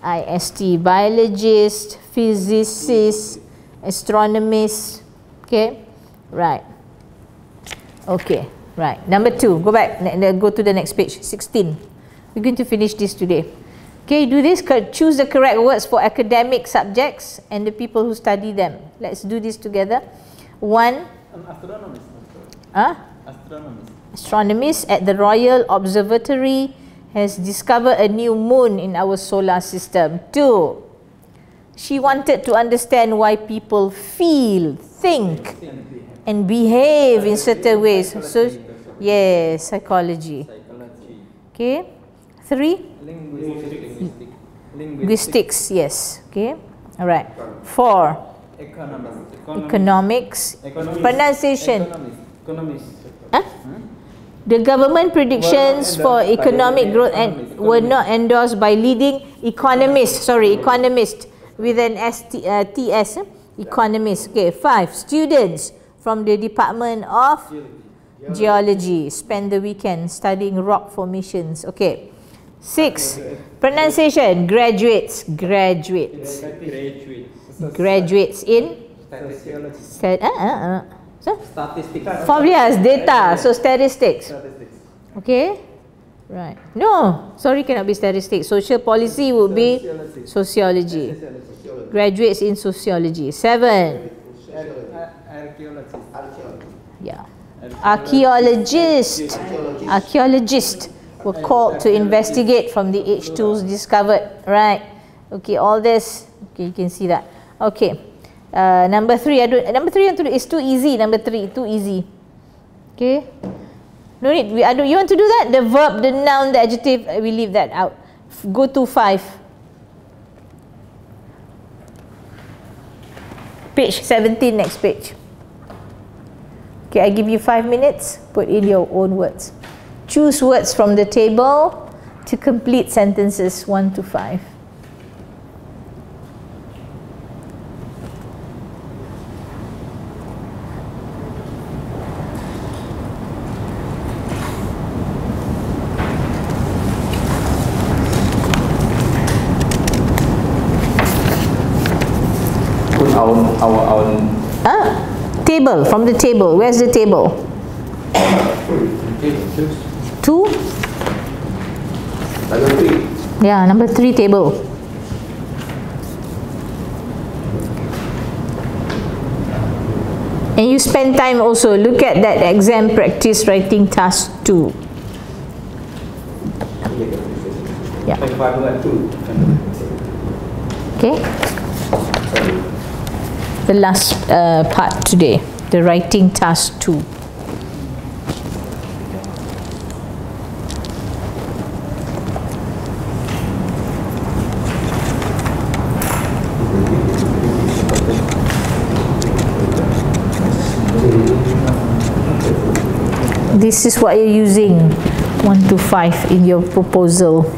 IST. Biologist, physicist, astronomist. Okay. Right. Okay. Right. Number 2. Go back. Go to the next page. 16. We're going to finish this today. Okay, do this. Choose the correct words for academic subjects and the people who study them. Let's do this together. 1. Astronomist. Astronomist at the Royal Observatory has discovered a new moon in our solar system. 2. She wanted to understand why people feel, think, and behave in certain ways. So, yes, psychology. Okay. 3. Linguistics. Yes. Okay. All right. 4. Economics. Pronunciation. The government predictions for economic growth were not endorsed by leading economists. Economist with an TS. Economist. Okay. 5. Students from the Department of Geology spend the weekend studying rock formations. Okay. 6. Pronunciation. Graduates in Statistics. Fabia's data. So statistics. Okay. Right. No, sorry, cannot be statistics. Social policy would be sociology. Graduates in sociology. 7. Yeah. Archaeologists were called to investigate from the age tools discovered. Right. Okay, all this. Okay, you can see that. Okay. Number 3. Number 3 is too easy. Number 3, too easy. Okay. No need. You want to do that? The verb, the noun, the adjective, we leave that out. Go to 5. Page 17, next page. Okay, I give you 5 minutes. Put in your own words. Choose words from the table to complete sentences 1 to 5. Our own. Table, from the table. Where's the table? 2? Number 3. Yeah, number 3 table. And you spend time also, look at that exam practice writing task 2. Yeah. Okay. The last part today, the writing task 2. This is what you're using, 1 to 5 in your proposal.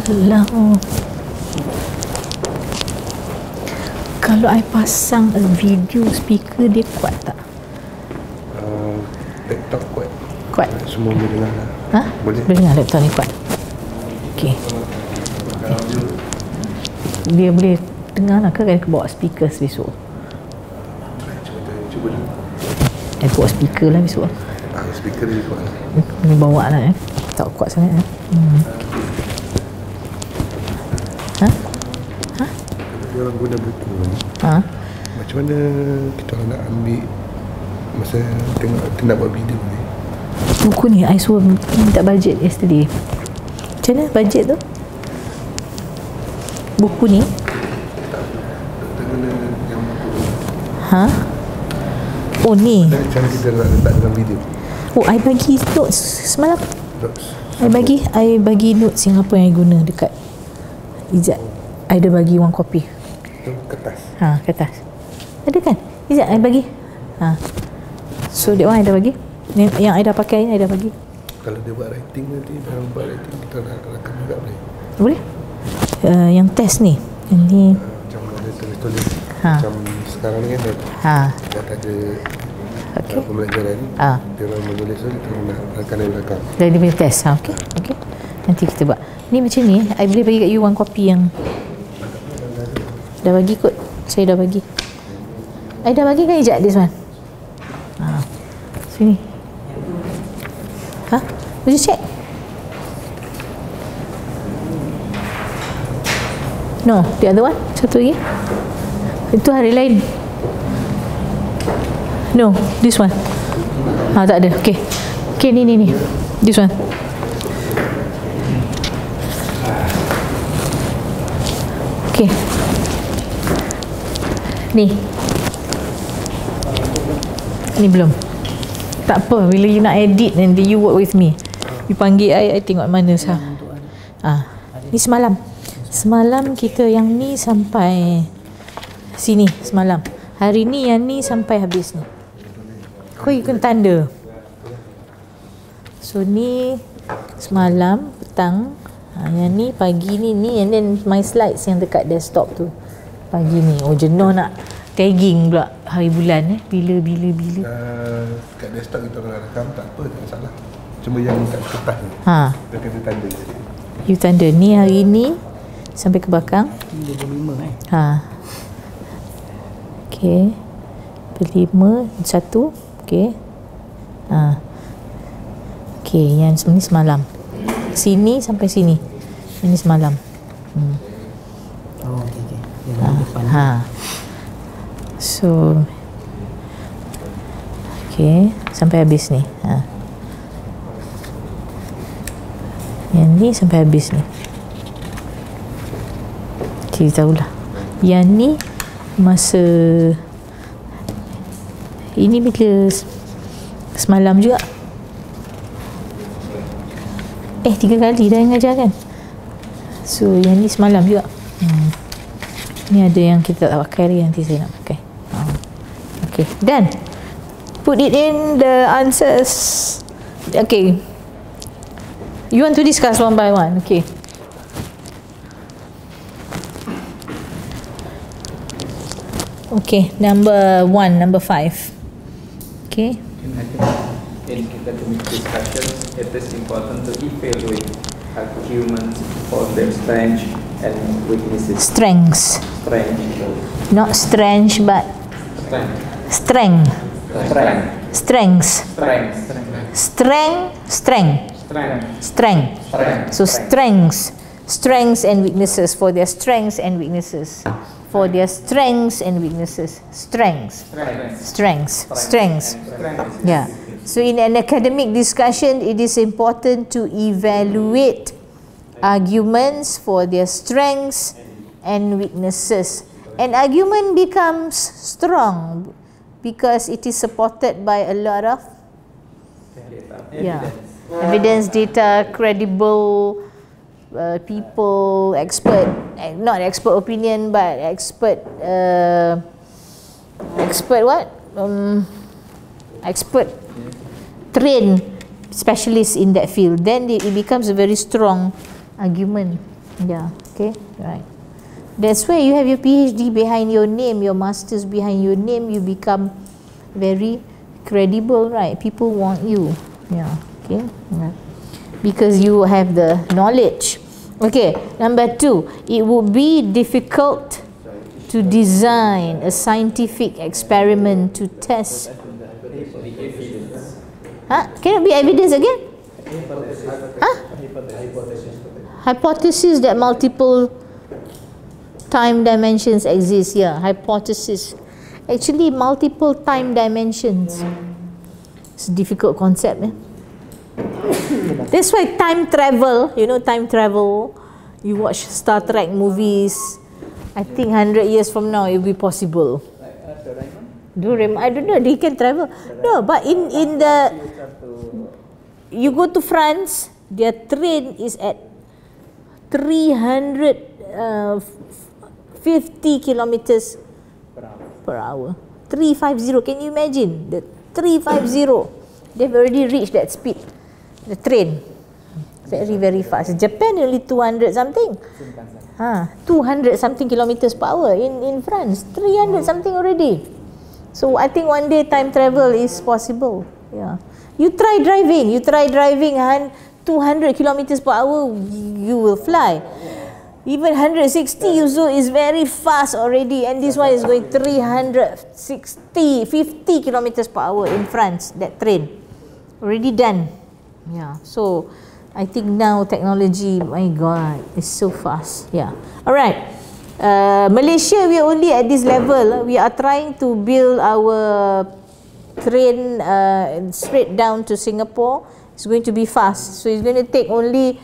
Kalau I pasang a video speaker, dia kuat tak? Laptop kuat. Kuat? Semua boleh dengar lah. Ha? Boleh. Boleh dengar laptop ni kuat? Okey. Dia boleh dengar lah ke kan bawa speaker besok? Cuba dulu. Bawa speaker lah besok. Speaker dia kuat. Ni bawa lah tak kuat sangat Ha? Dia orang guna buku ni. Macam mana kita orang nak ambil masa tengok nak buat video ni? Buku ni I suruh minta bajet yesterday. Macam mana bajet tu? Buku ni? Kita guna yang buku tu. Oh ni. Dan cara kita nak letak dalam video. Oh, I bagi notes semalam. Notes. I bagi notes yang apa yang I guna dekat Izzat. I dah bagi one copy. Itu kertas. Kertas. Ada kan? Izzat, I bagi. So that one I dah bagi. Yang I dah pakai ni I dah bagi. Kalau dia buat writing nanti, dalam buat writing kita nak rakam juga boleh. Boleh? Yang test ni. Yang ni. Macam ada tulis-tulis. Macam sekarang ni kan dah ada pembelajaran. Dia orang menulis tu, kita nak rakam. Dah dia punya test. Okey. Nanti kita buat. Ni macam ni, I boleh bagi kat you one copy yang dah bagi kot. Saya dah bagi. I dah bagi kan Ijat this one? Sini. Boleh check? No, the other one. Satu lagi. Itu hari lain. No, this one. Tak ada. Okay, ni. This one. Okay. Ni belum. Tak apa, bila you nak edit nanti you work with me. You panggil I tengok mana sah. Ni semalam. Semalam kita yang ni sampai sini semalam. Hari ni yang ni sampai habis ni. Kau ikut tanda. So ni semalam petang. Yang ni pagi ni and then my slides yang dekat desktop tu pagi ni. Oh jenuh nak tagging pula hari bulan bila kat desktop kita orang rakam tak apa, tak masalah. Cuma yang kat kertas ni kita kena tanda sikit. You tanda ni hari ni sampai ke belakang 25 Okey. 5 1 okey. Okey, yang ni semalam. Sini sampai sini. Ini semalam. Oh, okey. So okey, sampai habis ni. Yang ni sampai habis ni. Kita tahulah. Yang ni masa ini bila semalam juga. 3 kali dah ngajar kan. So yang ni semalam juga. Ni ada yang kita tak pakai lagi, nanti saya nak pakai. Okay, done. Put it in the answers. Okay. You want to discuss one by one? Okay. Okay, number 5. Okay. In academic discussions, it is important to evaluate arguments for their strengths and weaknesses. Strengths. Not strange, but strength. Strengths. Strength. So strengths and weaknesses. For their strengths and weaknesses. For their strengths and weaknesses. Strengths. Yeah. So in an academic discussion, it is important to evaluate arguments for their strengths and weaknesses. An argument becomes strong because it is supported by a lot of evidence, data, credible people, not expert opinion, but expert trained specialists in that field. Then it becomes a very strong argument. Yeah, okay, right. That's why you have your PhD behind your name, your master's behind your name, you become very credible, right? People want you. Yeah, okay. Yeah. Because you have the knowledge. Okay, number 2, it would be difficult to design a scientific experiment to test. Huh? Can it be evidence again? Huh? Hypothesis that multiple time dimensions exist. Yeah, hypothesis. Actually, multiple time dimensions. It's a difficult concept. That's why time travel, you know, time travel, you watch Star Trek movies, I think 100 years from now it will be possible. Doraemon, I don't know, they can travel. No, but in the, you go to France, their train is at 350 kilometers per hour. 350, can you imagine? The 350, they've already reached that speed. The train, very, very fast. Japan only 200 something. 200 something kilometers per hour. In France, 300 something already. So I think one day time travel is possible. Yeah. You try driving 200 kilometers per hour, you will fly. Even 160 also is very fast already, and this one is going 50 kilometers per hour in France, that train. Already done. Yeah, so I think now technology, my God, is so fast. Yeah. Alright. Malaysia, we are only at this level. We are trying to build our train straight down to Singapore. It's going to be fast. So it's going to take only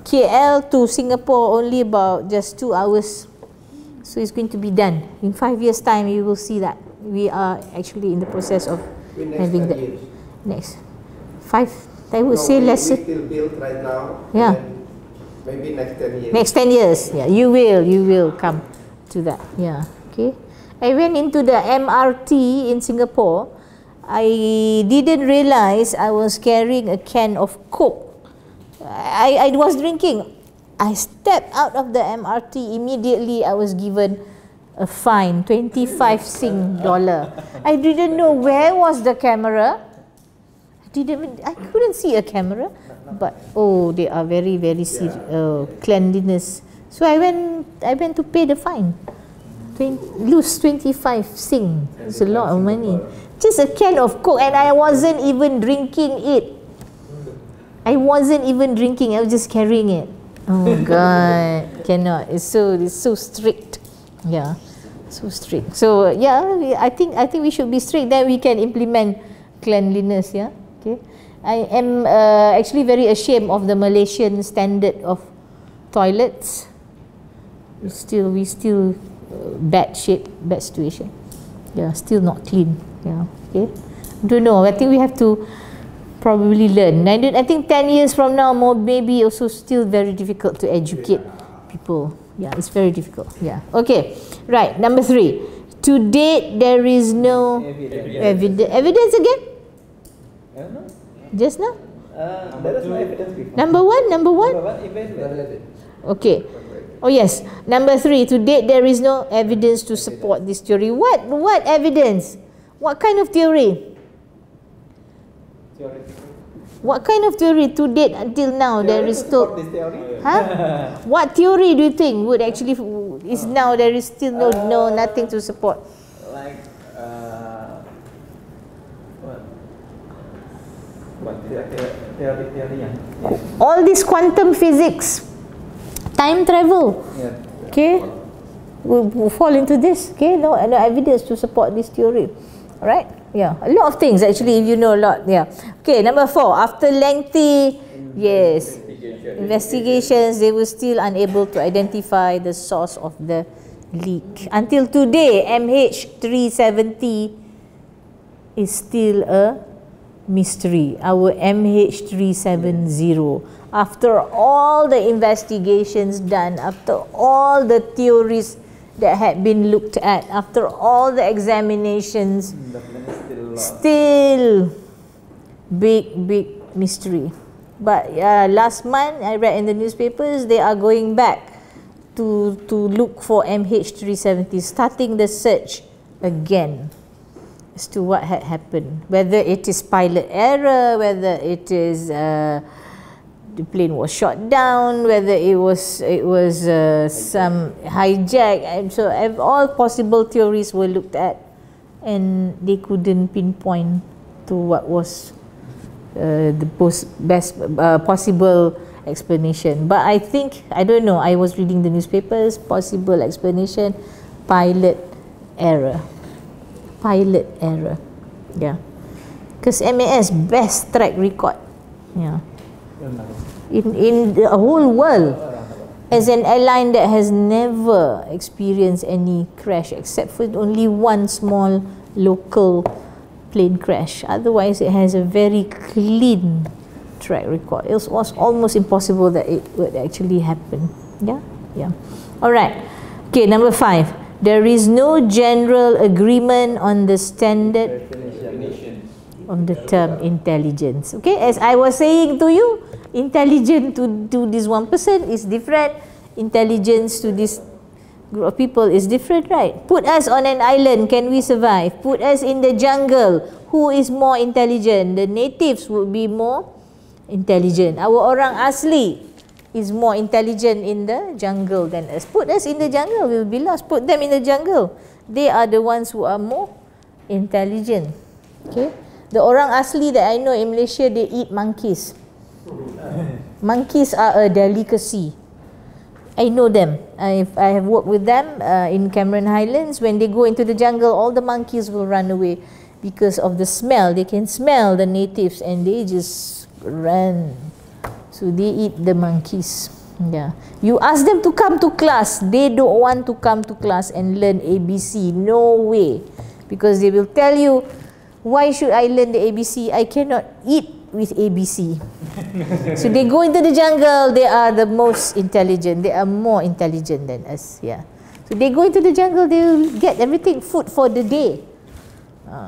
KL to Singapore only about just 2 hours. So it's going to be done. In 5 years' time, you will see that. We are actually in the process of having that. Next 5. I would say less. We still build right now. Yeah. Maybe next 10 years. Next 10 years. Yeah, you will come to that. Yeah. Okay. I went into the MRT in Singapore. I didn't realize I was carrying a can of Coke. I was drinking. I stepped out of the MRT. Immediately I was given a fine, 25 Sing dollar. I didn't know where was the camera. I couldn't see a camera, but they are very, very serious. Cleanliness. So I went to pay the fine. Lose 25 Sing. It's a lot of money. Just a can of Coke, and I wasn't even drinking it. I wasn't even drinking. I was just carrying it. Oh God, cannot. It's so strict. Yeah, so strict. So yeah, I think we should be strict. Then we can implement cleanliness. Yeah. Okay. I am actually very ashamed of the Malaysian standard of toilets. We still bad shape, bad situation. Yeah, still not clean. Yeah. Okay. Don't know. I think we have to probably learn. I think 10 years from now, maybe also still very difficult to educate people. Yeah, it's very difficult. Yeah. Okay. Right. Number 3. To date, there is no evidence again. Just now? There is no evidence before. Number one? Okay. Oh yes. Number 3. To date, there is no evidence to support this theory. What evidence? What kind of theory? What kind of theory to date until now there is still? Huh? What theory do you think would actually is now there is still no nothing to support? Like what theory? All this quantum physics, time travel. Yeah. Okay, will fall into this. Okay, no evidence to support this theory. Right? Yeah, a lot of things actually, if you know a lot. Yeah. Okay, number 4. After lengthy, investigations, they were still unable to identify the source of the leak. Until today, MH370 is still a mystery. Our MH370. After all the investigations done, after all the theories that had been looked at, after all the examinations, still big mystery. But last month I read in the newspapers they are going back to look for MH370, starting the search again as to what had happened, whether it is pilot error, whether it is the plane was shot down, whether it was some hijack, and so all possible theories were looked at, and they couldn't pinpoint to what was the best possible explanation. But I think, I don't know, I was reading the newspapers, possible explanation, pilot error. Pilot error. Yeah. Because MAS best track record. Yeah. In the whole world, as an airline that has never experienced any crash except for only one small local plane crash. Otherwise, it has a very clean track record. It was almost impossible that it would actually happen. Yeah, yeah. All right. Okay, number 5. There is no general agreement on the standard of the term intelligence. Okay, as I was saying to you, intelligent to this one person is different. Intelligence to this group of people is different, right? Put us on an island, can we survive? Put us in the jungle, who is more intelligent? The natives would be more intelligent. Our orang asli is more intelligent in the jungle than us. Put us in the jungle, we will be lost. Put them in the jungle, they are the ones who are more intelligent. Okay, the orang asli that I know in Malaysia, they eat monkeys. Monkeys are a delicacy. I know them. I have worked with them in Cameron Highlands. When they go into the jungle, all the monkeys will run away because of the smell. They can smell the natives and they just run. So they eat the monkeys. Yeah. You ask them to come to class, they don't want to come to class and learn ABC. No way. Because they will tell you, why should I learn the ABC? I cannot eat with ABC. So they go into the jungle, they are the most intelligent. They are more intelligent than us. Yeah. So they go into the jungle, they will get everything, food for the day.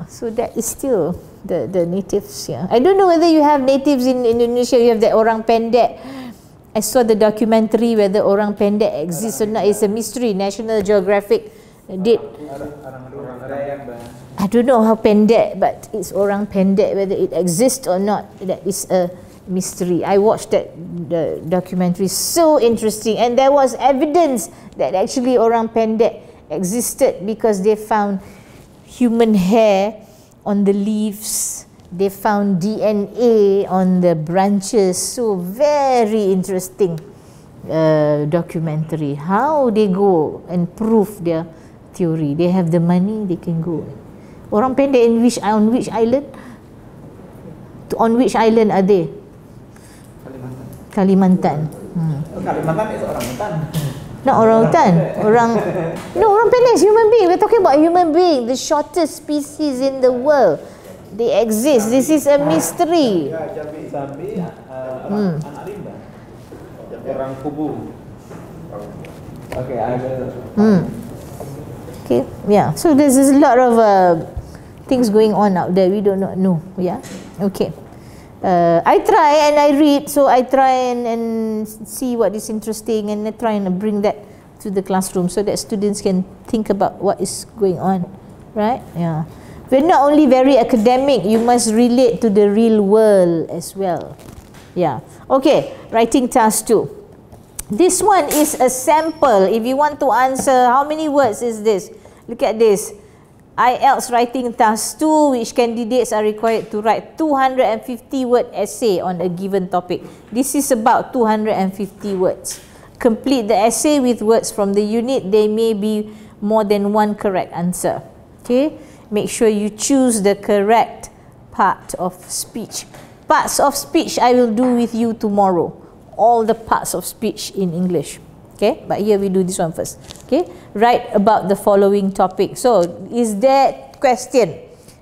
So that is still the natives. Yeah. I don't know whether you have natives in Indonesia. You have the orang pendek. I saw the documentary whether orang pendek exists or not. It's a mystery. National Geographic did. I don't know how pendek, but it's orang pendek, whether it exists or not. That is a mystery. I watched the documentary, so interesting, and there was evidence that actually orang pendek existed because they found human hair on the leaves, they found DNA on the branches. So very interesting documentary. How they go and prove their theory. They have the money, they can go. Orang pendek on which island? On which island are they? Kalimantan. Kalimantan is orang hutan. Not orang hutan. Orang pendek is human being. We're talking about human being, the shortest species in the world. They exist. This is a mystery. Jambi, anak rimba. Orang kubu. Okay, I will. Okay, yeah. So there's a lot of things going on out there. We do not know. Yeah. Okay. I try and I read, so I try and see what is interesting, and I try and bring that to the classroom so that students can think about what is going on, right? Yeah. We're not only very academic, you must relate to the real world as well. Yeah. Okay, writing task 2. This one is a sample. If you want to answer, how many words is this? Look at this. IELTS writing task 2, which candidates are required to write 250-word essay on a given topic. This is about 250 words. Complete the essay with words from the unit. There may be more than one correct answer. Okay? Make sure you choose the correct part of speech. Parts of speech I will do with you tomorrow. All the parts of speech in English. Okay, but here we do this one first. Okay, write about the following topic. So, is there question?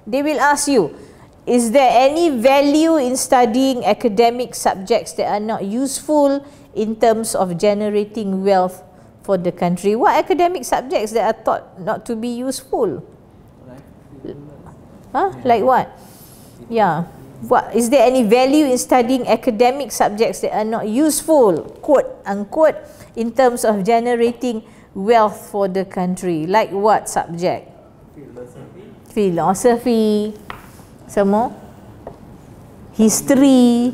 They will ask you, is there any value in studying academic subjects that are not useful in terms of generating wealth for the country? What academic subjects that are thought not to be useful? Huh? Like what? Yeah. What is there any value in studying academic subjects that are not useful, quote unquote, in terms of generating wealth for the country? Like what subject? Philosophy. Some more? History.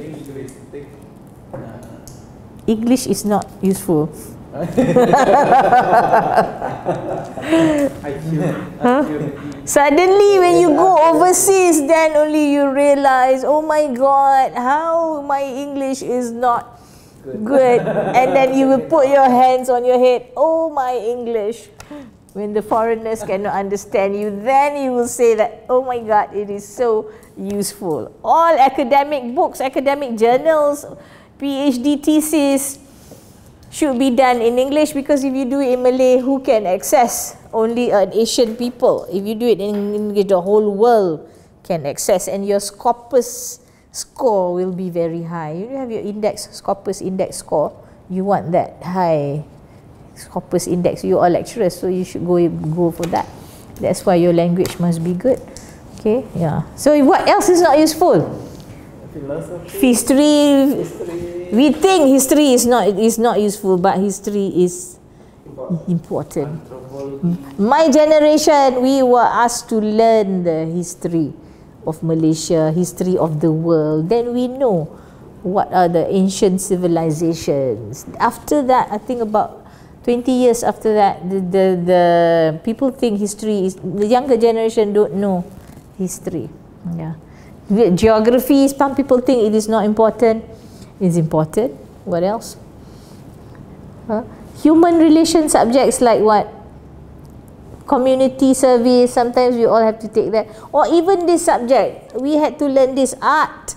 English is not useful. Suddenly when you go overseas, then only you realize, oh my God, how my English is not good. And then you will put your hands on your head, oh my English. When the foreigners cannot understand you, then you will say that, oh my God, it is so useful. All academic books, academic journals, PhD thesis should be done in English, because if you do it in Malay, who can access? Only an Asian people. If you do it in English, the whole world can access, and your Scopus score will be very high. You have your index, Scopus index score, you want that high Scopus index. You are lecturers, so you should go for that. That's why your language must be good. Okay, yeah. So what else is not useful? Philosophy. History. We think history is not useful, but history is important. My generation, we were asked to learn the history of Malaysia, history of the world. Then we know what are the ancient civilizations. After that, I think about 20 years after that, the people think history is, the younger generation don't know history. Yeah. Geography, some people think it is not important. It's important. What else? Human relation subjects like what? Community service, sometimes we all have to take that. Or even this subject, we had to learn this art.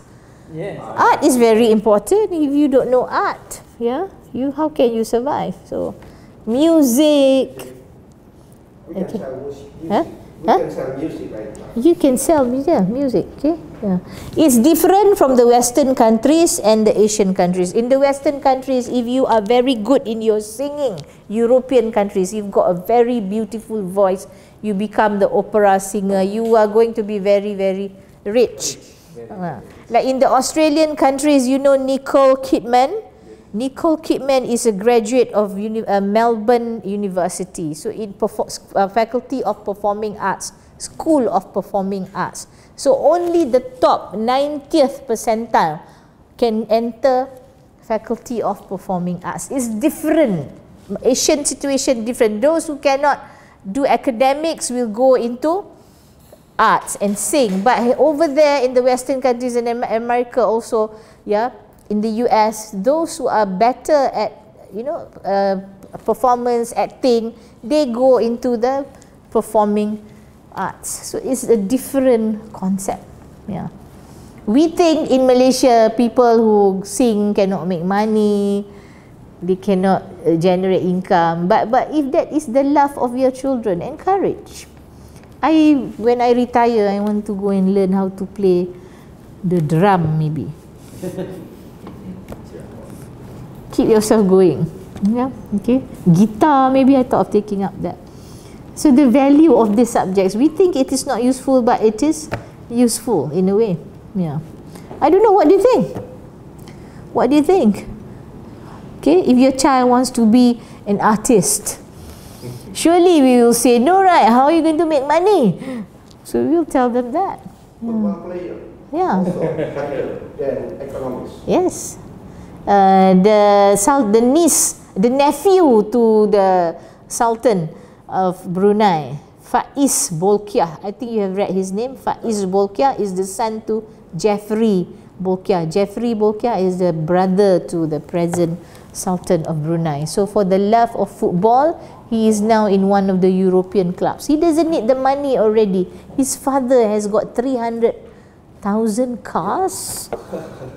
Yes. Art is very important. If you don't know art, yeah, how can you survive? So, music. We can sell music. Huh? We can sell music right now. You can sell music, okay? Yeah. It's different from the Western countries and the Asian countries. In the Western countries, if you are very good in your singing, European countries, you've got a very beautiful voice, you become the opera singer, you are going to be very, very rich. Like in the Australian countries, you know Nicole Kidman? Nicole Kidman is a graduate of Melbourne University. So in Faculty of Performing Arts, School of Performing Arts. So only the top 90th percentile can enter Faculty of Performing Arts. It's different. Asian situation different. Those who cannot do academics will go into arts and sing. But over there in the Western countries and America also, yeah, in the US, those who are better at, performance, acting, they go into the performing arts. So it's a different concept. Yeah. We think in Malaysia, people who sing cannot make money, they cannot generate income. But if that is the love of your children, encourage. When I retire, I want to go and learn how to play the drum maybe. Keep yourself going. Yeah, okay. Guitar, maybe I thought of taking up that. So the value of these subjects, we think it is not useful, but it is useful in a way. Yeah. I don't know, what do you think? What do you think? Okay, if your child wants to be an artist, surely we will say, no, right, how are you going to make money? So we will tell them that. Football player. Yeah. Also better than economics. Yes. The nephew to the Sultan of Brunei, Faiz Bolkiah. I think you have read his name. Faiz Bolkiah is the son to Jeffrey Bolkiah. Jeffrey Bolkiah is the brother to the present Sultan of Brunei. So for the love of football, he is now in one of the European clubs. He doesn't need the money already. His father has got 300,000 cars.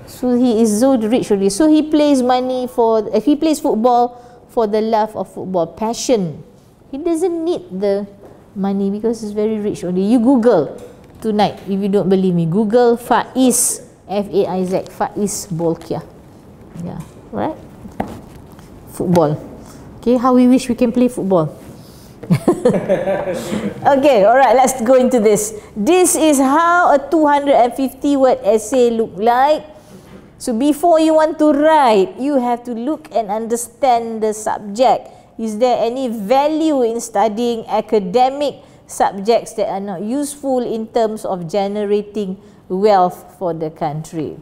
So he is so rich already. So he plays he plays football for the love of football, passion. He doesn't need the money because he's very rich already. You Google tonight, if you don't believe me, Google Faiz, F-A-I-Z, Faiz Bolkiah. Yeah, right? Football. Okay, how we wish we can play football. Okay, alright, let's go into this. This is how a 250 word essay look like. So before you want to write, you have to look and understand the subject. Is there any value in studying academic subjects that are not useful in terms of generating wealth for the country?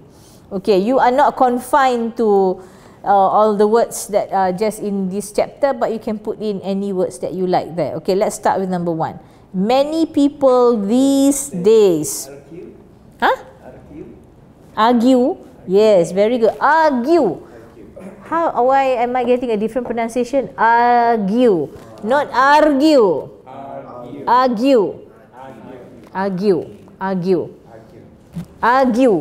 Okay, you are not confined to all the words that are just in this chapter, but you can put in any words that you like there. Okay, let's start with number 1. Many people these days. Huh? Argue. Yes, very good. Argue. Why am I getting a different pronunciation? Argue, not argue. Argue. Argue. Argue. Argue.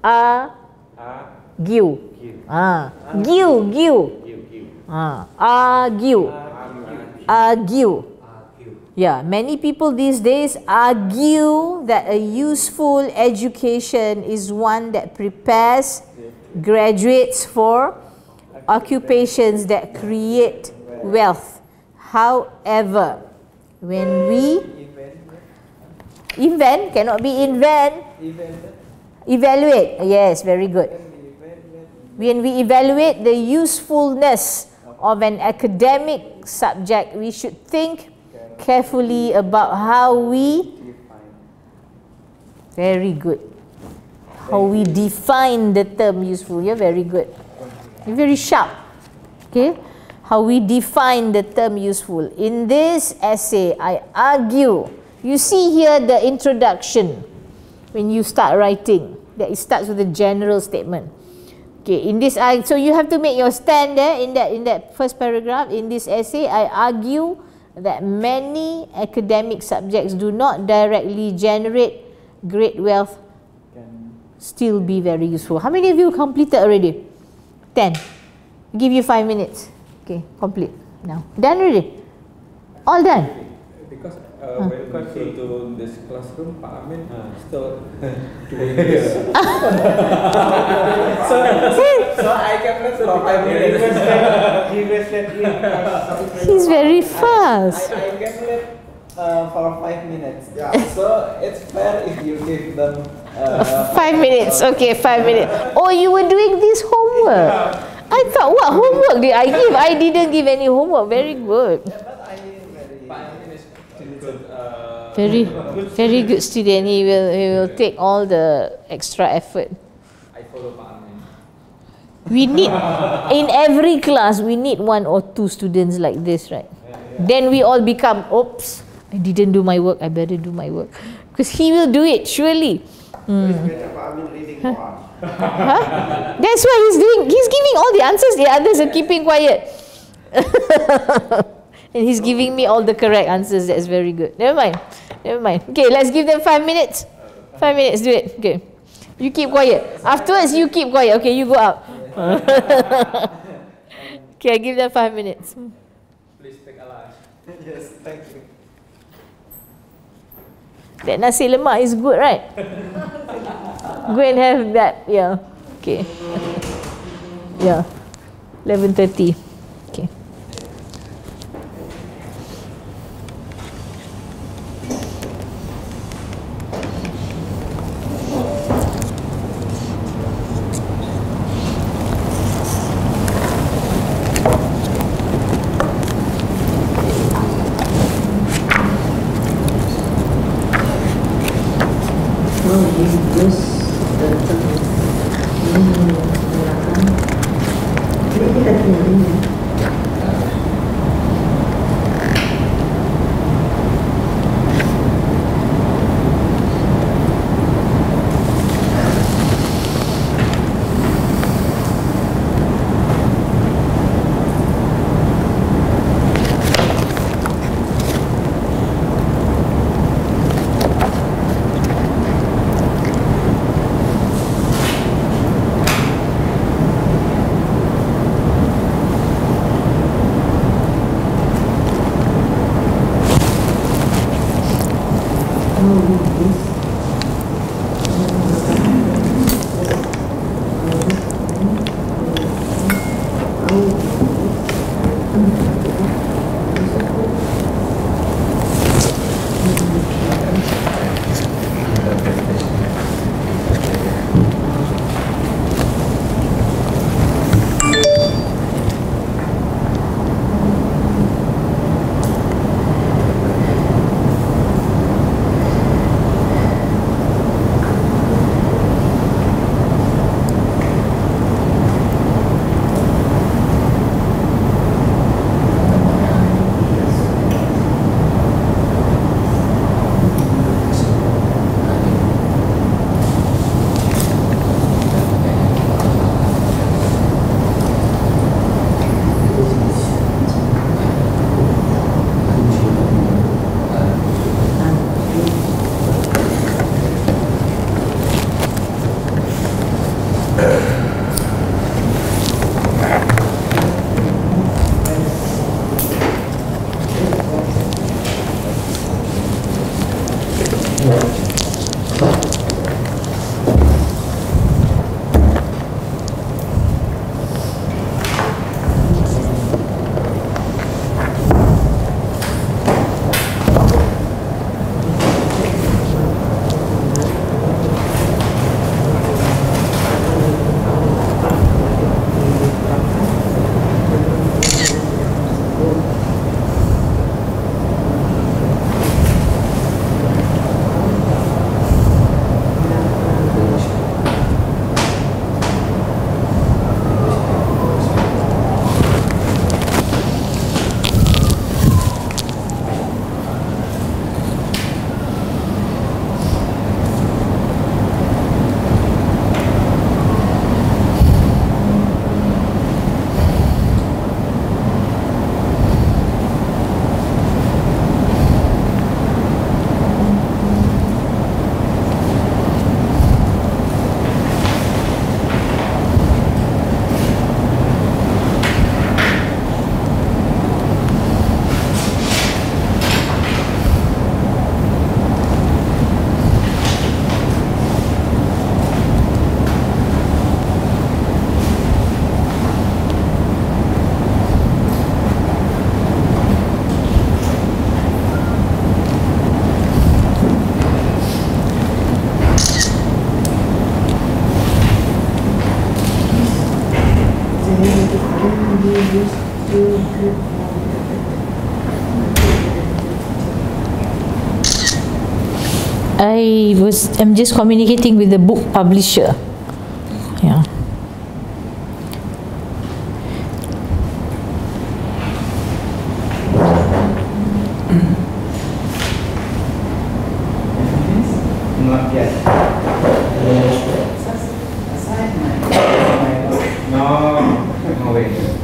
Argue. Argue. Argue. Yeah, many people these days argue that a useful education is one that prepares graduates for occupations that create wealth. However, when we invent, cannot be invent, evaluate. Yes, very good. When we evaluate the usefulness of an academic subject, we should think carefully about how we, very good, how we define the term useful. You're very good. You're very sharp. Okay? How we define the term useful. In this essay, I argue. You see here the introduction when you start writing. That it starts with a general statement. Okay, in this, so you have to make your stand there in that first paragraph. In this essay, I argue that many academic subjects do not directly generate great wealth, still be very useful. How many of you completed already? 10. Give you 5 minutes. Okay, complete now. Done already? All done? Because when we go to this classroom, Pak Amin still doing this. so I can let for 5 minutes. He's very fast. I can let for 5 minutes. Yeah. So it's fair if you give them 5 minutes. Okay, 5 minutes. Oh, you were doing this homework. I thought, what homework did I give? I didn't give any homework. Very good. Very good student. He will take all the extra effort. I follow Pak Amin. We need, in every class, we need 1 or 2 students like this, right? Then we all become, oops, I didn't do my work, I better do my work. Because he will do it, surely. Huh? That's what he's doing. He's giving all the answers, the others are keeping quiet. And he's giving me all the correct answers. That's very good. Never mind. Never mind. Okay, let's give them 5 minutes. 5 minutes, do it. Okay. You keep quiet. Afterwards, you keep quiet. Okay, you go out. Okay, I give them 5 minutes. Please take a lunch. Yes, thank you. That nasi lemak is good, right? Go and have that. Yeah. Okay. Yeah. 11:30. Okay. I'm just communicating with the book publisher. Yeah. Not yet. No way.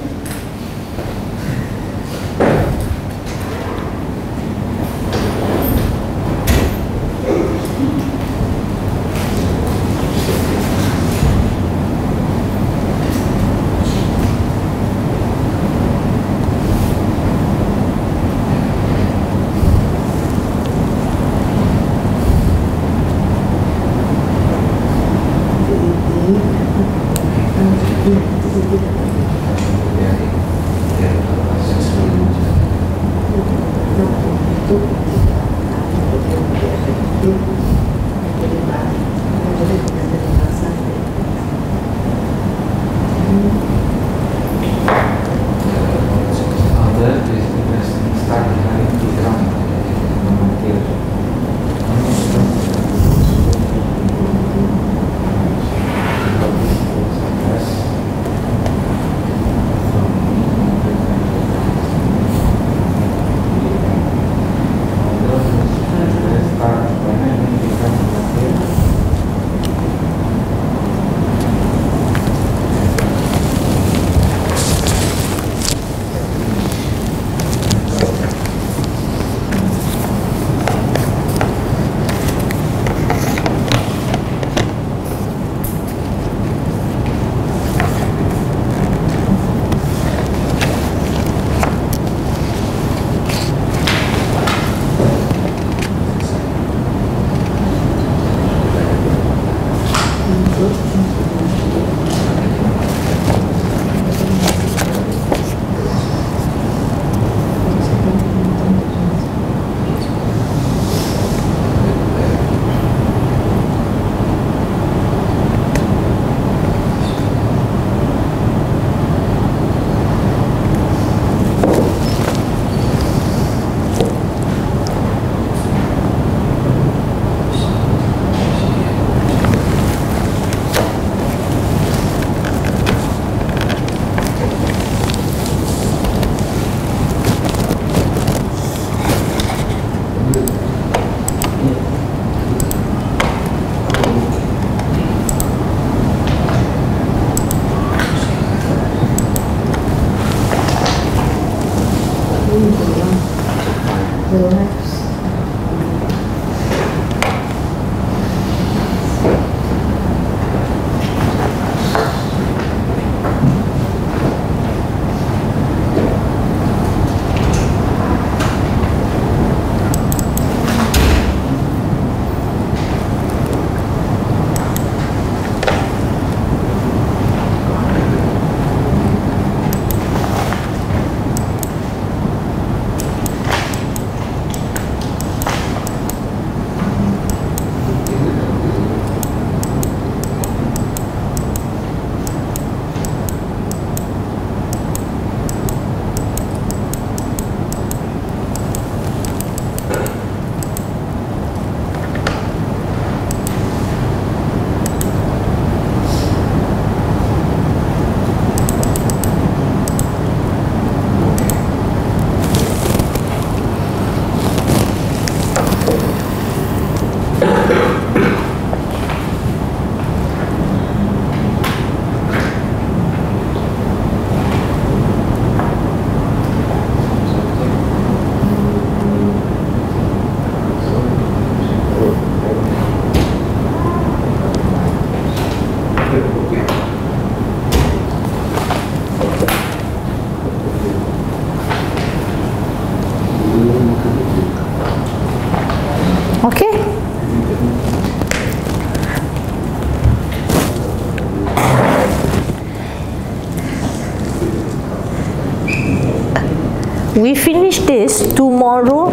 we finish this. Tomorrow,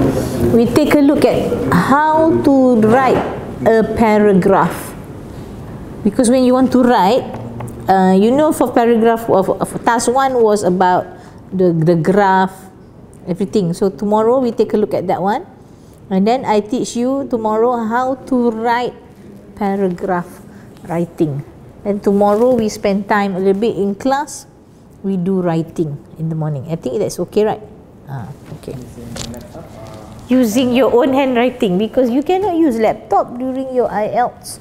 we take a look at how to write a paragraph. Because when you want to write, you know, for paragraph of task 1 was about the graph, everything. So tomorrow we take a look at that one, and then I teach you tomorrow how to write paragraph writing. And tomorrow we spend time a little bit in class. We do writing in the morning. I think that's okay, right? Okay. Using your own handwriting, because you cannot use laptop during your IELTS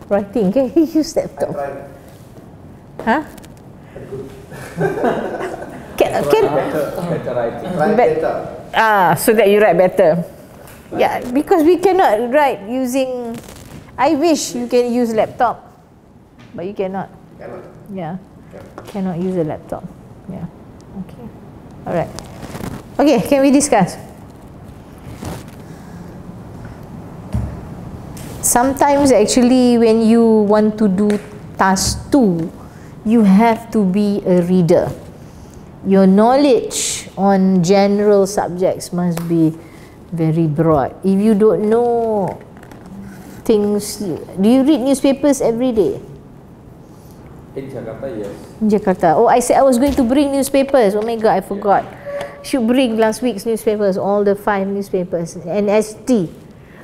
writing. Can you use laptop? Huh? Better writing. So that you write better. Yeah, because we cannot write using. I wish you can use laptop, but you cannot. Yeah, cannot use a laptop. Yeah. Okay. All right. Okay. Can we discuss? Sometimes actually when you want to do task 2, you have to be a reader. Your knowledge on general subjects must be very broad. If you don't know things, do you read newspapers every day? In Jakarta, yes. In Jakarta. Oh, I said I was going to bring newspapers. Oh my God, I forgot. Should bring last week's newspapers, all the 5 newspapers, and ST.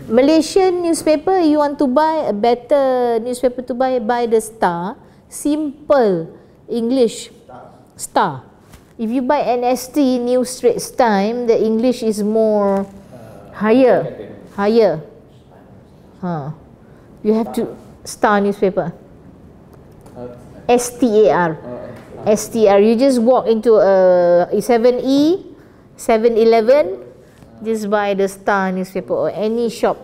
Malaysian newspaper, you want to buy a better newspaper to buy the Star. Simple English, Star. If you buy an ST, New Straits Time, the English is more higher. You have to Star newspaper. STAR. STR. You just walk into a 7E, 7-Eleven. Just buy the Star newspaper or any shop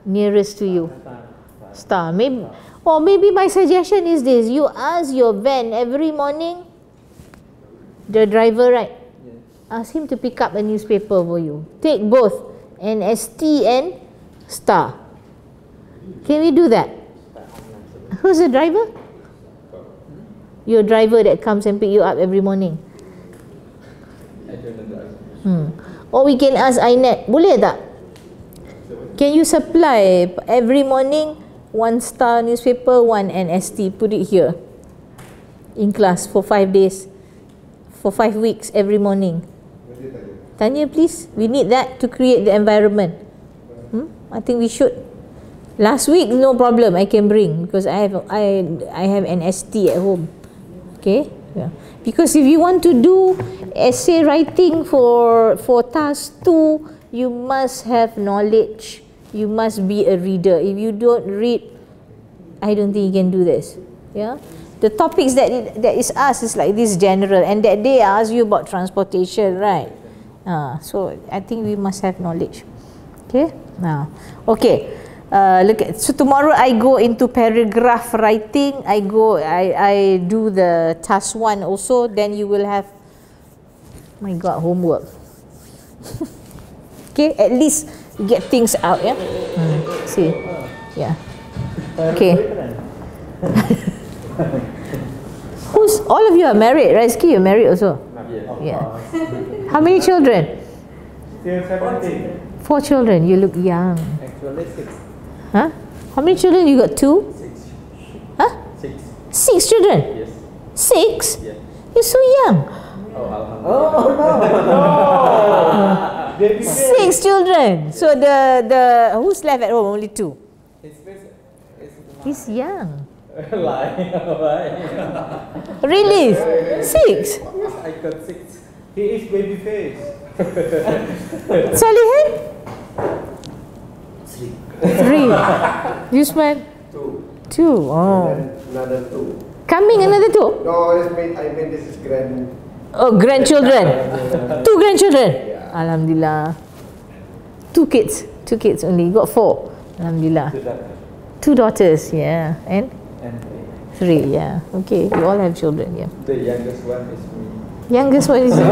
nearest to you. Star. Maybe, or maybe my suggestion is this: you ask your van every morning, the driver, right? Ask him to pick up a newspaper for you. Take both, an ST and Star. Can we do that? Who's the driver? Your driver that comes and pick you up every morning. Or we can ask INET, boleh tak? Can you supply every morning 1 Star newspaper, 1 NST, put it here in class for 5 days, for 5 weeks every morning? Tanya please, we need that to create the environment. I think we should. Last week no problem, I can bring because I have an ST at home. Okay? Yeah. Because if you want to do essay writing for task 2, you must have knowledge. You must be a reader. If you don't read, I don't think you can do this. Yeah. The topics that is asked is like this general, and that day I ask you about transportation, right? So I think we must have knowledge. Okay. Okay. Look at, so tomorrow I go into paragraph writing. I do the task 1 also. Then you will have, my God, homework. Okay, at least you get things out. Yeah. See, yeah. Okay. Who's all of you are married? Rizky, you're married also. Yeah. How many children? Still 17. 4 children. You look young. Actually 6. Huh? How many children you got? 2? 6. Huh? 6. 6 children? Yes. 6? Yes. You're so young. Oh, no. 6 children. So the who's left at home? Only 2. He's young. Really? 6? Yes, I got 6. He is baby face. Salihin? 3. Yusman? 2. Oh. Another 2. Coming another 2? No, I mean this is grand. Oh, grandchildren. 2 grandchildren. Yeah. Alhamdulillah. 2 kids. 2 kids only. You got 4. Alhamdulillah. 2 daughters. Yeah. And 3. Yeah. Okay. You all have children. Yeah. The youngest one is me. Youngest one is you.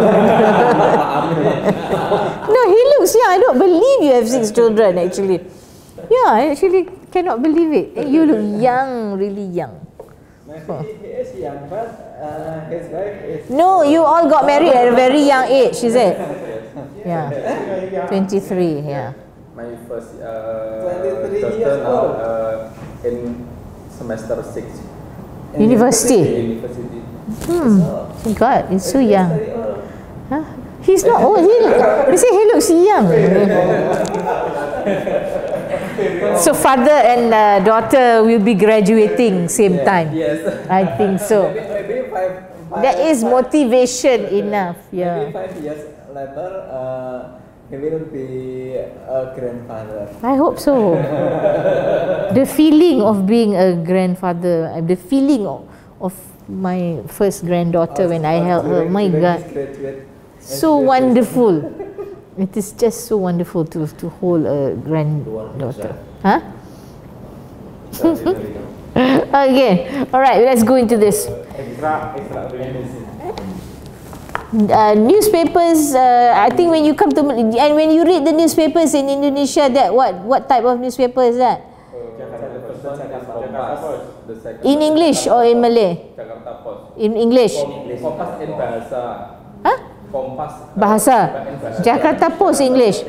No, he looks young. I don't believe you have 6 children actually. Yeah, I actually cannot believe it. You look young, really young. Maybe he is young, but his wife is. No, you all got married at a very young age, is it? Yeah. 23, yeah. My first 23 daughter years now old. in semester 6. University. University. God, he's so young. Very old. Huh? He's not old. They say he looks young. So father and daughter will be graduating same time. Yes. I think so. Maybe five. That is motivation enough. Maybe Yeah. 5 years later, he will be a grandfather. I hope so. The feeling of being a grandfather, the feeling of my first granddaughter when I held her, my God, so wonderful. It is just so wonderful to hold a granddaughter. Huh? Okay, all right, let's go into this. Newspapers, I think when you come to, and when you read the newspapers in Indonesia, that what type of newspaper is that? In English or in Malay? Jakarta Post. In English? Kompas in bahasa. Huh? Kompas. Bahasa. Jakarta Post English.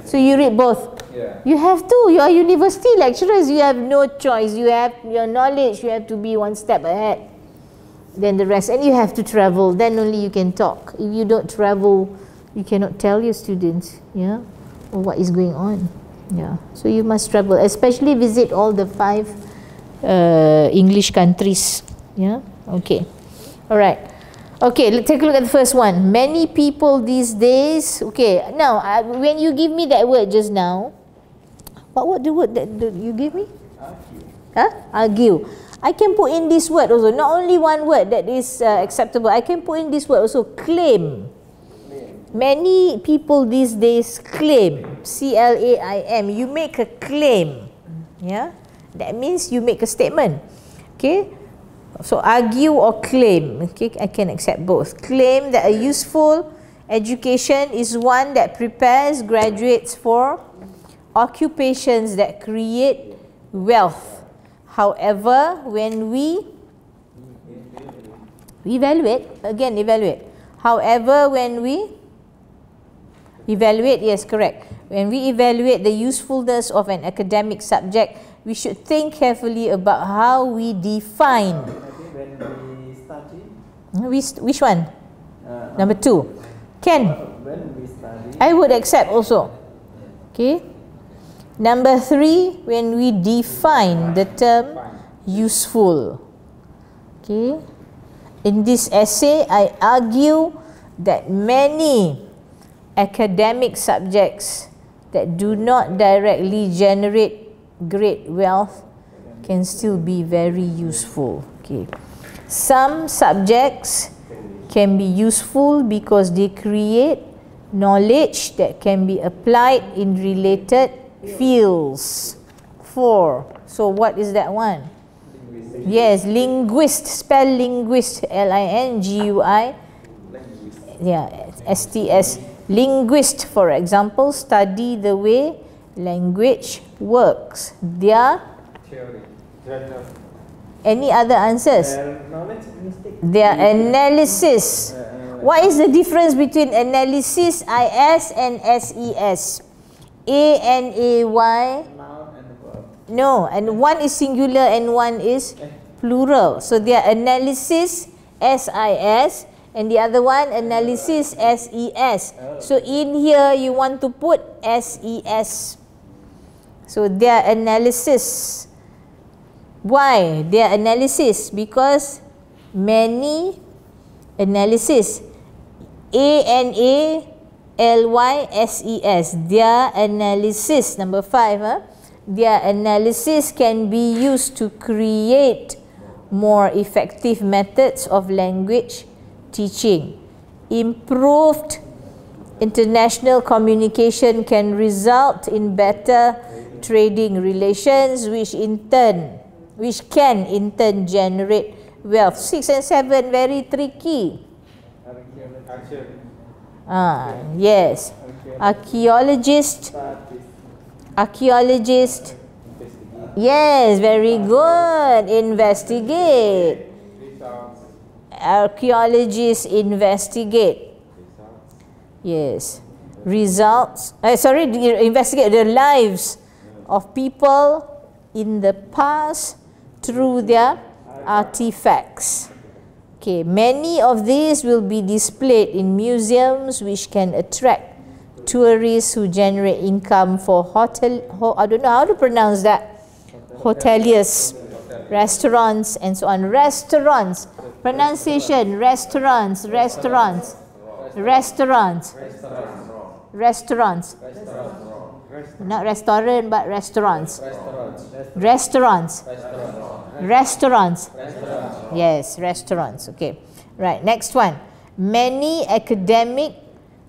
So you read both. Yeah. You have to. You are university lecturers. You have no choice. You have your knowledge. You have to be one step ahead than the rest, and you have to travel. Then only you can talk. If you don't travel, you cannot tell your students, yeah, or what is going on. Yeah. So you must travel, especially visit all the 5 English countries. Yeah. Okay. All right. Okay, let's take a look at the first one. Many people these days. Okay, now when you give me that word just now, what was the word that you gave me? Argue. Huh? Argue. I can put in this word also. Not only one word that is acceptable. I can put in this word also. Claim. Many people these days claim. C-L-A-I-M. You make a claim. Yeah. That means you make a statement. Okay. So argue or claim, okay, I can accept both. Claim that a useful education is one that prepares graduates for occupations that create wealth. However, when we evaluate, however, when we evaluate, yes, correct. When we evaluate the usefulness of an academic subject, we should think carefully about how we define. Maybe when we study. Which one? Number 2. Ken? When we study. I would accept also. Okay. Number 3, when we define the term useful. Okay. In this essay, I argue that many academic subjects that do not directly generate great wealth can still be very useful. Okay. Some subjects can be useful because they create knowledge that can be applied in related fields. 4. So what is that one? Yes, linguist. Spell linguist. L-I-N-G-U-I. Yeah, S-T-S. Linguist, for example, study the way language works. Their Theory. any other answers? Knowledge mystic. Their analysis. What is the difference between analysis, I-S, and S-E-S? A-N-A-Y. Noun and verb. No, and one is singular and one is plural. So their analysis, S-I-S, and the other one, analysis, S-E-S. So in here, you want to put S-E-S. So their analysis. Why their analysis? Because many analysis. A-N-A-L-Y-S-E-S. Their analysis. Number 5. Their analysis can be used to create more effective methods of language teaching. Improved international communication can result in better trading relations, which can in turn generate wealth. 6 and 7 very tricky. Yes. Archaeologist Yes, very good. Investigate. Archaeologists investigate. Yes. Results. Investigate the lives of people in the past through their artifacts. Okay, many of these will be displayed in museums which can attract tourists who generate income for I don't know how to pronounce that. Hoteliers, restaurants and so on. Restaurants. Pronunciation. Restaurants. Restaurants. Restaurants. Restaurants. Not restaurant but restaurants. Restaurants. Restaurants. Yes, restaurants. Okay. Right. Next one. Many academic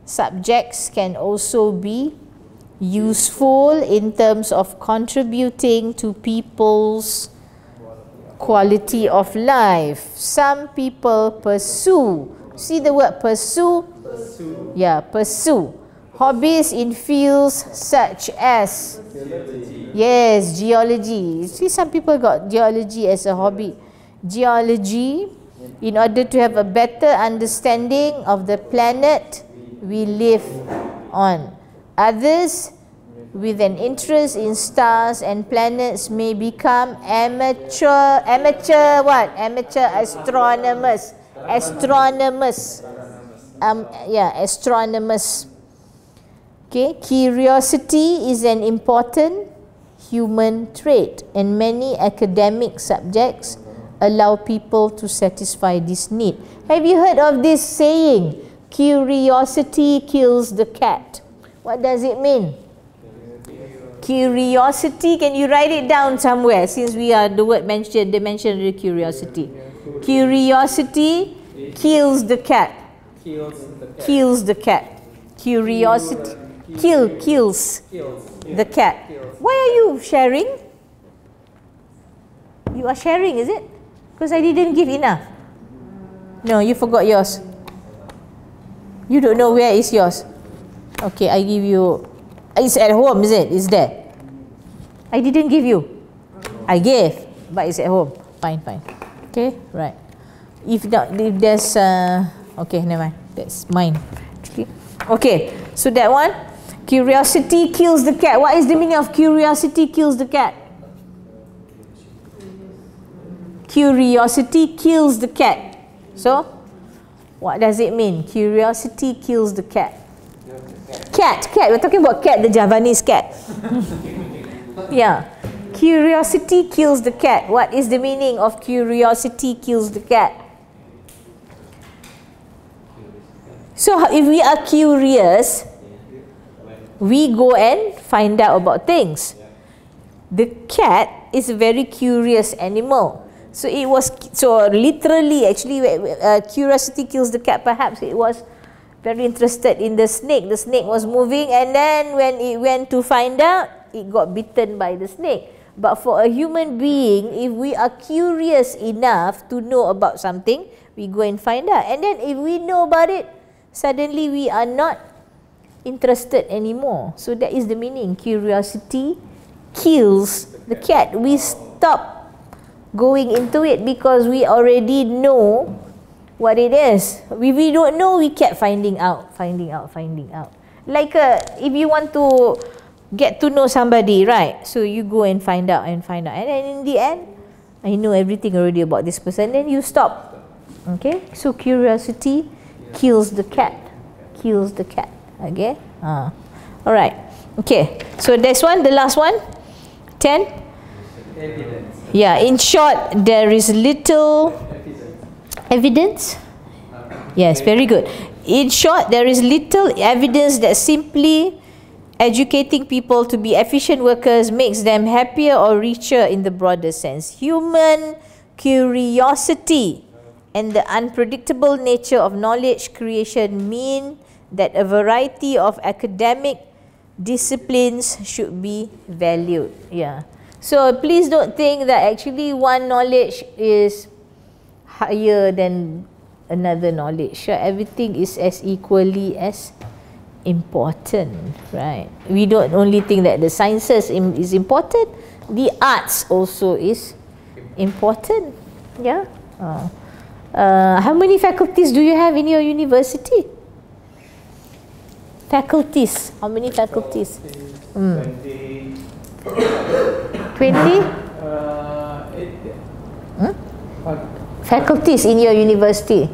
subjects can also be useful in terms of contributing to people's quality of life. Some people pursue. See the word pursue? Pursue. Yeah, pursue. Hobbies in fields such as yes, geology. See, some people got geology as a hobby. Geology, in order to have a better understanding of the planet we live on. Others with an interest in stars and planets may become amateur astronomers. Astronomers. Astronomers. Okay, curiosity is an important human trait, and many academic subjects allow people to satisfy this need. Have you heard of this saying? Curiosity kills the cat. What does it mean? Curiosity, can you write it down somewhere since we are the word mentioned, they mentioned the curiosity. Curiosity kills the cat. Kills the cat. Curiosity kills the cat. Why are you sharing? You are sharing, is it? Because I didn't give enough. No, you forgot yours. You don't know where is yours. Okay, I give you. It's at home, is it? It's there. I didn't give you. I gave, but it's at home. Fine. Okay, right. If not, if there's okay, never mind. That's mine. Okay, so that one. Curiosity kills the cat. What is the meaning of curiosity kills the cat? Curiosity kills the cat. So, what does it mean? Curiosity kills the cat. Cat. We're talking about cat, the Javanese cat. Yeah. Curiosity kills the cat. What is the meaning of curiosity kills the cat? So, if we are curious, we go and find out about things. The cat is a very curious animal. So literally, actually, curiosity kills the cat. Perhaps it was very interested in the snake. The snake was moving, and then when it went to find out, it got bitten by the snake. But for a human being, if we are curious enough to know about something, we go and find out. And then if we know about it, suddenly we are not interested anymore. So that is the meaning. Curiosity kills the cat. We stop going into it because we already know what it is. We don't know, we kept finding out. Like if you want to get to know somebody, right? So you go and find out. And then in the end, I know everything already about this person. Then you stop. Okay? So curiosity kills the cat. Okay? Alright. Okay. So that's one. The last one. 10. Evidence. Yeah. In short, there is little evidence. Yes, very good. In short, there is little evidence that simply educating people to be efficient workers makes them happier or richer in the broader sense. Human curiosity and the unpredictable nature of knowledge creation mean that a variety of academic disciplines should be valued. Yeah. So please don't think that actually one knowledge is higher than another knowledge. Sure, everything is as equally as important, right? We don't only think that the sciences is important the arts also is important. Yeah. How many faculties do you have in your university? Faculties. How many faculties? 20. 20? Faculties in your university?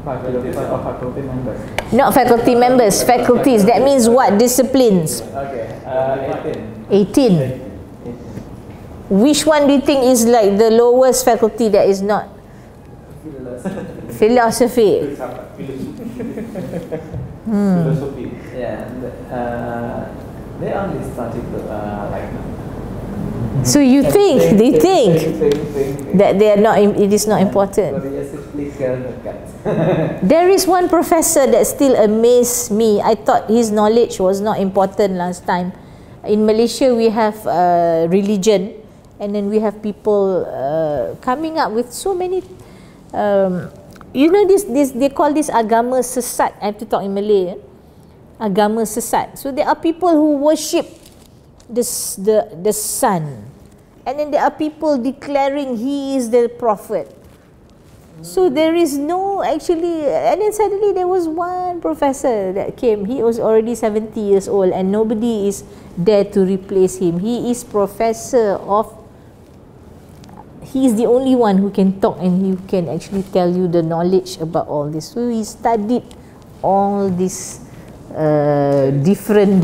Faculty members. Not faculty members, faculties. That means what? Disciplines? Okay. 18. Which one do you think is like the lowest faculty that is not? Philosophy. Philosophy. Yeah. They only started like. So you think they think that they are not? It is not important. There is one professor that still amazed me. I thought his knowledge was not important last time. In Malaysia, we have religion, and then we have people coming up with so many. You know this they call this agama sesat. I have to talk in Malay. Agama sesat. So there are people who worship the sun, and then there are people declaring he is the prophet. So there is no actually, and then suddenly there was one professor that came. He was already 70 years old, and nobody is there to replace him. He is professor of. He is the only one who can talk, and he can actually tell you the knowledge about all this. So he studied all these different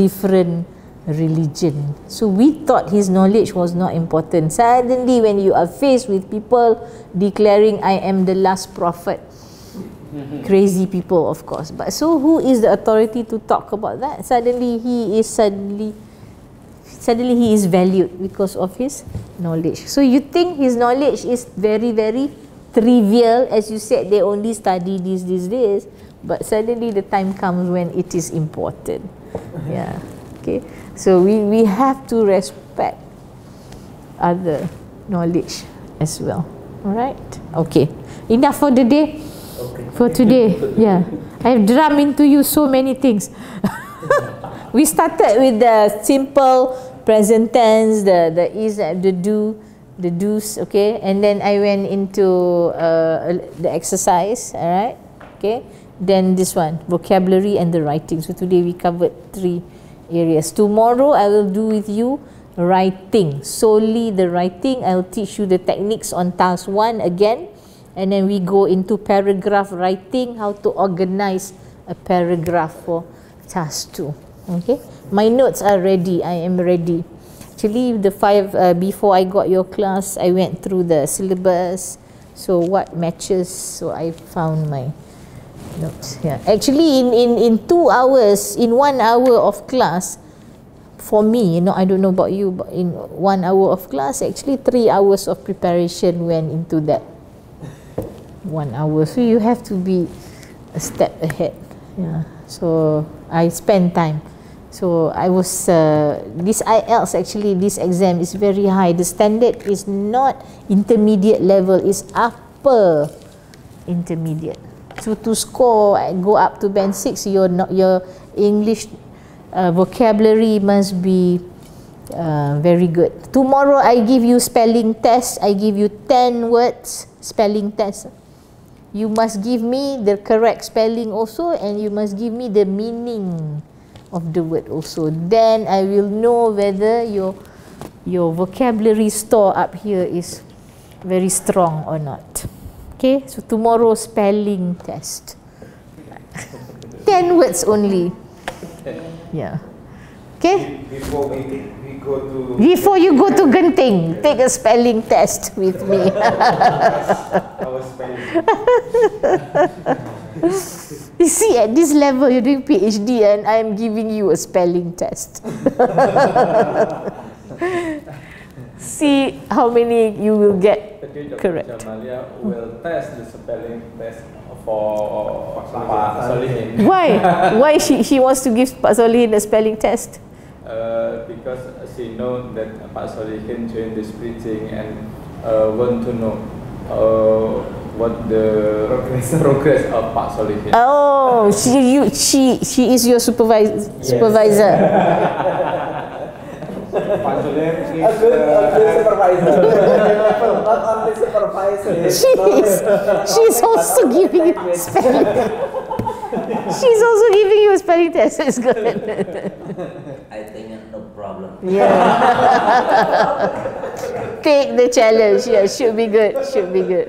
religion. So we thought his knowledge was not important. Suddenly when you are faced with people declaring I am the last prophet, crazy people of course, but so who is the authority to talk about that? Suddenly he is valued because of his knowledge. So you think his knowledge is very trivial, as you said, they only study this, but suddenly the time comes when it is important. Yeah. Okay. So we have to respect other knowledge as well. Alright? Okay. Enough for the day. For today. Yeah. I have drummed into you so many things. We started with the simple present tense, the is, the do, the do's, okay, and then I went into the exercise, alright, okay, then this one, vocabulary and the writing. So today we covered 3 areas. Tomorrow I will do with you writing, solely the writing. I'll teach you the techniques on task 1 again, and then we go into paragraph writing, how to organize a paragraph for task 2. Okay, my notes are ready. I am ready. Actually, the 5 before I got your class, I went through the syllabus. So what matches? So I found my notes. Yeah, actually, in 2 hours, in 1 hour of class, for me, you know, I don't know about you, but in 1 hour of class, actually 3 hours of preparation went into that 1 hour. So you have to be a step ahead. Yeah. So I spend time. So I was this IELTS, actually this exam is very high. The standard is not intermediate level, it's upper intermediate. So to score, go up to band 6, your English vocabulary must be very good. Tomorrow I give you spelling test. I give you 10 words spelling test. You must give me the correct spelling also, and you must give me the meaning of the word also. Then I will know whether your vocabulary store up here is very strong or not. Okay, so tomorrow spelling test. 10 words only. Yeah. Okay. Before you go to Genting, take a spelling test with me. You see, at this level, you're doing PhD and I'm giving you a spelling test. See how many you will get correct. Jamalia will test the spelling test for Pak Solihin. Why? Why she wants to give Pak Solihin a spelling test? Because she knows that Pak Solihin joined this preaching and want to know what the progress of Pak Solihin. Oh, she is your supervisor. Pak Solim is A good supervisor. Not only supervisor. She's also giving you spelling. She's also giving you a spelling test. It's good. I think no problem. Yeah. Take the challenge. Yeah, should be good. Should be good.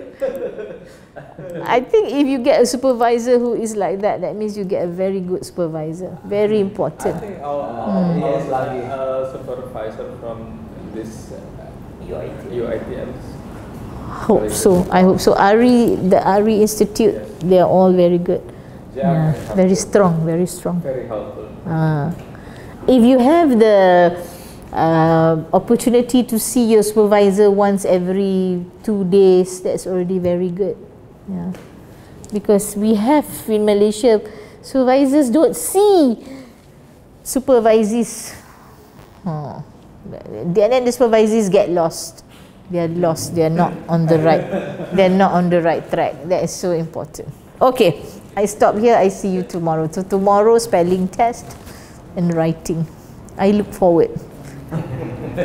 I think if you get a supervisor who is like that, that means you get a very good supervisor. Very important. I think he is like a supervisor from this UITM. Hope so. I hope so. The ARI Institute, they are all very good. Yeah, very strong, very strong. Very helpful. If you have the opportunity to see your supervisor once every 2 days, that's already very good. Yeah, because we have in Malaysia, supervisors don't see supervisees. And then the supervisees get lost. They are lost. They are not on the right. They are not on the right track. That is so important. Okay, I stop here. I see you tomorrow. So tomorrow, spelling test and writing. I look forward.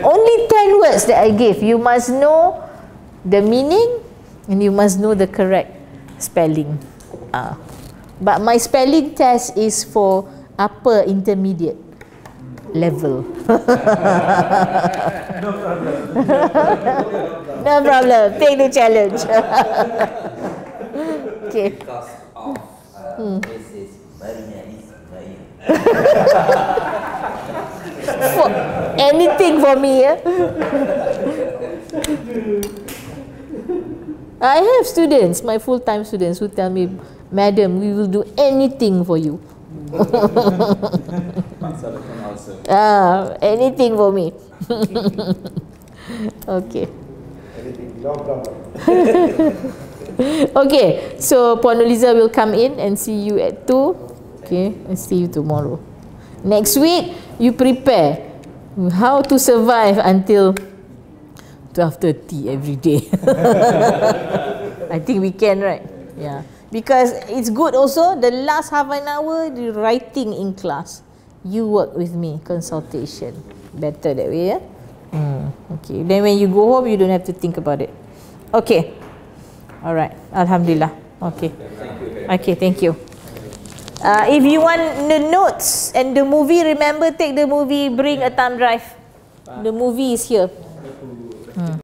Only 10 words that I gave. You must know the meaning and you must know the correct spelling. But my spelling test is for upper intermediate level. No problem. No problem. Take the challenge. Okay. Because of this is very nice. For anything for me, yeah? I have students, my full-time students, who tell me, Madam, we will do anything for you. Anything for me. Okay. Anything, no problem. Okay, so Puan Noliza will come in and see you at 2. Okay, and see you tomorrow. Next week, you prepare how to survive until 12:30 every day. I think we can, right? Yeah. Because it's good also, the last half an hour, the writing in class. You work with me, consultation. Better that way, yeah? Okay. Then when you go home, you don't have to think about it. Okay. Alright. Alhamdulillah. Okay. Okay, thank you. If you want the notes and the movie, remember, take the movie, bring a thumb drive. The movie is here.